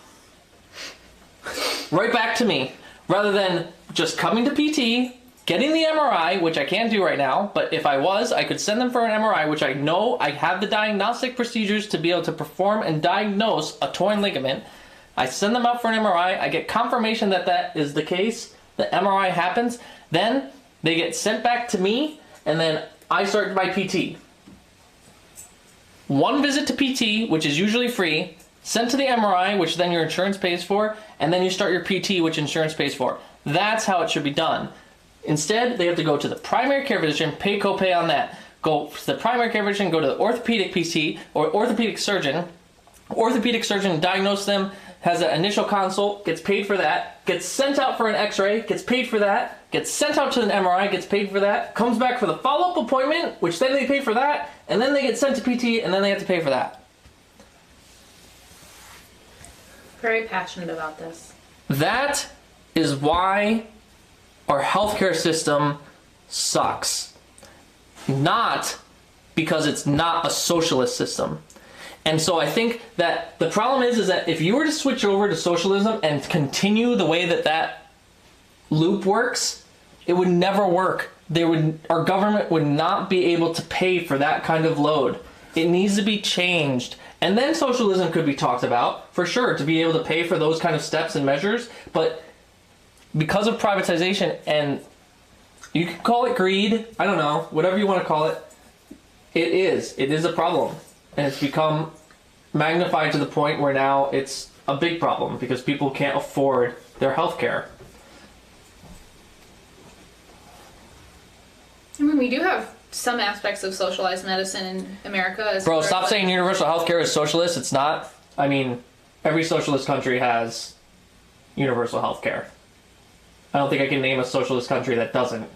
S1: Right back to me. Rather than just coming to PT, getting the MRI, which I can't do right now, but if I was, I could send them for an MRI, which I know I have the diagnostic procedures to be able to perform and diagnose a torn ligament. I send them out for an MRI. I get confirmation that that is the case. The MRI happens. Then they get sent back to me, and then I start my PT. One visit to PT, which is usually free, sent to the MRI, which then your insurance pays for, and then you start your PT, which insurance pays for. That's how it should be done. Instead, they have to go to the primary care physician, pay copay on that. Go to the primary care physician, go to the orthopedic PT or orthopedic surgeon. Orthopedic surgeon diagnose them, has an initial consult, gets paid for that, gets sent out for an x-ray, gets paid for that, gets sent out to an MRI, gets paid for that, comes back for the follow-up appointment, which then they pay for that, and then they get sent to PT, and then they have to pay for that.
S2: Very passionate about this.
S1: That is why our healthcare system sucks. Not because it's not a socialist system. And so I think that the problem is that if you were to switch over to socialism and continue the way that that loop works, it would never work. Our government would not be able to pay for that kind of load. It needs to be changed. And then socialism could be talked about, for sure, to be able to pay for those kind of steps and measures. But because of privatization, and you can call it greed, I don't know, whatever you want to call it, it is a problem. And it's become magnified to the point where now it's a big problem because people can't afford their health care.
S2: I mean, we do have some aspects of socialized medicine in America.
S1: Bro, stop saying universal health care is socialist. It's not. I mean, every socialist country has universal health care. I don't think I can name a socialist country that doesn't.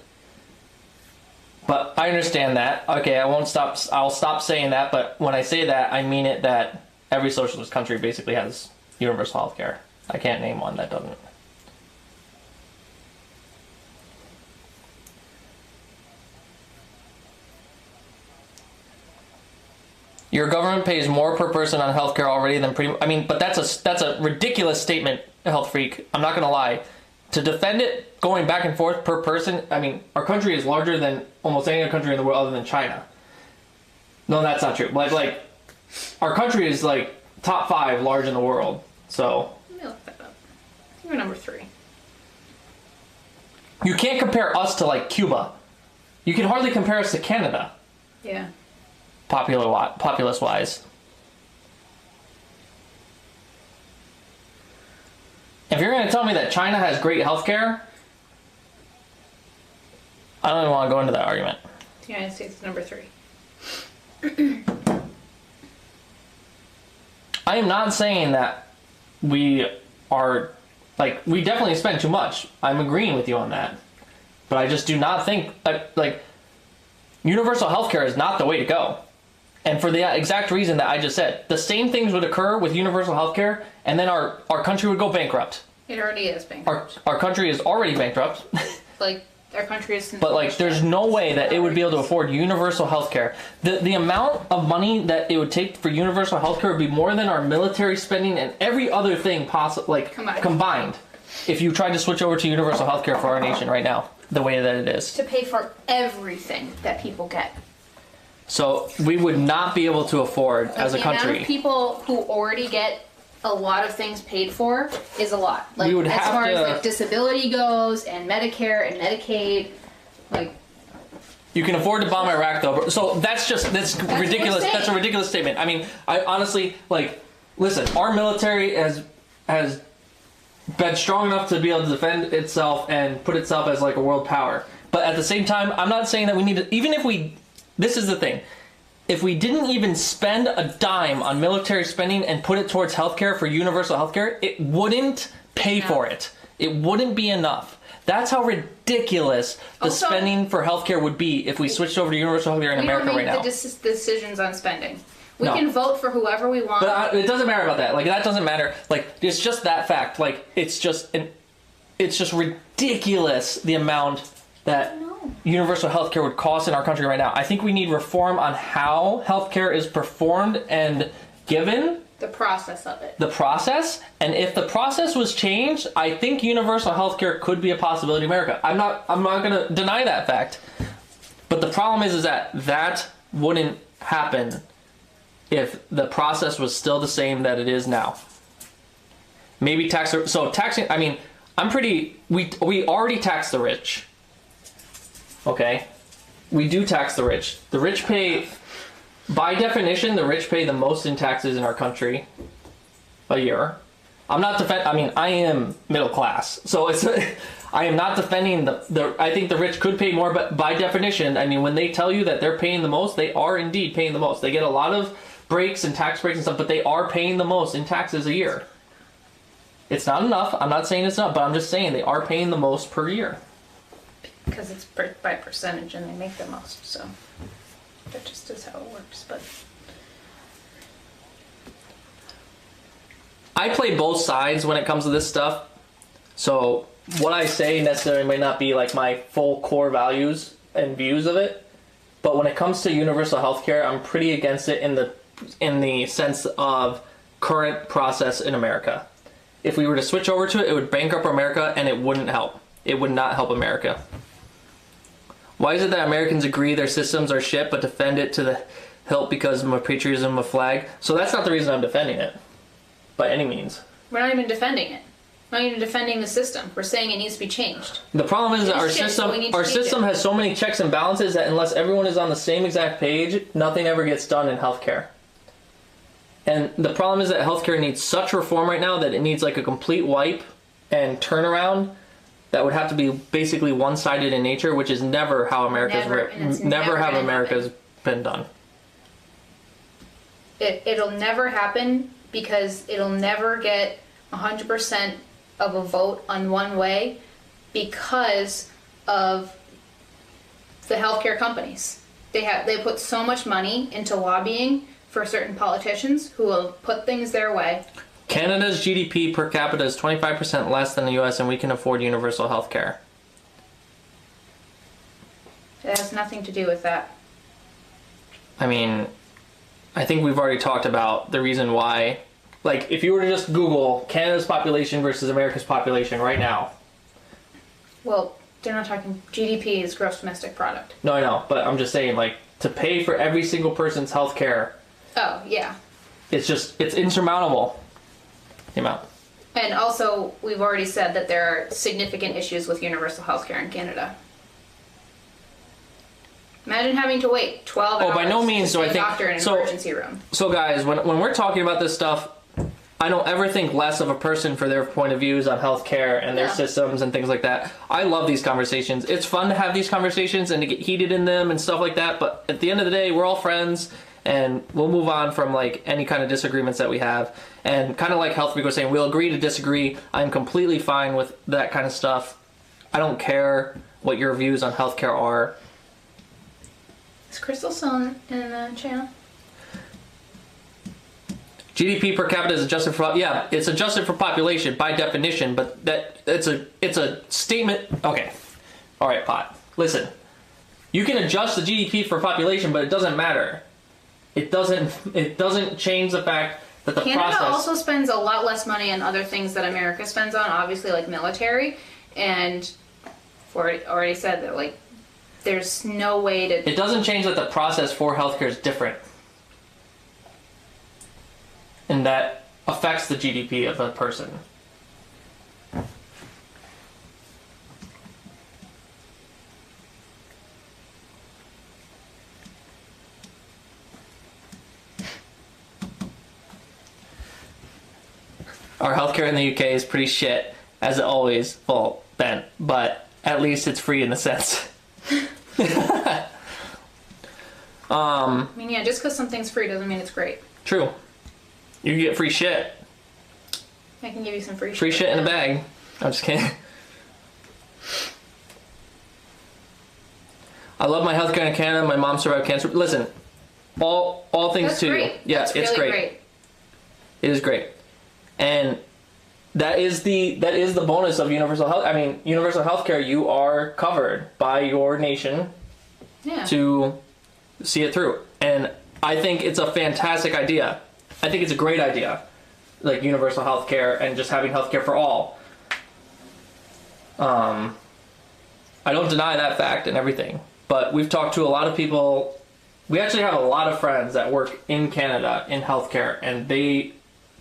S1: But I understand that. Okay, I'll stop saying that, but when I say that, I mean it that every socialist country basically has universal health care. I can't name one that doesn't. Your government pays more per person on healthcare already than but that's a ridiculous statement, Health Freak. I'm not gonna lie. To defend it going back and forth per person, I mean, our country is larger than almost any other country in the world other than China. No, that's not true. Like our country is like top 5 large in the world. So
S2: Let me look that up. I think we're number 3.
S1: you can't compare us to like Cuba. You can hardly compare us to Canada,
S2: Yeah.
S1: populace wise. If you're going to tell me that China has great healthcare, I don't even want to go into that argument.
S2: The United States is number 3.
S1: I am not saying that we are, like, we definitely spend too much. I'm agreeing with you on that. But I just do not think, like, universal healthcare is not the way to go. And for the exact reason that I just said, the same things would occur with universal healthcare, and then our country would go bankrupt.
S2: It already is bankrupt.
S1: Our country is already bankrupt.
S2: Like, our country is...
S1: But, like, there's no way that it would be able to afford universal healthcare. The amount of money that it would take for universal healthcare would be more than our military spending and every other thing combined. If you tried to switch over to universal healthcare for our nation right now, the way that it is.
S2: To pay for everything that people get.
S1: So we would not be able to afford as a
S2: The amount
S1: country.
S2: of people who already get a lot of things paid for is a lot. Like,
S1: We would
S2: as
S1: have
S2: far
S1: to-
S2: as like disability goes, and Medicare and Medicaid, like,
S1: You can afford to bomb Iraq though. So that's
S2: what we're
S1: ridiculous.
S2: saying.
S1: That's a ridiculous statement. I mean, I honestly, like, listen, our military has been strong enough to be able to defend itself and put itself as like a world power. But at the same time, I'm not saying that we need to, even if we, this is the thing, if we didn't even spend a dime on military spending and put it towards healthcare for universal healthcare, it wouldn't pay for it. It wouldn't be enough. That's how ridiculous the
S2: Also,
S1: spending for healthcare would be if we switched over to universal healthcare in
S2: we
S1: America
S2: don't
S1: right
S2: make
S1: now.
S2: the decisions on spending. We
S1: No.
S2: can vote for whoever we want.
S1: But it doesn't matter about that. Like, that doesn't matter. Like, it's just that fact. Like, it's just ridiculous the amount that universal healthcare would cost in our country right now. I think we need reform on how healthcare is performed and given.
S2: the process of it.
S1: The process, and if the process was changed, I think universal healthcare could be a possibility in America. I'm not going to deny that fact. But the problem is that wouldn't happen if the process was still the same that it is now. Maybe taxing, I mean, we already tax the rich. Okay? We do tax the rich. The rich pay, by definition, the rich pay the most in taxes in our country a year. I am middle class, so I am not defending I think the rich could pay more, but by definition, I mean, when they tell you that they're paying the most, they are indeed paying the most. They get a lot of breaks and tax breaks and stuff, but they are paying the most in taxes a year. It's not enough. I'm not saying it's not, but I'm just saying they are paying the most per year.
S2: Because it's by percentage and they make the most, so that just is how it works. But
S1: I play both sides when it comes to this stuff. So what I say necessarily may not be like my full core values and views of it. But when it comes to universal healthcare, I'm pretty against it in the sense of current process in America. If we were to switch over to it, it would bankrupt America and it wouldn't help. It would not help America. Why is it that Americans agree their systems are shit but defend it to the hilt because of my patriotism of flag? So that's not the reason I'm defending it, by any means.
S2: we're not even defending it. We're not even defending the system. We're saying it needs to be changed.
S1: The problem is that
S2: It's shit, so we need to
S1: our
S2: change
S1: system
S2: it.
S1: has so many checks and balances that unless everyone is on the same exact page, nothing ever gets done in healthcare. And the problem is that healthcare needs such reform right now that it needs like a complete wipe and turnaround that would have to be basically one-sided in nature, which is never how America's
S2: Never
S1: how
S2: gonna
S1: America's been done.
S2: It'll never happen because it'll never get 100% of a vote on one way because of the healthcare companies. They put so much money into lobbying for certain politicians who will put things their way.
S1: Canada's GDP per capita is 25% less than the US, and we can afford universal health care.
S2: It has nothing to do with that.
S1: I mean, I think we've already talked about the reason why. Like, if you were to just Google Canada's population versus America's population right now.
S2: Well, they're not talking GDP is gross domestic product.
S1: No, I know, but I'm just saying, like, to pay for every single person's health care,
S2: Oh, yeah.
S1: it's insurmountable. The amount.
S2: And also, we've already said that there are significant issues with universal healthcare in Canada. Imagine having to wait 12 hours
S1: by no means
S2: to
S1: do
S2: see
S1: I
S2: a
S1: think-
S2: doctor in an
S1: so-
S2: emergency room.
S1: So, guys, when we're talking about this stuff, I don't ever think less of a person for their point of views on healthcare and their
S2: Yeah.
S1: systems and things like that. I love these conversations. It's fun to have these conversations and to get heated in them and stuff like that. But at the end of the day, we're all friends, and we'll move on from like any kind of disagreements that we have. And kind of like Health Week was saying, we'll agree to disagree. I'm completely fine with that kind of stuff. I don't care what your views on healthcare are.
S2: Is Crystal still in the channel?
S1: GDP per capita is adjusted for, yeah, it's adjusted for population by definition, but that it's a statement. Okay, all right, Pot. Listen, you can adjust the GDP for population, but it doesn't matter. It doesn't change the fact that the
S2: Canada
S1: process
S2: also spends a lot less money on other things that America spends on, obviously like military, and already said that like there's no way to.
S1: It doesn't change that the process for healthcare is different, and that affects the GDP of a person. Our healthcare in the UK is pretty shit, as it always. Well, Ben, but at least it's free in a sense.
S2: I mean, yeah, just because something's free doesn't mean it's great.
S1: True. You can get free shit.
S2: I can give you some free
S1: Free shit in a bag. I'm just kidding. I love my healthcare in Canada. My mom survived cancer. Listen, all things
S2: That's
S1: to
S2: great.
S1: you. Yeah,
S2: That's
S1: it's
S2: really
S1: great. It is great. And that is the bonus of universal health. I mean, universal healthcare, you are covered by your nation
S2: Yeah.
S1: to see it through. And I think it's a fantastic idea. I think it's a great idea. Like universal healthcare and just having healthcare for all. I don't deny that fact and everything. But we've talked to a lot of people. We actually have a lot of friends that work in Canada in healthcare, and they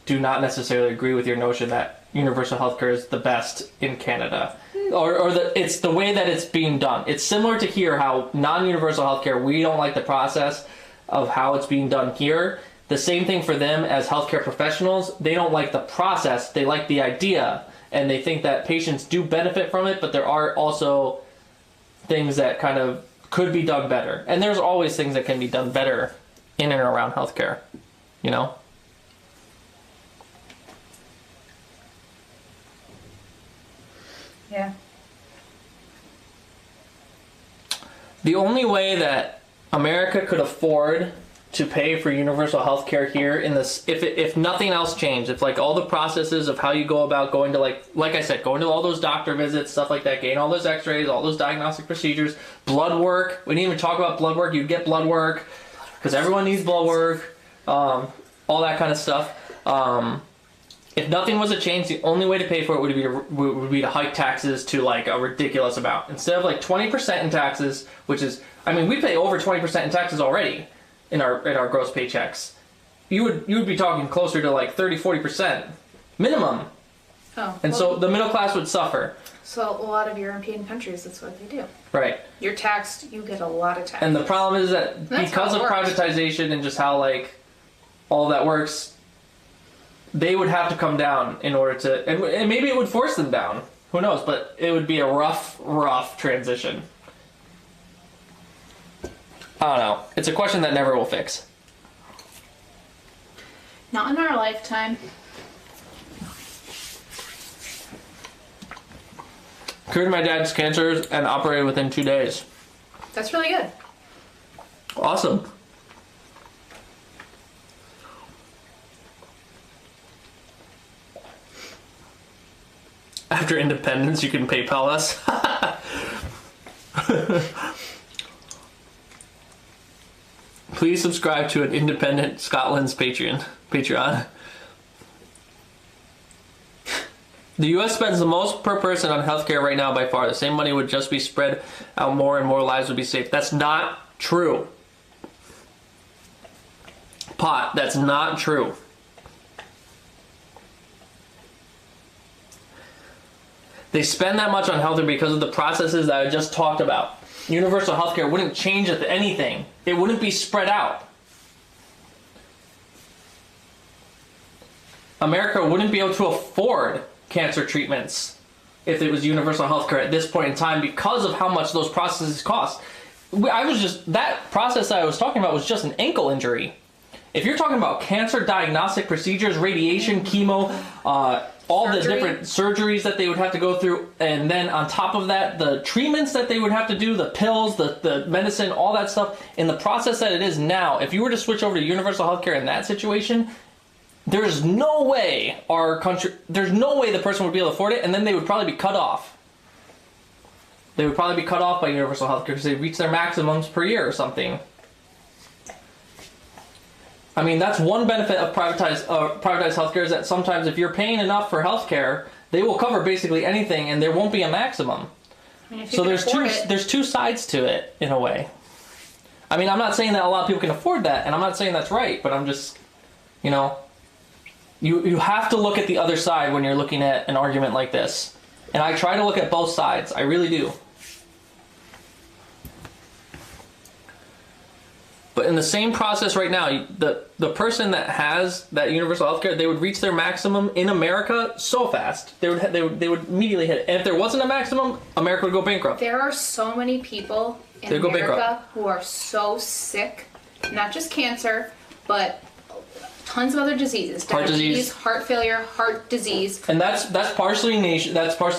S1: do not necessarily agree with your notion that universal healthcare is the best in Canada, or it's the way that it's being done. It's similar to here, how non-universal healthcare, we don't like the process of how it's being done here. The same thing for them as healthcare professionals. They don't like the process, they like the idea, and they think that patients do benefit from it, but there are also things that kind of could be done better. And there's always things that can be done better in and around healthcare, you know?
S2: Yeah.
S1: The only way that America could afford to pay for universal health care here in this, if nothing else changed, if like all the processes of how you go about going to like I said, going to all those doctor visits, stuff like that, getting all those x-rays, all those diagnostic procedures, blood work, we didn't even talk about blood work, you'd get blood work, because everyone needs blood work, all that kind of stuff. If nothing was to change, the only way to pay for it would be to hike taxes to like a ridiculous amount. Instead of like 20% in taxes, which is, I mean, we pay over 20% in taxes already in our gross paychecks. You would be talking closer to like 30-40% minimum.
S2: Oh.
S1: And so the middle class would suffer.
S2: So a lot of European countries, that's what they do.
S1: Right.
S2: You're taxed, you get a lot of tax.
S1: And the problem is that
S2: That's
S1: because
S2: how
S1: of
S2: it works.
S1: privatization and just how like all that works, they would have to come down in order to, and maybe it would force them down. Who knows? But it would be a rough transition. I don't know. It's a question that never will fix.
S2: Not in our lifetime.
S1: Cured my dad's cancer and operated within 2 days.
S2: That's really good.
S1: Awesome. After independence, you can PayPal us. Please subscribe to an independent Scotland's Patreon. The US spends the most per person on healthcare right now by far. The same money would just be spread out more and more lives would be saved. That's not true. Pot, that's not true. They spend that much on healthcare because of the processes that I just talked about. Universal healthcare wouldn't change anything. It wouldn't be spread out. America wouldn't be able to afford cancer treatments if it was universal healthcare at this point in time because of how much those processes cost. that process that I was talking about was just an ankle injury. If you're talking about cancer diagnostic procedures, radiation, chemo, all the different surgeries that they would have to go through, and then on top of that, the treatments that they would have to do, the pills, the medicine, all that stuff, in the process that it is now, if you were to switch over to universal healthcare in that situation, there's no way the person would be able to afford it, and then they would probably be cut off. They would probably be cut off by universal healthcare because they reach their maximums per year or something. I mean, that's one benefit of privatized healthcare is that sometimes if you're paying enough for healthcare, they will cover basically anything, and there won't be a maximum.
S2: I mean,
S1: So there's two sides to it in a way. I mean, I'm not saying that a lot of people can afford that, and I'm not saying that's right, but I'm just, you know, you have to look at the other side when you're looking at an argument like this, and I try to look at both sides. I really do. But in the same process right now, the person that has that universal healthcare, they would reach their maximum in America so fast. They would immediately hit it. And if there wasn't a maximum, America would go bankrupt.
S2: There are so many people in
S1: They'd go
S2: America
S1: bankrupt.
S2: who are so sick, not just cancer, but tons of other diseases.
S1: Heart disease.
S2: Heart failure, heart disease.
S1: And that's partially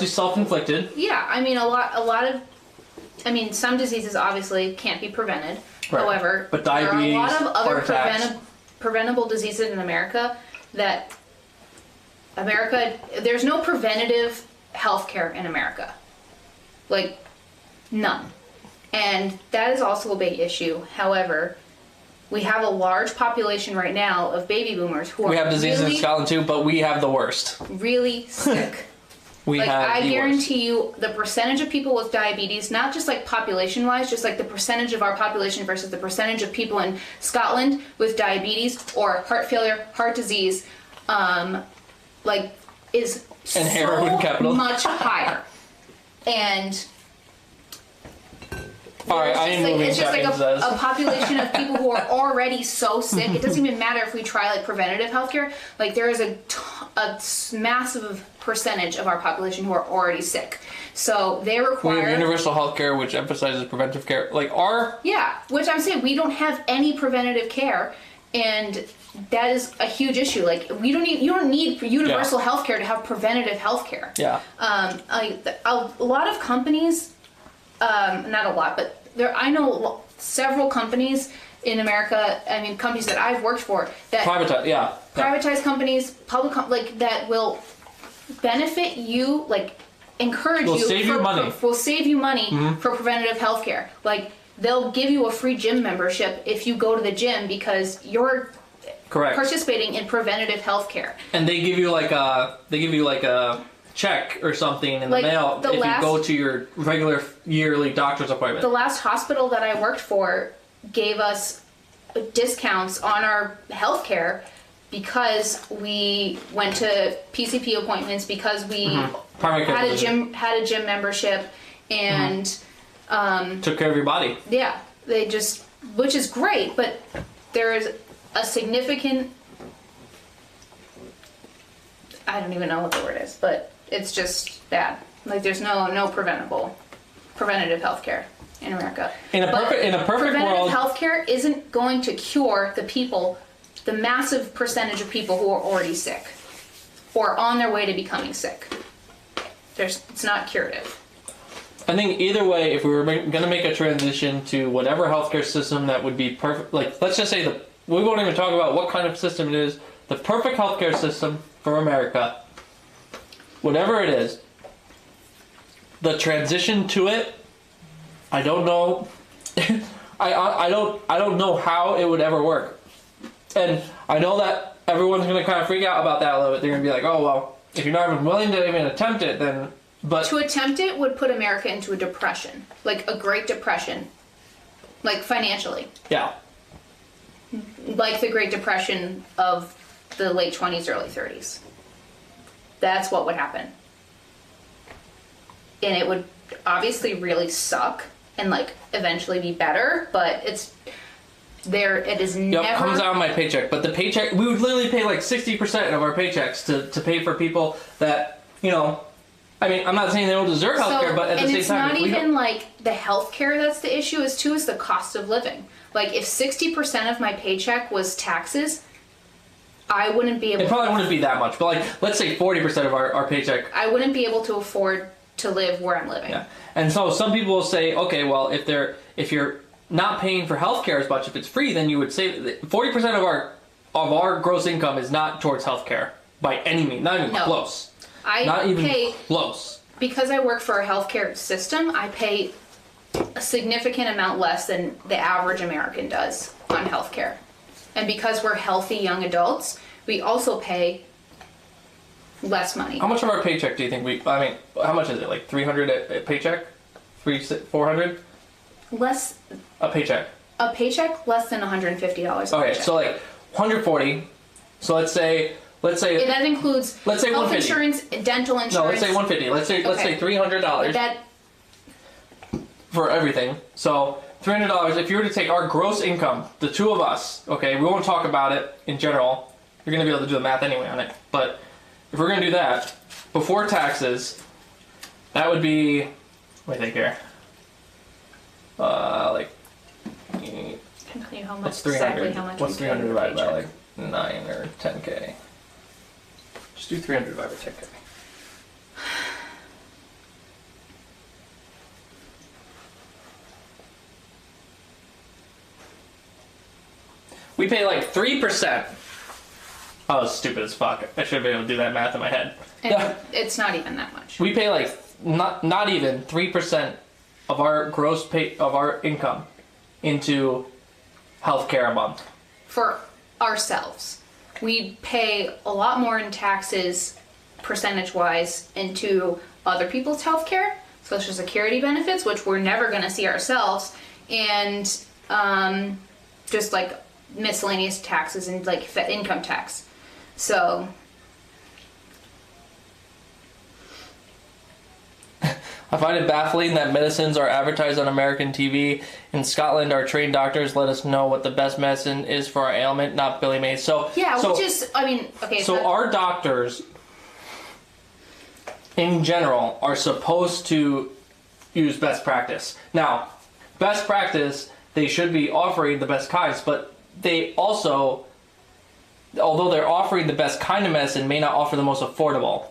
S1: self-inflicted.
S2: Yeah, I mean some diseases obviously can't be prevented.
S1: Right.
S2: However,
S1: But
S2: there are a lot
S1: diabetes,
S2: of other
S1: heart attacks.
S2: preventable diseases in America that there's no preventative healthcare in America. Like, none. And that is also a big issue. However, we have a large population right now of baby boomers who are
S1: We have diseases
S2: really,
S1: in Scotland too, but we have the worst.
S2: really sick. I guarantee you the percentage of people with diabetes, not just like population wise, just like the percentage of our population versus the percentage of people in Scotland with diabetes or heart failure, heart disease, is
S1: And heroin capital.
S2: much higher. And
S1: All right, I am moving.
S2: it's just like a population of people who are already so sick. It doesn't even matter if we try like preventative healthcare. Like there is a massive percentage of our population who are already sick. So they
S1: We
S2: require
S1: have universal healthcare, which emphasizes preventive care.
S2: which I'm saying we don't have any preventative care, and that is a huge issue. Like you don't need universal healthcare to have preventative healthcare.
S1: Yeah.
S2: A lot of companies, not a lot, but I know several companies in America. I mean, companies that I've worked for that privatized companies, that will benefit you, encourage
S1: will
S2: you,
S1: save you money.
S2: will save you money for preventative healthcare. Like they'll give you a free gym membership if you go to the gym because you're
S1: Correct.
S2: participating in preventative healthcare.
S1: And they give you like a check or something in the mail if you go to your regular yearly doctor's appointment.
S2: The last hospital that I worked for gave us discounts on our healthcare because we went to PCP appointments, because we had a gym membership, and
S1: took care of your body.
S2: Yeah, which is great, but there is a significant, I don't even know what the word is, but it's just bad. Like there's no preventative healthcare in America.
S1: In a perfect
S2: preventative
S1: world,
S2: healthcare isn't going to cure the massive percentage of people who are already sick or on their way to becoming sick. It's not curative.
S1: I think either way, if we were going to make a transition to whatever healthcare system that would be perfect, let's just say we won't even talk about what kind of system it is, the perfect healthcare system for America, whatever it is, the transition to it, I don't know. I don't know how it would ever work. And I know that everyone's going to kind of freak out about that a little bit. They're going to be like, oh, well, if you're not even willing to even attempt it, then... But
S2: to attempt it would put America into a depression, like a Great Depression, like financially.
S1: Yeah.
S2: Like the Great Depression of the late 20s, early 30s. That's what would happen. And it would obviously really suck and eventually be better, but it is never...
S1: Yep, comes out of my paycheck. But the paycheck, we would literally pay 60% of our paychecks to pay for people that, I mean, I'm not saying they don't deserve healthcare, but at the
S2: and
S1: same
S2: it's
S1: time,
S2: not
S1: if we
S2: even
S1: don't-
S2: like the healthcare that's the issue. Is the cost of living. Like if 60% of my paycheck was taxes, I wouldn't be able.
S1: it probably wouldn't be that much, but like, let's say 40% of our paycheck.
S2: I wouldn't be able to afford to live where I'm living.
S1: Yeah. And so some people will say, okay, well, if you're not paying for healthcare as much, if it's free, then you would save 40% of our gross income is not towards healthcare by any means, not even
S2: No.
S1: close.
S2: I
S1: Not even
S2: pay
S1: close.
S2: because I work for a healthcare system. I pay a significant amount less than the average American does on healthcare, and because we're healthy young adults, we also pay less money.
S1: How much of our paycheck do you think I mean, how much is it? Like 300 a paycheck? 400
S2: Less
S1: a paycheck.
S2: a paycheck less than $150.
S1: Okay,
S2: paycheck.
S1: so like 140. So let's say
S2: that includes
S1: let's say
S2: health
S1: 150.
S2: insurance, dental insurance.
S1: No, let's say 150. Let's say
S2: Okay.
S1: $300
S2: That
S1: for everything. So $300. If you were to take our gross income, the two of us, okay, we won't talk about it in general. You're gonna be able to do the math anyway on it. But if we're gonna do that before taxes, that would be. Let me think here. Like.
S2: can tell you how much
S1: What's 300?
S2: exactly how much.
S1: What's
S2: we pay
S1: 300
S2: per
S1: divided by
S2: paycheck.
S1: like 9 or 10K? Just do 300 divided by 10K. We pay like 3%. I was stupid as fuck. I should be able to do that math in my head.
S2: And it's not even that much.
S1: We pay like not even 3% of our gross pay of our income into healthcare a month.
S2: For ourselves, we pay a lot more in taxes, percentage-wise, into other people's healthcare, Social Security benefits, which we're never going to see ourselves, and just like miscellaneous taxes and like income tax. So
S1: I find it baffling that medicines are advertised on American TV. In Scotland, our trained doctors let us know what the best medicine is for our ailment, not Billy Mays.
S2: yeah, which is, I mean, okay.
S1: So our doctors, in general, are supposed to use best practice. Now, best practice, they should be offering the best kinds, but they also, although they're offering the best kind of medicine, may not offer the most affordable.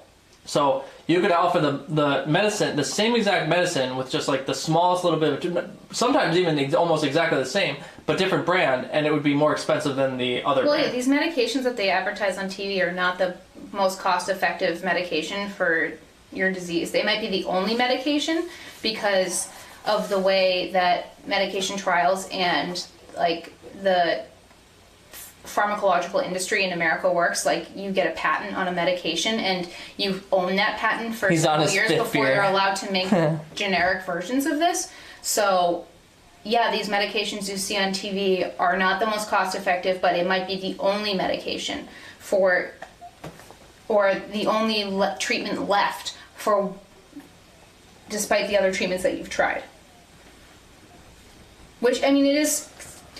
S1: So you could offer the medicine, the same exact medicine with just like the smallest little bit of, sometimes even almost exactly the same, but different brand, and it would be more expensive than the other
S2: Well,
S1: brand.
S2: yeah, these medications that they advertise on TV are not the most cost-effective medication for your disease. They might be the only medication because of the way that medication trials and like the pharmacological industry in America works. Like you get a patent on a medication and you own that patent for
S1: He's on
S2: several
S1: his
S2: years
S1: fifth
S2: before
S1: year.
S2: you're allowed to make generic versions of this. So yeah, these medications you see on TV are not the most cost effective, but it might be the only medication for, or the only treatment left for, despite the other treatments that you've tried. Which, I mean, it is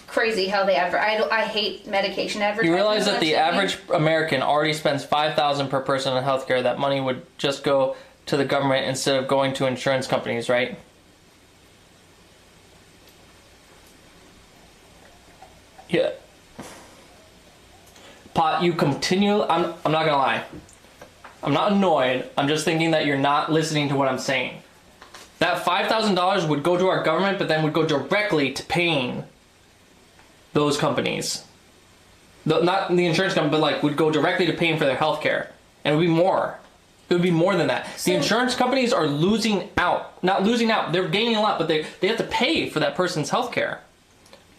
S2: crazy how they I hate medication advertising.
S1: You realize that the
S2: on TV.
S1: average American already spends $5,000 per person on healthcare. That money would just go to the government instead of going to insurance companies, right? Yeah. Pot, you continue. I'm not gonna lie. I'm not annoyed. I'm just thinking that you're not listening to what I'm saying. That $5,000 would go to our government, but then would go directly to paying those companies. Not the insurance company, but like would go directly to paying for their healthcare. And it would be more. It would be more than that. The insurance companies are losing out. Not losing out. They're gaining a lot, but they have to pay for that person's healthcare.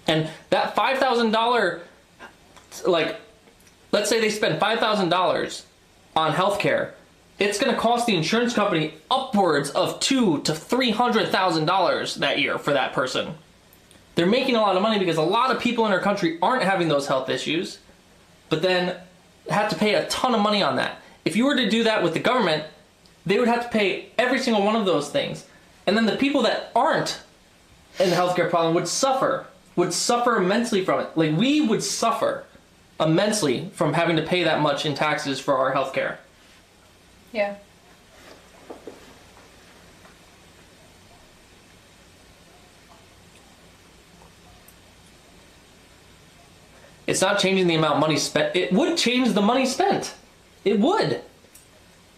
S1: And that $5,000, like, let's say they spend $5,000 on healthcare. It's going to cost the insurance company upwards of $200,000 to $300,000 that year for that person. They're making a lot of money because a lot of people in our country aren't having those health issues, but then have to pay a ton of money on that. If you were to do that with the government, they would have to pay every single one of those things. And then the people that aren't in the healthcare problem would suffer immensely from it. Like, we would suffer immensely from having to pay that much in taxes for our healthcare.
S2: Yeah.
S1: It's not changing the amount of money spent. It would change the money spent. It would.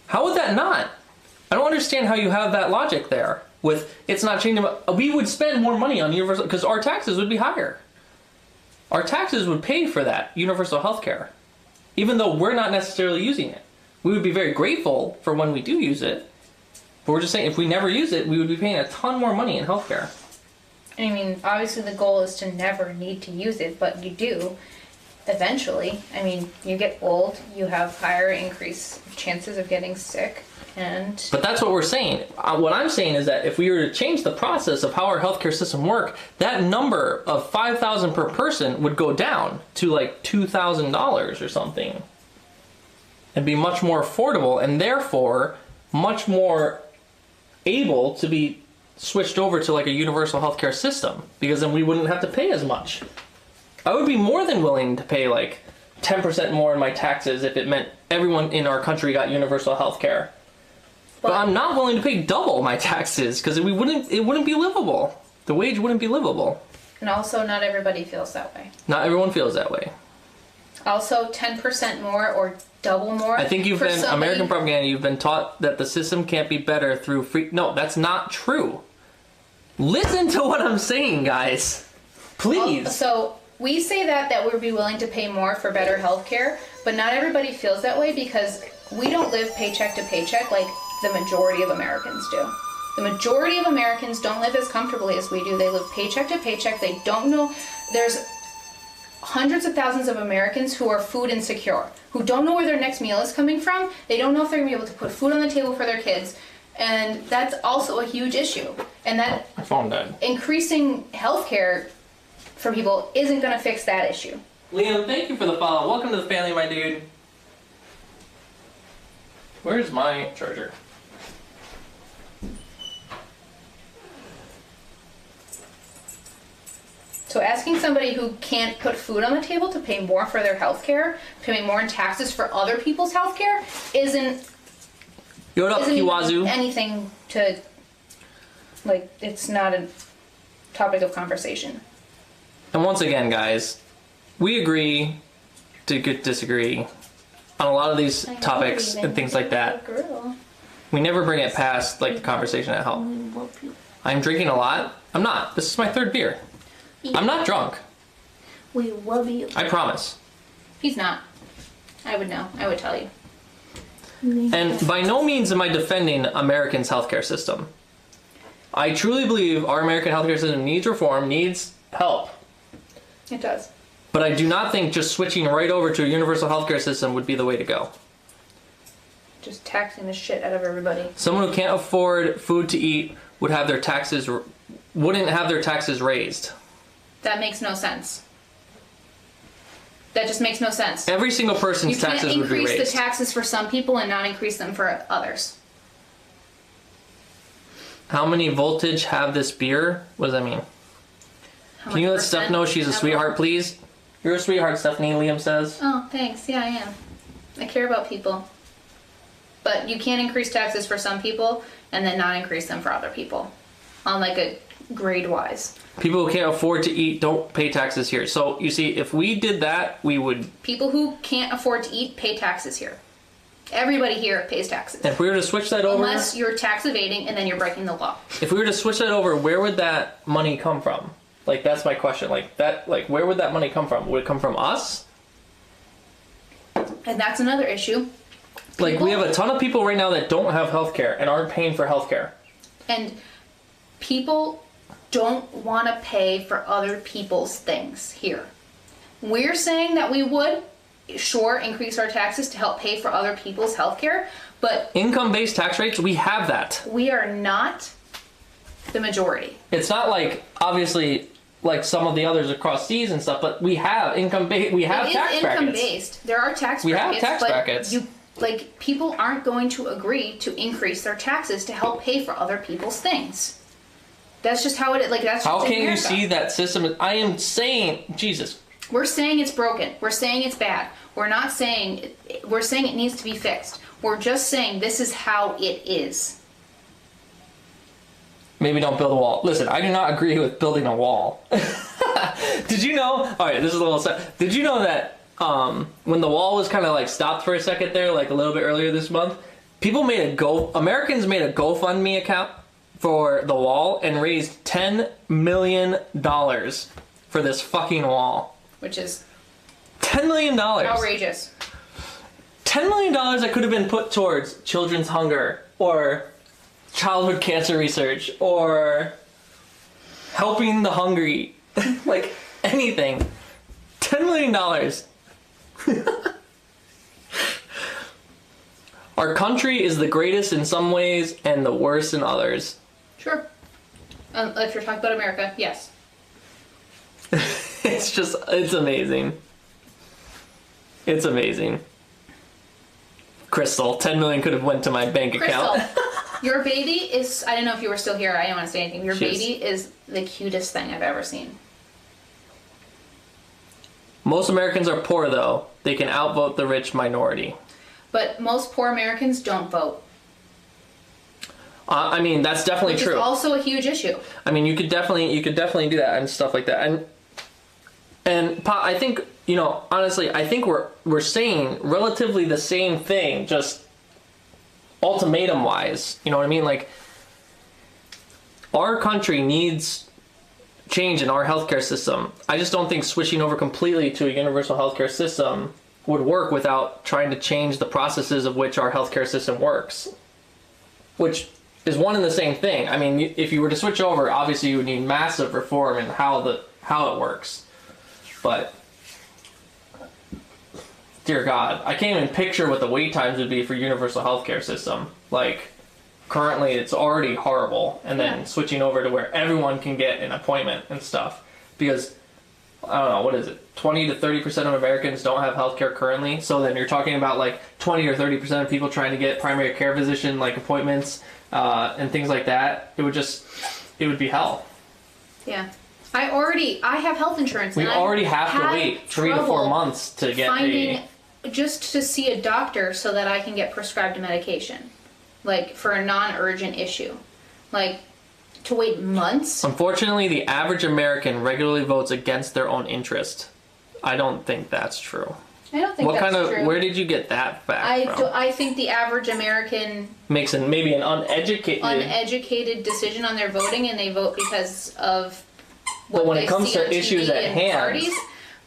S1: How would that not? I don't understand how you have that logic there. With it's not changing. We would spend more money on universal because our taxes would be higher. Our taxes would pay for that universal health care, even though we're not necessarily using it. We would be very grateful for when we do use it, but we're just saying if we never use it, we would be paying a ton more money in healthcare.
S2: I mean, obviously the goal is to never need to use it, but you do eventually. I mean, you get old, you have higher increased chances of getting sick, and...
S1: But that's what we're saying. What I'm saying is that if we were to change the process of how our healthcare system work, that number of $5,000 per person would go down to like $2,000 or something. And be much more affordable, and therefore much more able to be switched over to like a universal healthcare system, because then we wouldn't have to pay as much. I would be more than willing to pay like 10% more in my taxes if it meant everyone in our country got universal healthcare. But I'm not willing to pay double my taxes because it wouldn't be livable. The wage wouldn't be livable.
S2: And also, not everybody feels that way.
S1: Not everyone feels that way.
S2: Also, 10% more or double more.
S1: I think you've been American propaganda. You've been taught that the system can't be better through free. No, that's not true. Listen to what I'm saying, guys. Please.
S2: So we say that we would be willing to pay more for better health care, but not everybody feels that way because we don't live paycheck to paycheck like the majority of Americans do. The majority of Americans don't live as comfortably as we do. They live paycheck to paycheck. They don't know. There's hundreds of thousands of Americans who are food insecure, who don't know where their next meal is coming from. They don't know if they're going to be able to put food on the table for their kids. And that's also a huge issue. And that
S1: My phone died.
S2: increasing healthcare for people isn't going to fix that issue.
S1: Liam, thank you for the follow. Welcome to the family, my dude. Where's my charger?
S2: So asking somebody who can't put food on the table to pay more for their health care, pay more in taxes for other people's health care, isn't
S1: Kiwazu.
S2: anything to, like, it's not a topic of conversation.
S1: And once again, guys, we agree to disagree on a lot of these topics and things like that. We never bring it past, like, the conversation at home. I'm drinking a lot. I'm not. This is my third beer. I'm not drunk.
S5: We love you.
S1: I promise.
S2: He's not. I would know. I would tell you.
S1: And by no means am I defending Americans' healthcare system. I truly believe our American healthcare system needs reform, needs help.
S2: It does.
S1: But I do not think just switching right over to a universal healthcare system would be the way to go.
S2: Just taxing the shit out of everybody.
S1: Someone who can't afford food to eat wouldn't have their taxes raised.
S2: That makes no sense. That just makes no sense.
S1: Every single person's
S2: You can't
S1: taxes would be
S2: increase
S1: raised.
S2: the taxes for some people and not increase them for others.
S1: How many voltage have this beer? What does that mean?
S2: How
S1: Can you
S2: much
S1: let Steph
S2: percent
S1: know she's a
S2: alcohol?
S1: sweetheart, please? You're a sweetheart, Stephanie, Liam says.
S2: Oh, thanks. Yeah, I am. I care about people. But you can't increase taxes for some people and then not increase them for other people. On like a grade-wise.
S1: People who can't afford to eat don't pay taxes here. So, you see, if we did that, we would...
S2: People who can't afford to eat pay taxes here. Everybody here pays taxes.
S1: If we were to switch that over...
S2: Unless you're tax evading and then you're breaking the law.
S1: If we were to switch that over, where would that money come from? Like, that's my question. Like, where would that money come from? Would it come from us?
S2: And that's another issue.
S1: Like, we have a ton of people right now that don't have health care and aren't paying for health care.
S2: And people don't want to pay for other people's things here. We're saying that we would, sure, increase our taxes to help pay for other people's health care, but
S1: Income-based tax rates, we have that.
S2: we are not the majority.
S1: It's not like, obviously, like some of the others across seas and stuff, but we have income-based, we have
S2: It
S1: tax
S2: is
S1: brackets.
S2: income-based. There are tax
S1: We have
S2: brackets,
S1: tax
S2: but
S1: brackets.
S2: people aren't going to agree to increase their taxes to help pay for other people's things. That's just how it is. Like, that's
S1: How
S2: just
S1: can you
S2: America.
S1: see that system? I am saying, Jesus.
S2: We're saying it's broken. We're saying it's bad. We're not saying we're saying it needs to be fixed. We're just saying this is how it is.
S1: Maybe don't build a wall. Listen, I do not agree with building a wall. Did you know? All right, this is a little. Did you know that when the wall was kind of like stopped for a second there, like a little bit earlier this month, Americans made a GoFundMe account for the wall and raised $10 million for this fucking wall.
S2: Which is
S1: $10 million.
S2: outrageous.
S1: $10 million that could have been put towards children's hunger or childhood cancer research or helping the hungry. Like anything. $10 million. Our country is the greatest in some ways and the worst in others.
S2: Sure. If you're talking about America, yes.
S1: It's amazing. It's amazing. Crystal, 10 million could have went to my bank account.
S2: Crystal, your baby is, I don't know if you were still here, I didn't want to say anything. Your
S1: She is.
S2: baby is the cutest thing I've ever seen.
S1: Most Americans are poor, though. They can outvote the rich minority.
S2: But most poor Americans don't vote.
S1: I mean, that's definitely
S2: Which
S1: true.
S2: is also a huge issue.
S1: I mean, you could definitely do that and stuff like that. And I think, you know, honestly, I think we're saying relatively the same thing, just ultimatum wise. You know what I mean? Like, our country needs change in our healthcare system. I just don't think switching over completely to a universal healthcare system would work without trying to change the processes of which our healthcare system works, which is one and the same thing. I mean, if you were to switch over, obviously you would need massive reform in how it works. But dear God, I can't even picture what the wait times would be for universal healthcare system. Like, currently it's already horrible, and then switching over to where everyone can get an appointment and stuff. Because, I don't know, what is it? 20 to 30% of Americans don't have healthcare currently. So then you're talking about like 20 or 30% of people trying to get primary care physician like appointments and things like that. It would be hell.
S2: Yeah. I have health insurance.
S1: We
S2: and
S1: already have to
S2: had
S1: wait 3 to 4
S2: trouble
S1: months to get
S2: finding just to see a doctor so that I can get prescribed medication, like for a non-urgent issue, like to wait months.
S1: Unfortunately, the average American regularly votes against their own interest. I don't think that's true.
S2: I don't think that's true.
S1: Where did you get that fact from?
S2: I think the average American
S1: Makes maybe an
S2: uneducated decision on their voting, and they vote because of what
S1: But when
S2: they
S1: it comes
S2: see
S1: to
S2: on
S1: issues
S2: TV
S1: at
S2: and
S1: hand,
S2: parties,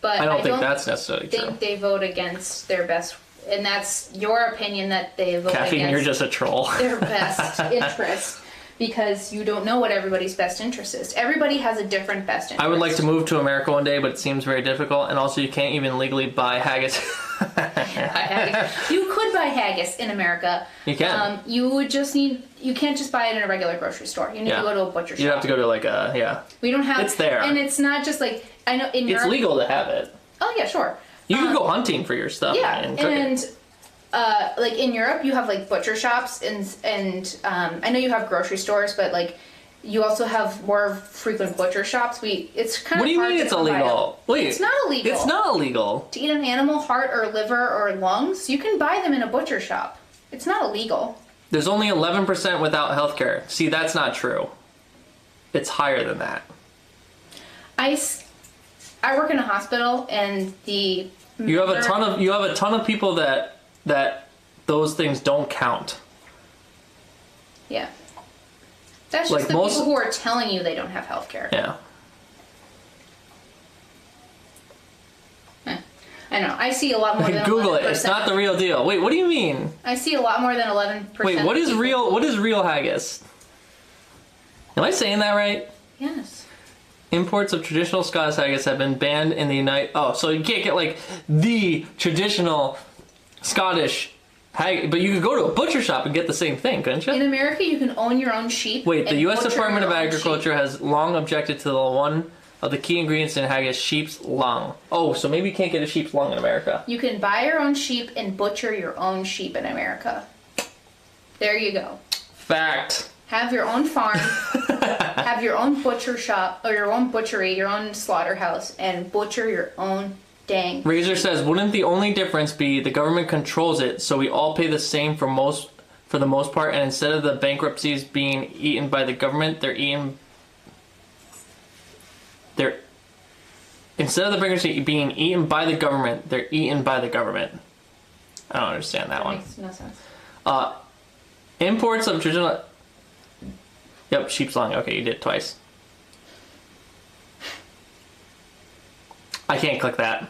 S2: but
S1: I don't think that's necessarily
S2: think
S1: true.
S2: they vote against their best, and that's your opinion that they vote
S1: Caffeine,
S2: against
S1: you're just a troll.
S2: their best interest, because you don't know what everybody's best interest is. Everybody has a different best interest.
S1: I would like to move to America one day, but it seems very difficult, and also you can't even legally buy haggis.
S2: You could buy haggis in America.
S1: You can.
S2: You would just need. You can't just buy it in a regular grocery store. You need to go to a butcher shop.
S1: You'd have to go to like
S2: We don't have.
S1: It's there.
S2: and it's not just like I know in
S1: It's
S2: Europe.
S1: legal to have it.
S2: Oh yeah, sure.
S1: You can go hunting for your stuff.
S2: Yeah,
S1: and cook it.
S2: like in Europe, you have like butcher shops and I know you have grocery stores, but like you also have more frequent butcher shops. It's kind of
S1: What do you
S2: hard
S1: mean
S2: to
S1: it's
S2: come by
S1: illegal? Wait,
S2: It's not illegal.
S1: It's not illegal.
S2: To eat an animal heart or liver or lungs, you can buy them in a butcher shop. It's not illegal.
S1: There's only 11% without healthcare. See, that's not true. It's higher than that.
S2: I work in a hospital, and you
S1: You have a ton of people that those things don't count.
S2: Yeah. That's
S1: Like
S2: just the
S1: most-
S2: people who are telling you they don't have health care.
S1: Yeah.
S2: I know. I see a lot more than
S1: Google
S2: 11%.
S1: it. It's not the real deal. Wait, what do you mean?
S2: I see a lot more than 11%.
S1: Wait, what is
S2: people.
S1: real? What is real haggis? Am I saying that right?
S2: Yes.
S1: Imports of traditional Scottish haggis have been banned in the so you can't get like the traditional Scottish haggis, but you could go to a butcher shop and get the same thing, couldn't
S2: In
S1: you?
S2: America, you can own your own sheep.
S1: Wait, the
S2: and
S1: U.S.
S2: butcher
S1: Department of
S2: your own
S1: Agriculture
S2: sheep.
S1: has long objected to the one of the key ingredients in haggis, sheep's lung. Oh, so maybe you can't get a sheep's lung in America.
S2: You can buy your own sheep and butcher your own sheep in America. There you go.
S1: Fact.
S2: Have your own farm, have your own butcher shop, or your own butchery, your own slaughterhouse, and butcher your own dang.
S1: Razor says, wouldn't the only difference be the government controls it, so we all pay the same for the most part, and instead of the bankruptcies being eaten by the government, they're instead of the pregnancy being eaten by the government, they're eaten by the government. I don't understand that one.
S2: Makes no sense.
S1: Imports of traditional. Yep, sheep's lung. Okay, you did it twice. I can't click that.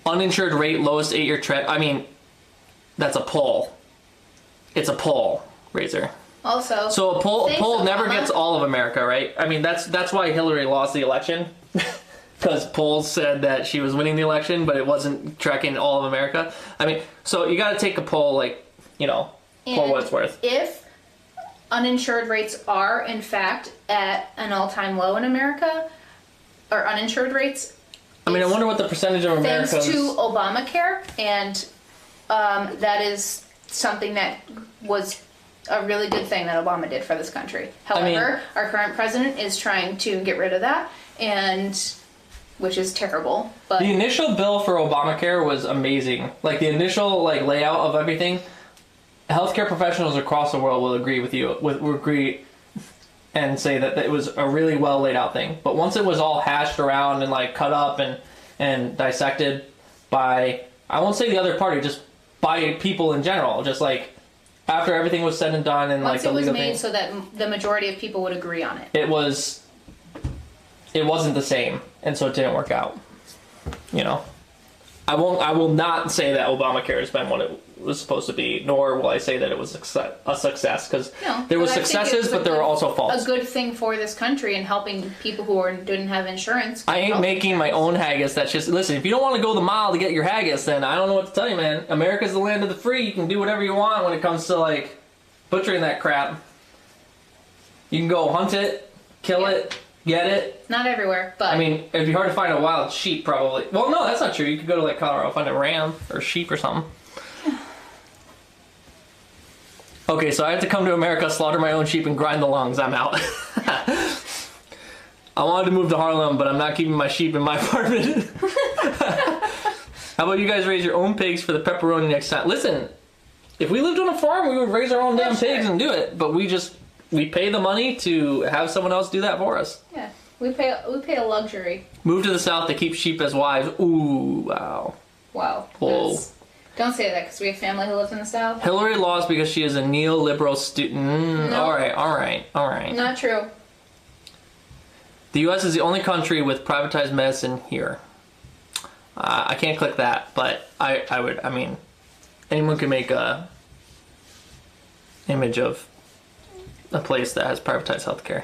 S1: Uninsured rate, lowest 8-year trend. I mean, that's a poll. It's a poll, Razor.
S2: Also,
S1: So a poll
S2: thanks,
S1: never
S2: Obama.
S1: gets all of America, right? I mean, that's why Hillary lost the election. Because polls said that she was winning the election, but it wasn't tracking all of America. I mean, so you got to take a poll, like, you know, for
S2: And
S1: what it's worth.
S2: If uninsured rates are, in fact, at an all-time low in America, or uninsured rates,
S1: I mean, I wonder what the percentage of
S2: thanks
S1: Americans...
S2: to Obamacare, and that is something that was a really good thing that Obama did for this country. However, our current president is trying to get rid of that, and which is terrible. But
S1: The initial bill for Obamacare was amazing. Like, the initial layout of everything, healthcare professionals across the world will agree with you. Will agree and say that it was a really well laid out thing. But once it was all hashed around and cut up and dissected by, I won't say the other party, just by people in general, just after everything was said and done and
S2: once
S1: the
S2: it was
S1: legal
S2: made
S1: thing,
S2: so that the majority of people would agree on it.
S1: it wasn't the same, and so it didn't work out. You know, I will not say that Obamacare has been what it was supposed to be, nor will I say that it was a success, because
S2: No,
S1: there were
S2: but I think
S1: successes,
S2: it was
S1: but there were also faults.
S2: A good thing for this country and helping people who didn't have insurance.
S1: I ain't making my own haggis. That's just, listen, if you don't want to go the mile to get your haggis, then I don't know what to tell you, man. America's the land of the free. You can do whatever you want when it comes to butchering that crap. You can go hunt it, kill it, get it.
S2: Not everywhere, but
S1: I mean, it'd be hard to find a wild sheep, probably. Well, no, that's not true. You could go to Colorado, find a ram or sheep or something. Okay, so I have to come to America, slaughter my own sheep, and grind the lungs. I'm out. I wanted to move to Harlem, but I'm not keeping my sheep in my apartment. How about you guys raise your own pigs for the pepperoni next time? Listen, if we lived on a farm, we would raise our own damn pigs and do it. But we pay the money to have someone else do that for us.
S2: yeah, we pay a luxury.
S1: Move to the South to keep sheep as wives. Ooh, wow.
S2: Wow.
S1: Whoa.
S2: Don't say that because we have family who lives in the South.
S1: Hillary lost because she is a neoliberal student.
S2: No.
S1: All right.
S2: Not true.
S1: The U.S. is the only country with privatized medicine here. I can't click that, but I would. I mean, anyone can make a image of a place that has privatized healthcare.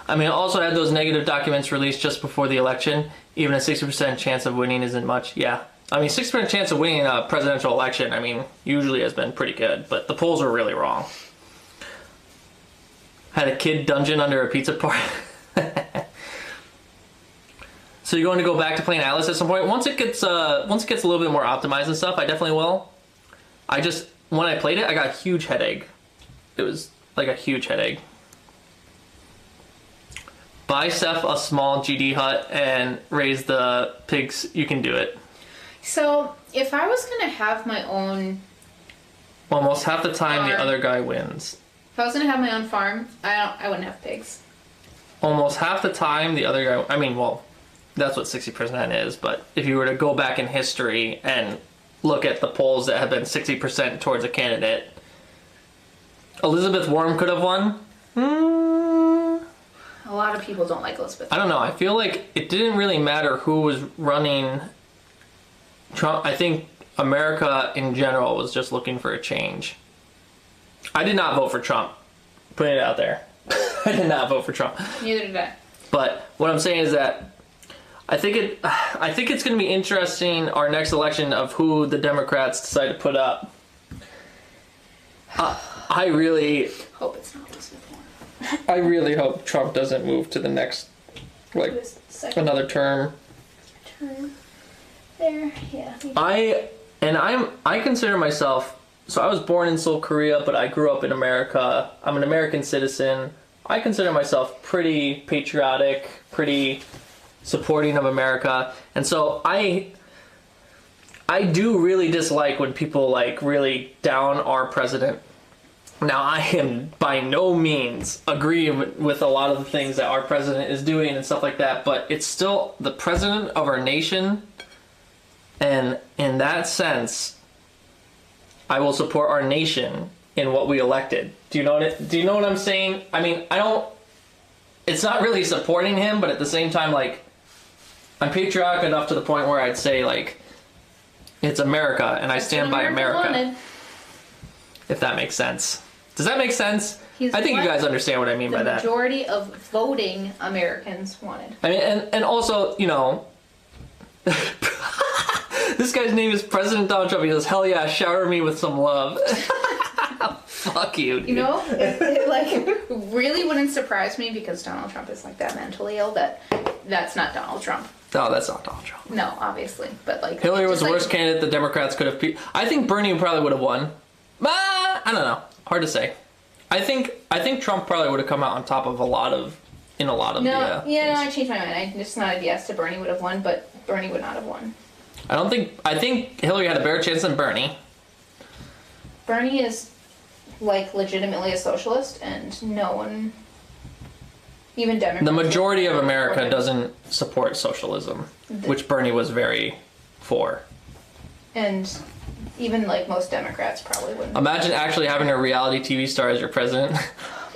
S1: I mean, also had those negative documents released just before the election. Even a 60% chance of winning isn't much. Yeah. I mean, 60% chance of winning a presidential election, I mean, usually has been pretty good. But the polls were really wrong. Had a kid dungeon under a pizza party. So you're going to go back to playing Atlas at some point? Once it gets a little bit more optimized and stuff, I definitely will. When I played it, I got a huge headache. It was like a huge headache. Buy Seth a small GD hut and raise the pigs. You can do it.
S2: So if I was gonna have my own,
S1: Almost half the time the
S2: Farm.
S1: other guy wins.
S2: if I was gonna have my own farm, I wouldn't have pigs.
S1: Almost half the time the other guy. I mean, well, that's what 60% is. But if you were to go back in history and look at the polls that have been 60% towards a candidate, Elizabeth Warren could have won.
S2: A lot of people don't like Elizabeth.
S1: I don't know. I feel like it didn't really matter who was running Trump. I think America in general was just looking for a change. I did not vote for Trump. Putting it out there. I did not vote for Trump.
S2: Neither did I.
S1: But what I'm saying is that I think it's going to be interesting, our next election, of who the Democrats decide to put up. I really
S2: Hope it's not Elizabeth Warren.
S1: I really hope Trump doesn't move to the next, another term.
S5: Turn. There, yeah.
S1: I consider myself, so I was born in Seoul, Korea, but I grew up in America. I'm an American citizen. I consider myself pretty patriotic, pretty supporting of America. And so I do really dislike when people really down our president. Now, I am by no means agreeing with a lot of the things that our president is doing and stuff like that, but it's still the president of our nation, and in that sense, I will support our nation in what we elected. Do you know what I'm saying? I mean, it's not really supporting him, but at the same time, like, I'm patriotic enough to the point where I'd say, like, it's America, and I stand by America. If that makes sense. Does that make sense? I think you guys understand what I mean by that.
S2: The majority of voting Americans wanted.
S1: I mean, and also, you know, this guy's name is President Donald Trump. He goes, hell yeah, shower me with some love. Fuck you, dude.
S2: You know, it like really wouldn't surprise me because Donald Trump is like that mentally ill that that's not Donald Trump.
S1: No, that's not Donald Trump.
S2: No, obviously, but like
S1: Hillary was the worst candidate the Democrats could have. I think Bernie probably would have won. I don't know. Hard to say. I think Trump probably would have come out on top of a lot of. No,
S2: I changed my mind. I just nodded yes to Bernie would have won, but Bernie would not have won.
S1: I think Hillary had a better chance than Bernie.
S2: Bernie is like legitimately a socialist, and no one, even Democrats.
S1: The majority of America doesn't support socialism, which Bernie was very for.
S2: And even like most Democrats probably wouldn't.
S1: Imagine actually having a reality TV star as your president.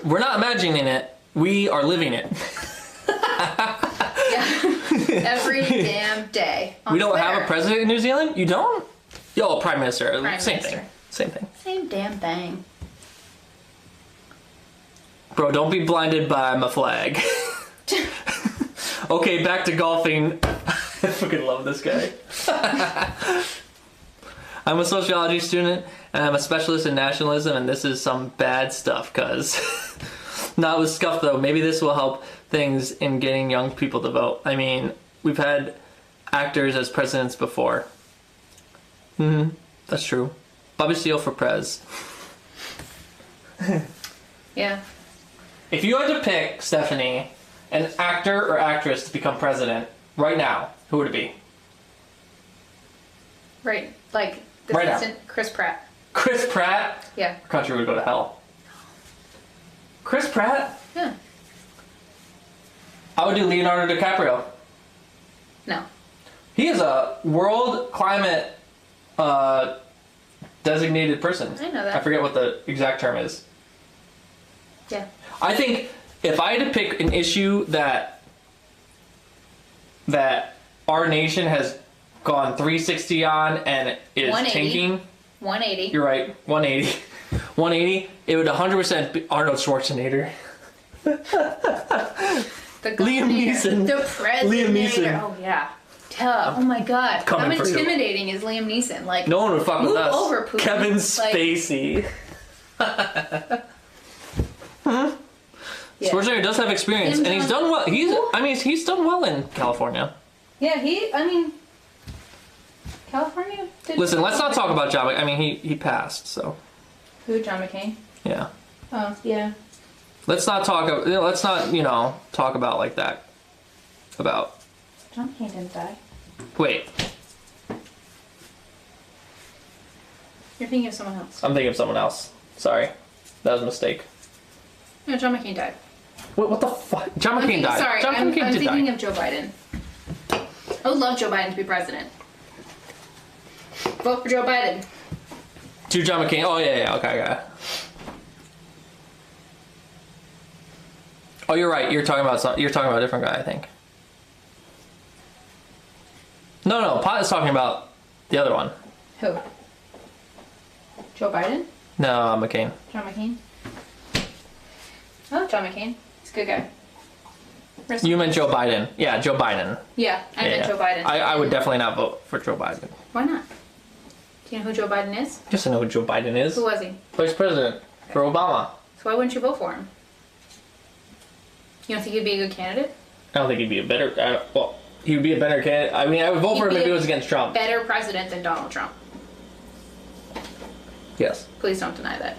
S1: We're not imagining it. We are living it.
S2: Yeah. Every damn day.
S1: We don't have a president in New Zealand? You don't? Yo, prime minister. Same
S2: Minister.
S1: thing. Same thing.
S2: Same damn thing.
S1: Bro, don't be blinded by my flag. Okay, back to golfing. I fucking love this guy. I'm a sociology student, and I'm a specialist in nationalism, and this is some bad stuff, cuz. Not with scuff, though. Maybe this will help things in getting young people to vote. I mean, we've had actors as presidents before. That's true. Bobby Seale for prez.
S2: Yeah.
S1: If you had to pick, Stephanie, an actor or actress to become president right now, who would it be?
S2: Right. Like this
S1: Right now.
S2: instant, Chris Pratt.
S1: Chris Pratt?
S2: Yeah.
S1: Our country would go to hell. Chris Pratt?
S2: Yeah.
S1: I would do Leonardo DiCaprio.
S2: No.
S1: He is a world climate designated person.
S2: I know that.
S1: I forget what the exact term is.
S2: Yeah.
S1: I think if I had to pick an issue that our nation has gone 360 on and is
S2: 180.
S1: tanking,
S2: 180.
S1: you're right, 180. 180, it would 100% be Arnold Schwarzenegger.
S2: The
S1: Liam Neeson.
S2: The president.
S1: Liam Neeson.
S2: Oh yeah. Oh my god. How
S1: coming for you.
S2: intimidating is Liam Neeson? Like
S1: No one would fuck with
S2: move
S1: us.
S2: over, Putin.
S1: Kevin
S2: Like-
S1: Spacey.
S2: Yeah.
S1: Schwarzenegger does have experience,
S2: Him
S1: and he's
S2: done-
S1: done well. He's done well in California.
S2: Yeah, California did.
S1: Listen, let's not talk about John. I mean, he passed, so
S2: Who, John McCain?
S1: yeah.
S2: Oh, yeah.
S1: Let's not talk. Let's not talk about like that. About
S2: John McCain didn't die.
S1: wait,
S2: You're thinking of someone else.
S1: I'm thinking of someone else. Sorry, that was a mistake.
S2: No, John McCain died.
S1: What the fuck? John McCain died.
S2: Sorry,
S1: John
S2: I'm
S1: McCain did
S2: thinking
S1: die.
S2: of Joe Biden. I would love Joe Biden to be president. Vote for Joe Biden.
S1: To John McCain. Oh yeah. Okay. Oh, you're right. You're talking about a different guy, I think. No. Pot is talking about the other one.
S2: Who? Joe Biden?
S1: No, McCain.
S2: John McCain? Oh, John McCain. He's a good guy. Rest
S1: You
S2: in
S1: meant
S2: peace.
S1: Joe Biden. Yeah, Joe Biden.
S2: Yeah, I meant Joe Biden.
S1: I would definitely not vote for Joe Biden.
S2: Why not? Do you know who Joe Biden is?
S1: Just to know who Joe Biden is.
S2: Who was he?
S1: Vice President for Obama.
S2: So why wouldn't you vote for him? You don't think he'd be a good candidate?
S1: I don't think he'd be a better. He would be a better candidate. I mean, I would vote for him if he was against Trump.
S2: Better president than Donald Trump.
S1: Yes.
S2: Please don't deny that.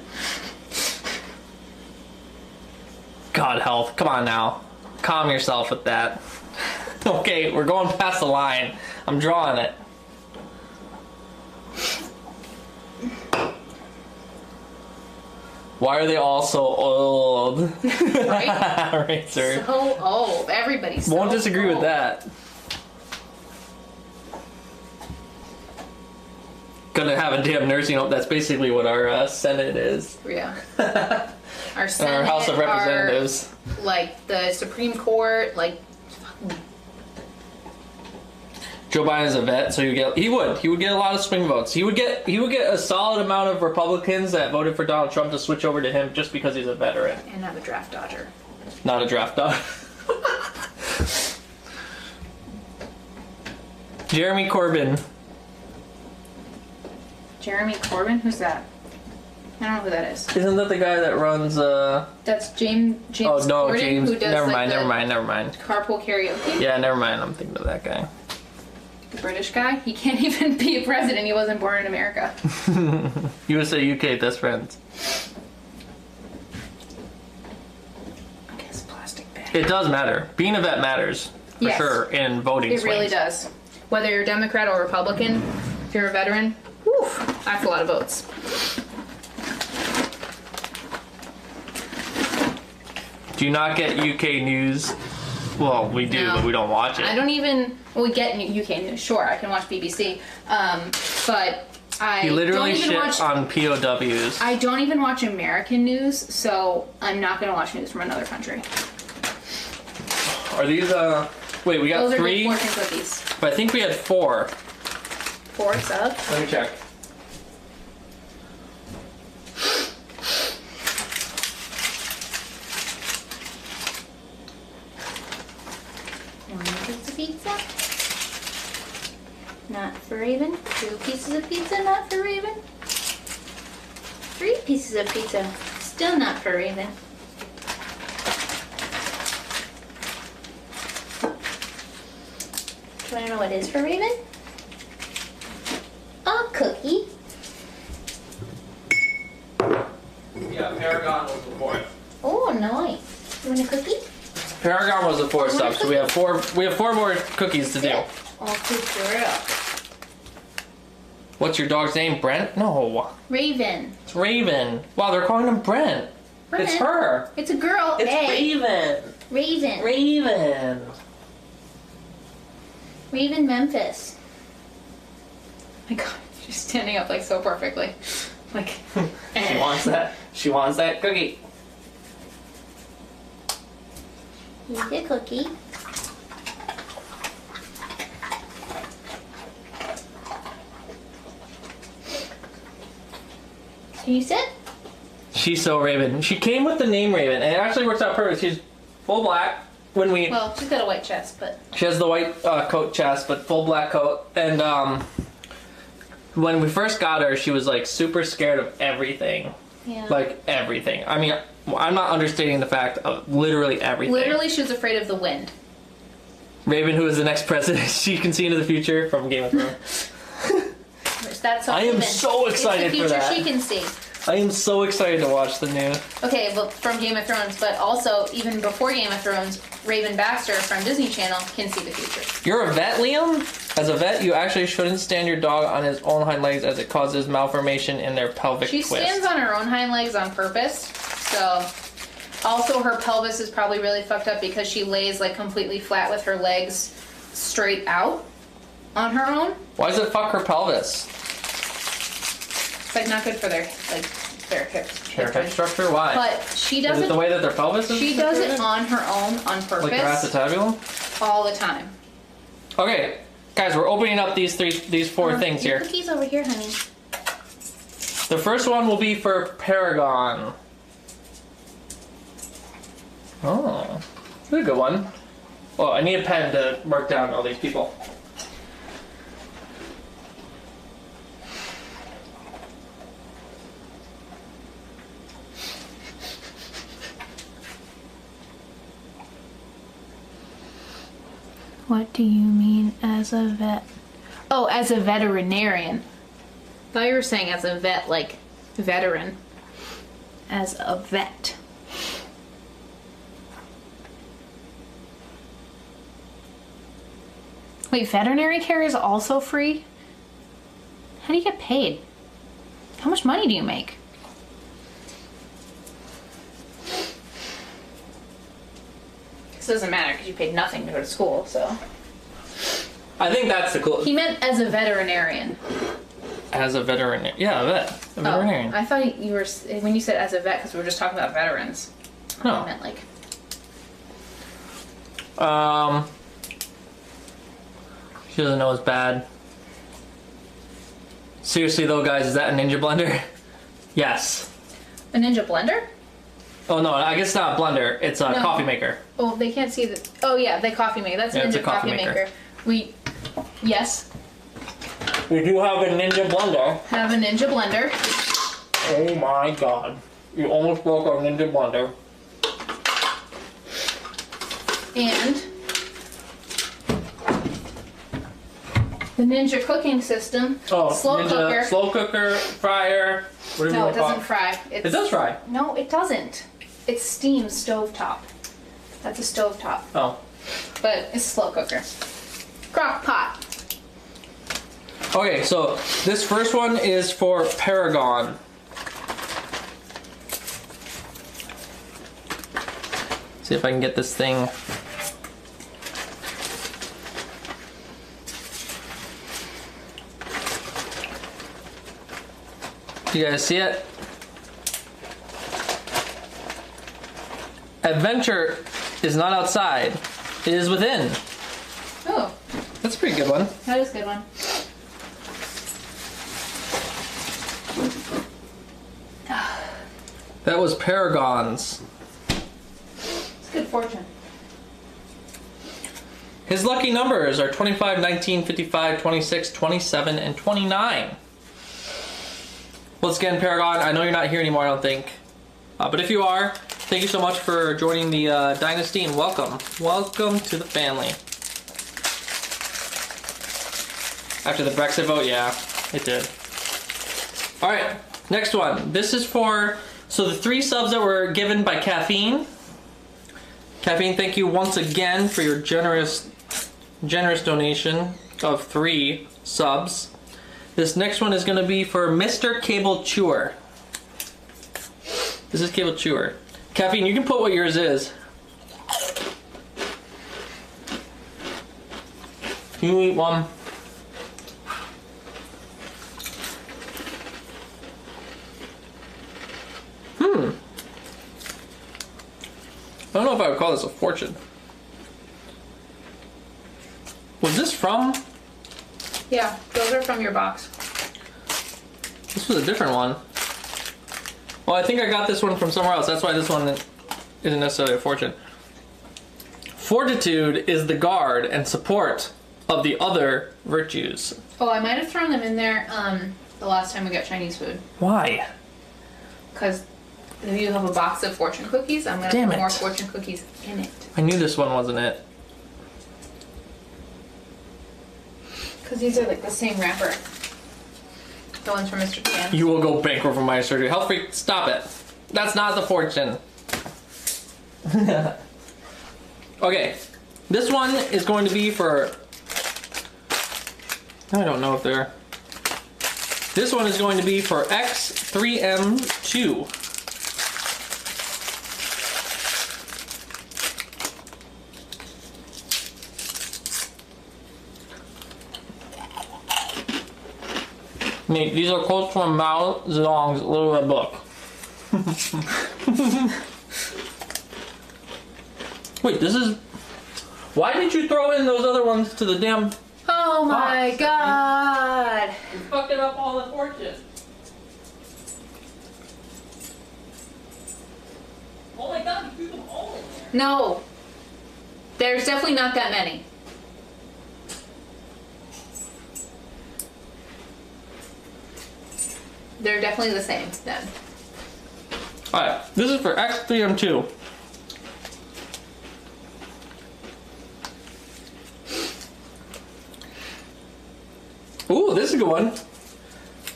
S1: God help. Come on now. Calm yourself with that. Okay, we're going past the line. I'm drawing it. Why are they all so old?
S2: Right?
S1: Right, sir.
S2: So old. Everybody's so
S1: Won't disagree with
S2: old.
S1: that. Gonna have a damn nursing home. That's basically what our Senate is.
S2: Yeah. Our
S1: And
S2: Senate,
S1: our House of Representatives.
S2: like the Supreme Court, like
S1: Joe Biden's a vet, so he would get a lot of swing votes. He would get a solid amount of Republicans that voted for Donald Trump to switch over to him just because he's a veteran,
S2: and have a draft dodger.
S1: not a draft dog. Jeremy Corbyn.
S2: Jeremy Corbyn? Who's that? I don't know who that is.
S1: Isn't that the guy that runs
S2: That's James
S1: Oh no,
S2: Corden,
S1: James.
S2: who does
S1: Never
S2: like
S1: mind.
S2: the carpool karaoke.
S1: Yeah, never mind. I'm thinking of that guy.
S2: The British guy. He can't even be a president. He wasn't born in America.
S1: USA, UK, best friends.
S2: I guess plastic bag.
S1: It does matter. Being a vet matters for
S2: Yes.
S1: sure in voting.
S2: It really
S1: swings.
S2: does. Whether you're Democrat or Republican, if you're a veteran, whew, that's a lot of votes.
S1: Do you not get UK news? Well, we do,
S2: No.
S1: but we don't watch it.
S2: I don't even. Well, we get UK news. Sure, I can watch BBC, but I
S1: He literally
S2: don't even
S1: shit
S2: watch.
S1: on POWs.
S2: I don't even watch American news, so I'm not going to watch news from another country.
S1: Are these wait, we got
S2: Those are
S1: three,
S2: good fortune cookies.
S1: but I think we had 4.
S2: 4 sub.
S1: Let me check.
S5: One piece of pizza. Not for Raven. 2 pieces of pizza, not for Raven. 3 pieces of pizza, still not for Raven. Do you want to know what is for Raven? A cookie.
S1: Yeah, Paragon was the 4th.
S5: Oh, nice. You want a cookie?
S1: Paragon was the 4th sub, so we have 4. We have 4 more cookies to do.
S5: Oh, good girl.
S1: What's your dog's name? Brent? No,
S5: Raven.
S1: it's Raven. Wow, they're calling him Brent. It's
S5: Brent.
S1: her.
S5: It's a girl.
S1: It's
S5: hey.
S1: Raven.
S5: Raven.
S1: Raven.
S5: Raven Memphis.
S2: My God, she's standing up like so perfectly. Like,
S1: She wants that. She wants that cookie.
S5: Here's a cookie. Can you sit?
S1: She's so Raven. She came with the name Raven, and it actually works out perfect. She's full black. When we
S2: well, she's got a white chest, but
S1: She has the white coat chest, but full black coat. And when we first got her, she was like super scared of everything.
S5: Yeah.
S1: Like everything. I mean, I'm not understating the fact of literally everything.
S2: literally she was afraid of the wind.
S1: Raven, who is the next president, she can see into the future from Game of Thrones.
S2: That's so
S1: I am
S2: Raven.
S1: so excited
S2: it's the
S1: for
S2: future
S1: that.
S2: she can see.
S1: I am so excited to watch the new.
S2: Okay, well, from Game of Thrones, but also even before Game of Thrones, Raven Baxter from Disney Channel can see the future.
S1: You're a vet, Liam? As a vet, you actually shouldn't stand your dog on his own hind legs as it causes malformation in their pelvic
S2: She
S1: twist.
S2: stands on her own hind legs on purpose, so also her pelvis is probably really fucked up because she lays like completely flat with her legs straight out on her own.
S1: Why does it fuck her pelvis?
S2: It's like not good for their hip
S1: Hip structure? Why?
S2: But she does
S1: is it
S2: it.
S1: the way that their pelvis is?
S2: She does it
S1: situated?
S2: on her own on purpose
S1: Like their acetabulum?
S2: all the time.
S1: Okay, guys, we're opening up these four things
S5: Your
S1: here.
S5: cookies over here, honey.
S1: The first one will be for Paragon. Oh, that's a good one. Well, I need a pen to mark down all these people.
S2: What do you mean as a vet? Oh, as a veterinarian. I thought you were saying as a vet, like veteran. As a vet. Wait, veterinary care is also free? How do you get paid? How much money do you make? doesn't matter because you paid nothing to go to school. So
S1: I think that's the cool.
S2: he meant as a veterinarian.
S1: As a veterinarian. Yeah, a vet. A veterinarian.
S2: Oh, I thought you were when you said as a vet because we were just talking about veterans.
S1: No.
S2: I meant like.
S1: She doesn't know it's bad. Seriously though, guys, is that a Ninja blender? Yes.
S2: A Ninja blender?
S1: Oh no, I guess it's not a blender. It's a
S2: No.
S1: coffee maker.
S2: Oh, they can't see the. Oh yeah, the coffee maker. That's
S1: Yeah,
S2: a
S1: it's
S2: Ninja
S1: a coffee
S2: coffee
S1: maker.
S2: maker. Yes,
S1: We do have a Ninja blender.
S2: have a Ninja blender.
S1: Oh my god. You almost broke our Ninja blender.
S2: And the Ninja cooking system.
S1: Oh,
S2: slow
S1: Ninja
S2: cooker.
S1: slow cooker, fryer, whatever you
S2: No,
S1: want
S2: it
S1: to call
S2: doesn't fry. It's,
S1: It does fry.
S2: No, it doesn't. It's steam stovetop. That's a stovetop,
S1: Oh.
S2: but it's a slow cooker. Crock pot.
S1: Okay, so this first one is for Paragon. See if I can get this thing. You guys see it? Adventure is not outside. It is within.
S2: Oh,
S1: That's a pretty good one.
S2: that is a good one.
S1: That was Paragon's.
S2: It's good fortune.
S1: His lucky numbers are 25, 19, 55, 26, 27, and 29. Once again, Paragon, I know you're not here anymore, I don't think. But if you are, thank you so much for joining the Dynasty and welcome. Welcome to the family. After the Brexit vote, yeah, it did. Alright, next one. This is for, so the 3 subs that were given by Caffeine. Caffeine, thank you once again for your generous donation of 3 subs. This next one is going to be for Mr. Cable Chewer. This is Cable Chewer. Caffeine, you can put what yours is. You eat one. I don't know if I would call this a fortune. Was this from?
S2: Yeah, those are from your box.
S1: This was a different one. Well, I think I got this one from somewhere else. That's why this one isn't necessarily a fortune. Fortitude is the guard and support of the other virtues.
S2: Oh, I might have thrown them in there the last time we got Chinese food.
S1: Why?
S2: Because if you have a box of fortune cookies, I'm going to
S1: Damn
S2: put
S1: it.
S2: more fortune cookies in it.
S1: I knew this one wasn't it.
S2: Because these are like the same wrapper. The ones from Mr. Pan.
S1: You will go bankrupt from my surgery. Health freak, stop it. That's not the fortune. Okay, this one is going to be for. I don't know if they're. This one is going to be for X3M2. Nate, these are quotes from Mao Zedong's Little Red Book. Wait, this is... Why did you throw in those other ones to the damn...
S2: Oh my
S1: box?
S2: god!
S1: You're fucking up all the fortune. Oh my god, you threw them all in there.
S2: No! There's definitely not that many. They're definitely the same then.
S1: Alright, this is for X3M2. Ooh, this is a good one.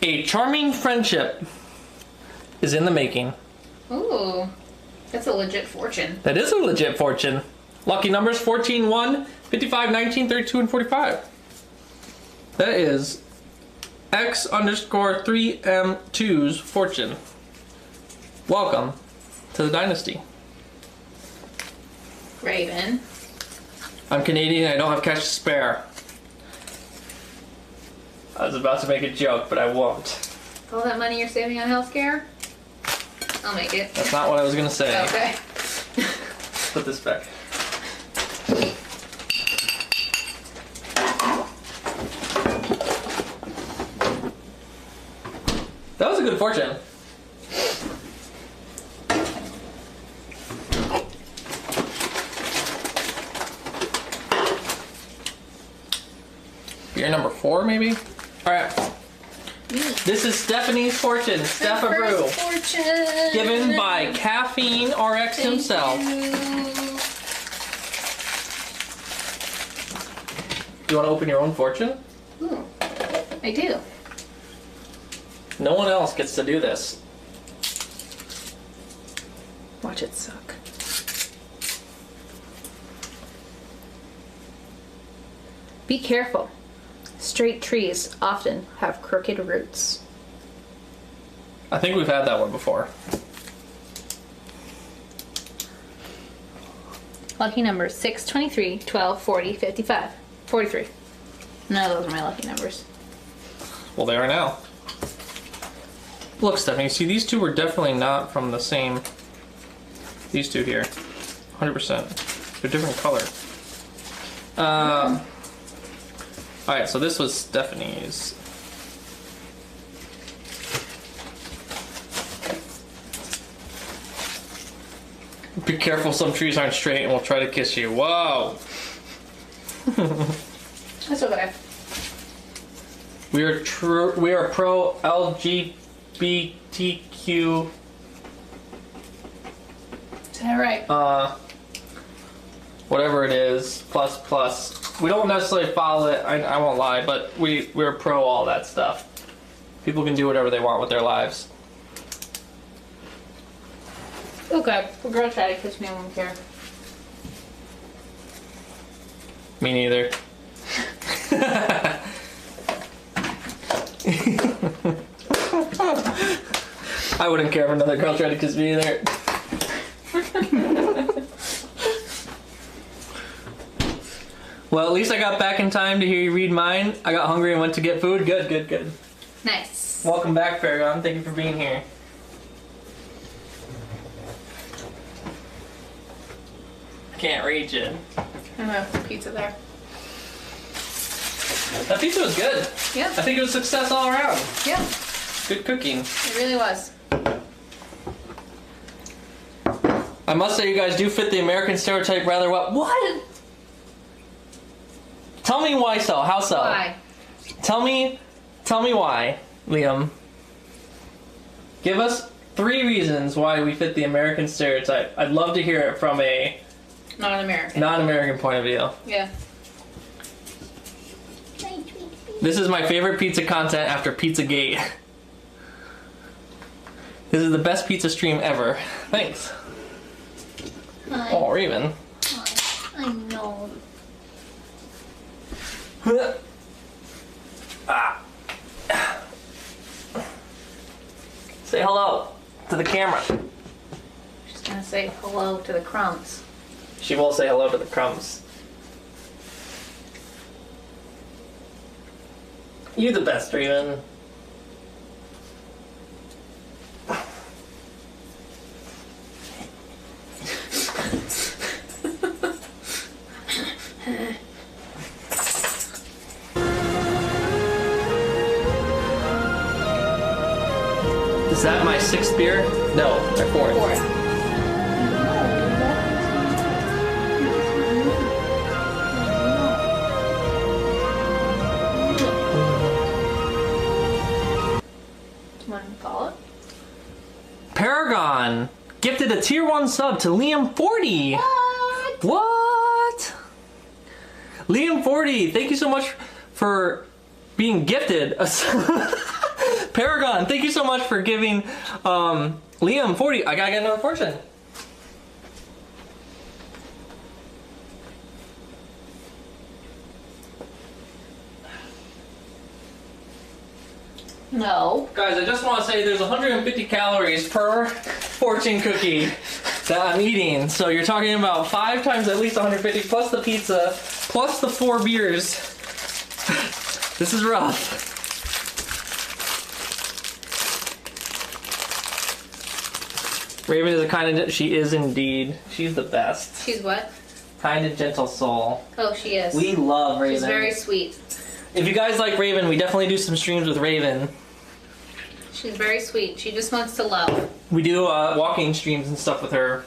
S1: A charming friendship is in the making.
S2: Ooh. That's a legit fortune.
S1: That is a legit fortune. Lucky numbers 14, 1, 55, 19, 32, and 45. That is X_3M2's fortune. Welcome to the Dynasty.
S2: Raven.
S1: I'm Canadian, I don't have cash to spare. I was about to make a joke, but I won't.
S2: All that money you're saving on healthcare? I'll make it.
S1: That's not what I was gonna say.
S2: Okay.
S1: Put this back. That was a good fortune. Beer number 4, maybe? Alright. This is Stephanie's fortune. Steph a brew.
S2: First fortune.
S1: Given by Caffeine RX himself. You want to open your own fortune?
S2: Ooh, I do.
S1: No one else gets to do this.
S2: Watch it suck. Be careful. Straight trees often have crooked roots.
S1: I think we've had that one before.
S2: Lucky numbers 6, 23, 12, 40, 55, 43. None of those are my lucky numbers.
S1: Well, they are now. Look, Stephanie, see, these two were definitely not from the same... These two here. 100%. They're different color. Alright, so this was Stephanie's. Be careful, some trees aren't straight and will try to kiss you. Whoa!
S2: That's okay.
S1: We are pro LGBTQ.
S2: Is that right?
S1: Whatever it is, plus. We don't necessarily follow it, I won't lie, but we're pro all that stuff. People can do whatever they want with their lives.
S2: Okay. The girl tried to kiss me, I won't care.
S1: Me neither. I wouldn't care if another girl tried to kiss me either. Well, at least I got back in time to hear you read mine. I got hungry and went to get food. Good.
S2: Nice.
S1: Welcome back, Paragon. Thank you for being here. Can't reach it.
S2: I have pizza there.
S1: That pizza was good.
S2: Yeah.
S1: I think it was a success all around.
S2: Yeah.
S1: Good cooking.
S2: It really was.
S1: I must say you guys do fit the American stereotype rather well. What? Tell me why so. How so?
S2: Why?
S1: Tell me why, Liam. Give us 3 reasons why we fit the American stereotype. I'd love to hear it from a
S2: Non-American.
S1: non-American point of view.
S2: Yeah.
S1: This is my favorite pizza content after Pizzagate. This is the best pizza stream ever. Thanks.
S5: Hi.
S1: Oh, Raven.
S5: I know.
S1: Ah. Say hello to the camera.
S2: She's gonna say hello to the crumbs.
S1: She will say hello to the crumbs. You the best, Raven. Is that my 6th beer? No, my 4th.
S2: Fourth. Do you want to call it?
S1: Paragon gifted a tier 1 sub to Liam 40. What? Liam 40, thank you so much for being gifted a Paragon, thank you so much for giving Liam 40. I gotta get another fortune.
S2: No.
S1: Guys, I just want to say there's 150 calories per fortune cookie. that I'm eating. So you're talking about 5 times at least 150 plus the pizza plus the 4 beers. This is rough. Raven is a kind of, she is indeed. She's the best.
S2: She's what?
S1: Kind and gentle soul.
S2: Oh, she is.
S1: We love Raven.
S2: She's very sweet.
S1: If you guys like Raven, we definitely do some streams with Raven.
S2: She's very sweet. She just wants to love.
S1: We do walking streams and stuff with her.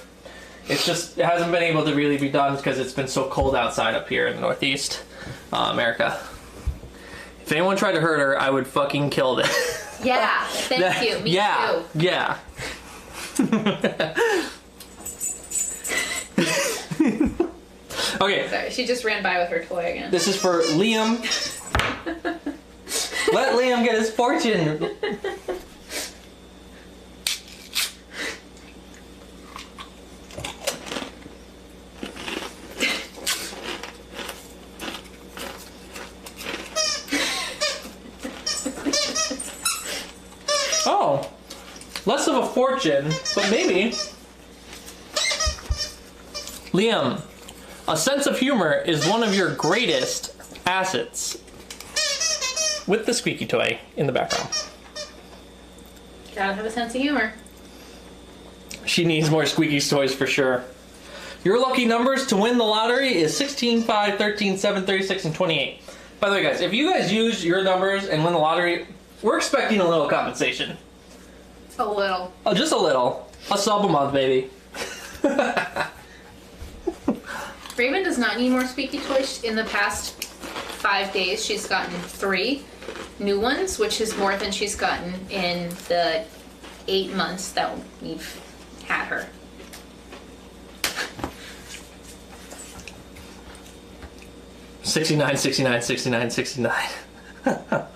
S1: It's just, it hasn't been able to really be done because it's been so cold outside up here in the Northeast America. If anyone tried to hurt her, I would fucking kill them.
S2: Yeah, thank you. Me
S1: yeah,
S2: too.
S1: yeah. Okay.
S2: Sorry, she just ran by with her toy again.
S1: This is for Liam. Let Liam get his fortune. Oh, less of a fortune, but maybe. Liam, a sense of humor is one of your greatest assets. With the squeaky toy in the background.
S2: Gotta have a sense of humor.
S1: She needs more squeaky toys for sure. Your lucky numbers to win the lottery is 16, 5, 13, 7, 36, and 28. By the way, guys, if you guys use your numbers and win the lottery, we're expecting a little compensation.
S2: A little.
S1: Oh, just a little. A sub a month, baby.
S2: Raven does not need more squeaky toys. In the past 5 days, she's gotten 3 new ones, which is more than she's gotten in the 8 months that we've had her.
S1: $69, $69, $69, $69.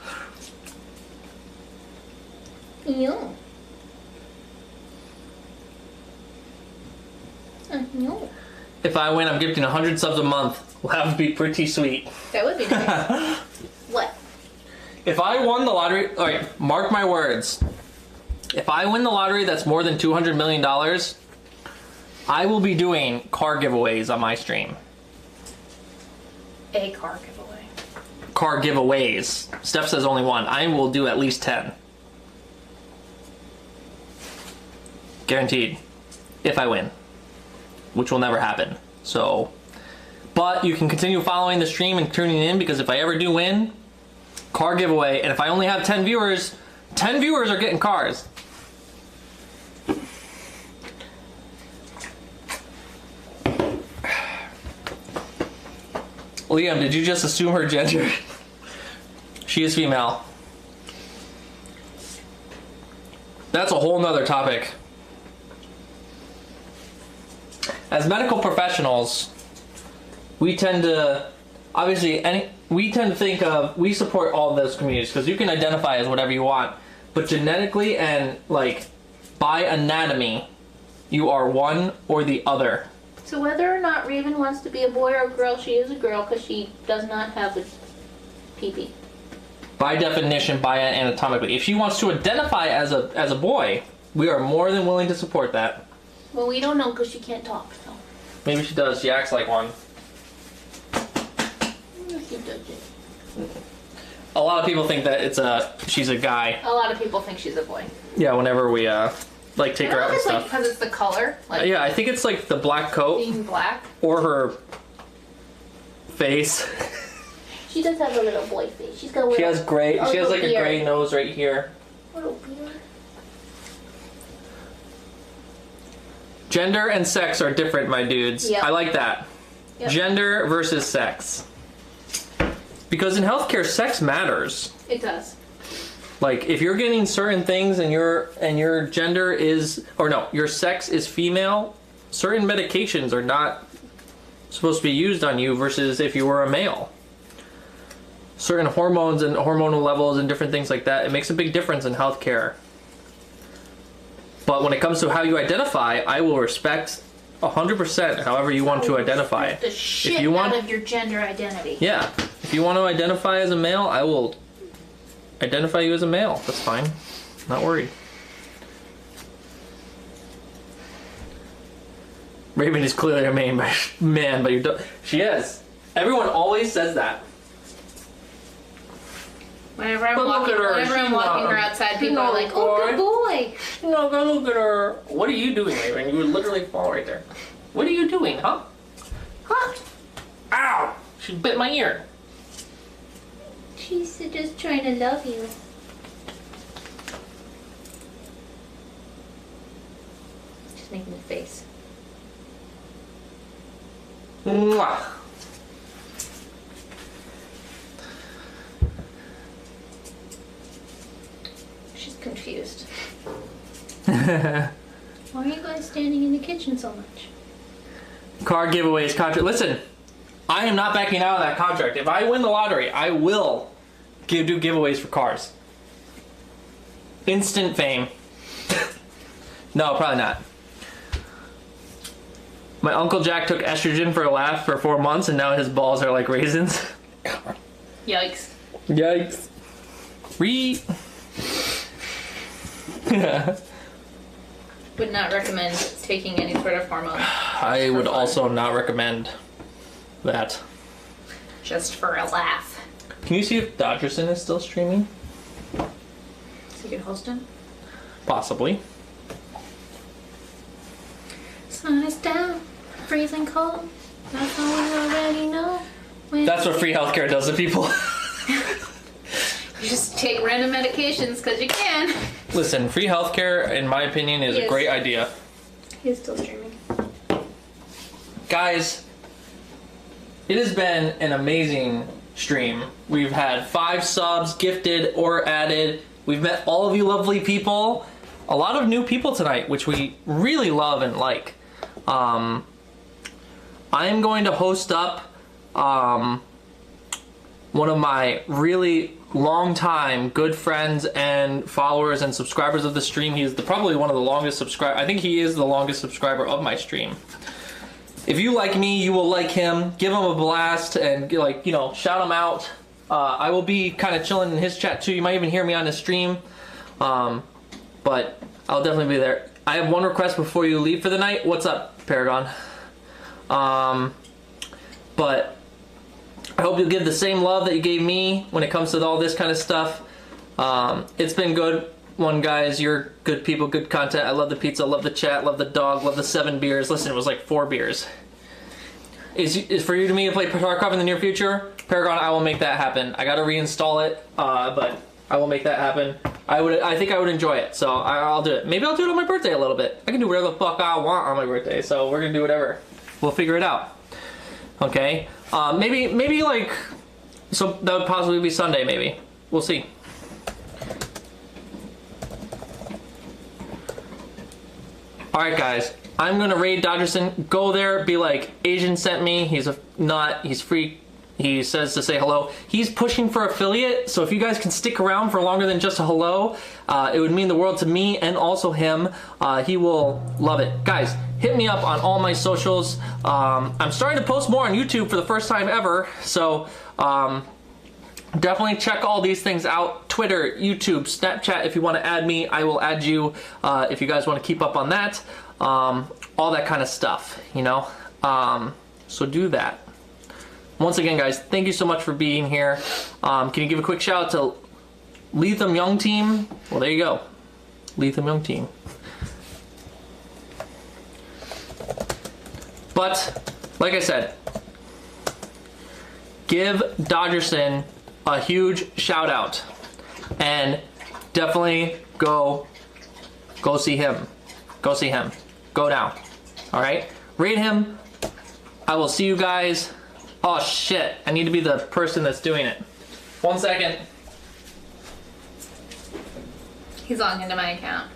S2: No. No.
S1: If I win, I'm gifting 100 subs a month. Well, that would be pretty sweet.
S2: That would be nice. What?
S1: If I won the lottery, alright, mark my words. If I win the lottery that's more than $200 million, I will be doing car giveaways on my stream.
S2: A car giveaway.
S1: Car giveaways. Steph says only one. I will do at least 10. Guaranteed. If I win. Which will never happen. So, but you can continue following the stream and tuning in, because if I ever do win, car giveaway, and if I only have 10 viewers, 10 viewers are getting cars. Liam, did you just assume her gender? She is female. That's a whole nother topic. As medical professionals, we tend to, obviously, we tend to think of, we support all of those communities because you can identify as whatever you want, but genetically and like by anatomy, you are one or the other.
S2: So whether or not Raven wants to be a boy or a girl, she is a girl because she does not have a pee-pee.
S1: By definition, by anatomically. If she wants to identify as a boy, we are more than willing to support that.
S2: Well, we don't know because she can't talk, so.
S1: Maybe she does. She acts like one.
S2: She does it.
S1: A lot of people think that she's a guy.
S2: A lot of people think she's a boy.
S1: Yeah, whenever we like take
S2: I
S1: her
S2: don't
S1: out
S2: know
S1: and
S2: if it's like
S1: stuff.
S2: because it's the color, like
S1: Yeah, I think it's like the black coat
S2: being black.
S1: or her face.
S2: She does have a little boy face. She's got a little.
S1: She has gray. She has like a
S2: beard.
S1: gray nose right here.
S2: Little beard.
S1: Gender and sex are different, my dudes.
S2: Yep.
S1: I like that.
S2: Yep.
S1: Gender versus sex. Because in healthcare, sex matters.
S2: It does.
S1: Like if you're getting certain things and your gender is, or no, your sex is female, certain medications are not supposed to be used on you versus if you were a male. Certain hormones and hormonal levels and different things like that, it makes a big difference in healthcare. But when it comes to how you identify, I will respect 100% however you want to identify.
S2: The shit
S1: If you want-
S2: out of your gender identity.
S1: Yeah, if you want to identify as a male, I will identify you as a male. That's fine. Not worried. Raven is clearly a man, but she is. Everyone always says that.
S2: Whenever I'm
S1: But look
S2: walking,
S1: at her,
S2: whenever I'm
S1: she's
S2: walking
S1: not-
S2: her outside,
S1: she's
S2: people are
S1: not
S2: like,
S1: a
S2: "Oh,
S1: boy."
S2: good boy."
S1: No, go look at her. What are you doing, Raven? You would literally fall right there. What are you doing, huh? Huh? Ow! She bit my ear.
S5: She's just trying to love you. Just making a face.
S1: Mwah.
S5: She's confused. Why are you guys standing in the kitchen so much?
S1: Car giveaways contract. Listen, I am not backing out of that contract. If I win the lottery, I will do giveaways for cars. Instant fame. No, probably not. My Uncle Jack took estrogen for a laugh for 4 months, and now his balls are like raisins.
S2: Yikes.
S1: Yikes.
S2: Would not recommend taking any sort of hormone.
S1: I would also not recommend that.
S2: Just for a laugh.
S1: Can you see if Dodgerson is still streaming?
S2: So you can host him?
S1: Possibly.
S5: Sun is down, freezing cold. That's all we already know.
S1: That's what free healthcare does to people.
S2: You just take random medications because you can.
S1: Listen, free healthcare, in my opinion, is a
S2: Yes.
S1: great idea.
S2: He's still streaming.
S1: Guys, it has been an amazing stream. We've had 5 subs gifted or added. We've met all of you lovely people. A lot of new people tonight, which we really love and like. I am going to host up one of my really long-time good friends and followers and subscribers of the stream. He's probably one of the longest subscriber. I think he is the longest subscriber of my stream. If you like me, you will like him. Give him a blast and shout him out. I will be kind of chilling in his chat too. You might even hear me on his stream. But I'll definitely be there. I have one request before you leave for the night. What's up, Paragon? But I hope you'll give the same love that you gave me when it comes to all this kind of stuff. It's been good. Guys, you're good people, good content. I love the pizza, love the chat, love the dog, love the 7 beers. Listen, it was like 4 beers. Is for you to me to play Tarkov in the near future? Paragon, I will make that happen. I gotta reinstall it, but I will make that happen. I think I would enjoy it, so I'll do it. Maybe I'll do it on my birthday a little bit. I can do whatever the fuck I want on my birthday, so we're gonna do whatever. We'll figure it out. Okay? Maybe like, so that would possibly be Sunday, maybe. We'll see. Alright guys, I'm gonna raid Dodgerson. Go there, be like, Asian sent me. He's a nut, he's free. He says to say hello. He's pushing for affiliate, so if you guys can stick around for longer than just a hello, it would mean the world to me and also him. He will love it. Guys, hit me up on all my socials. I'm starting to post more on YouTube for the first time ever, so definitely check all these things out. Twitter, YouTube, Snapchat. If you want to add me, I will add you. If you guys want to keep up on that. All that kind of stuff, you know. So do that. Once again, guys, thank you so much for being here. Can you give a quick shout out to Lethem Young Team? Well, there you go. Lethem Young Team. But, like I said, give Dodgerson a huge shout out. And definitely go see him. Go see him. Go now. Alright? Rate him. I will see you guys. Oh shit, I need to be the person that's doing it. 1 second.
S2: He's logged into my account.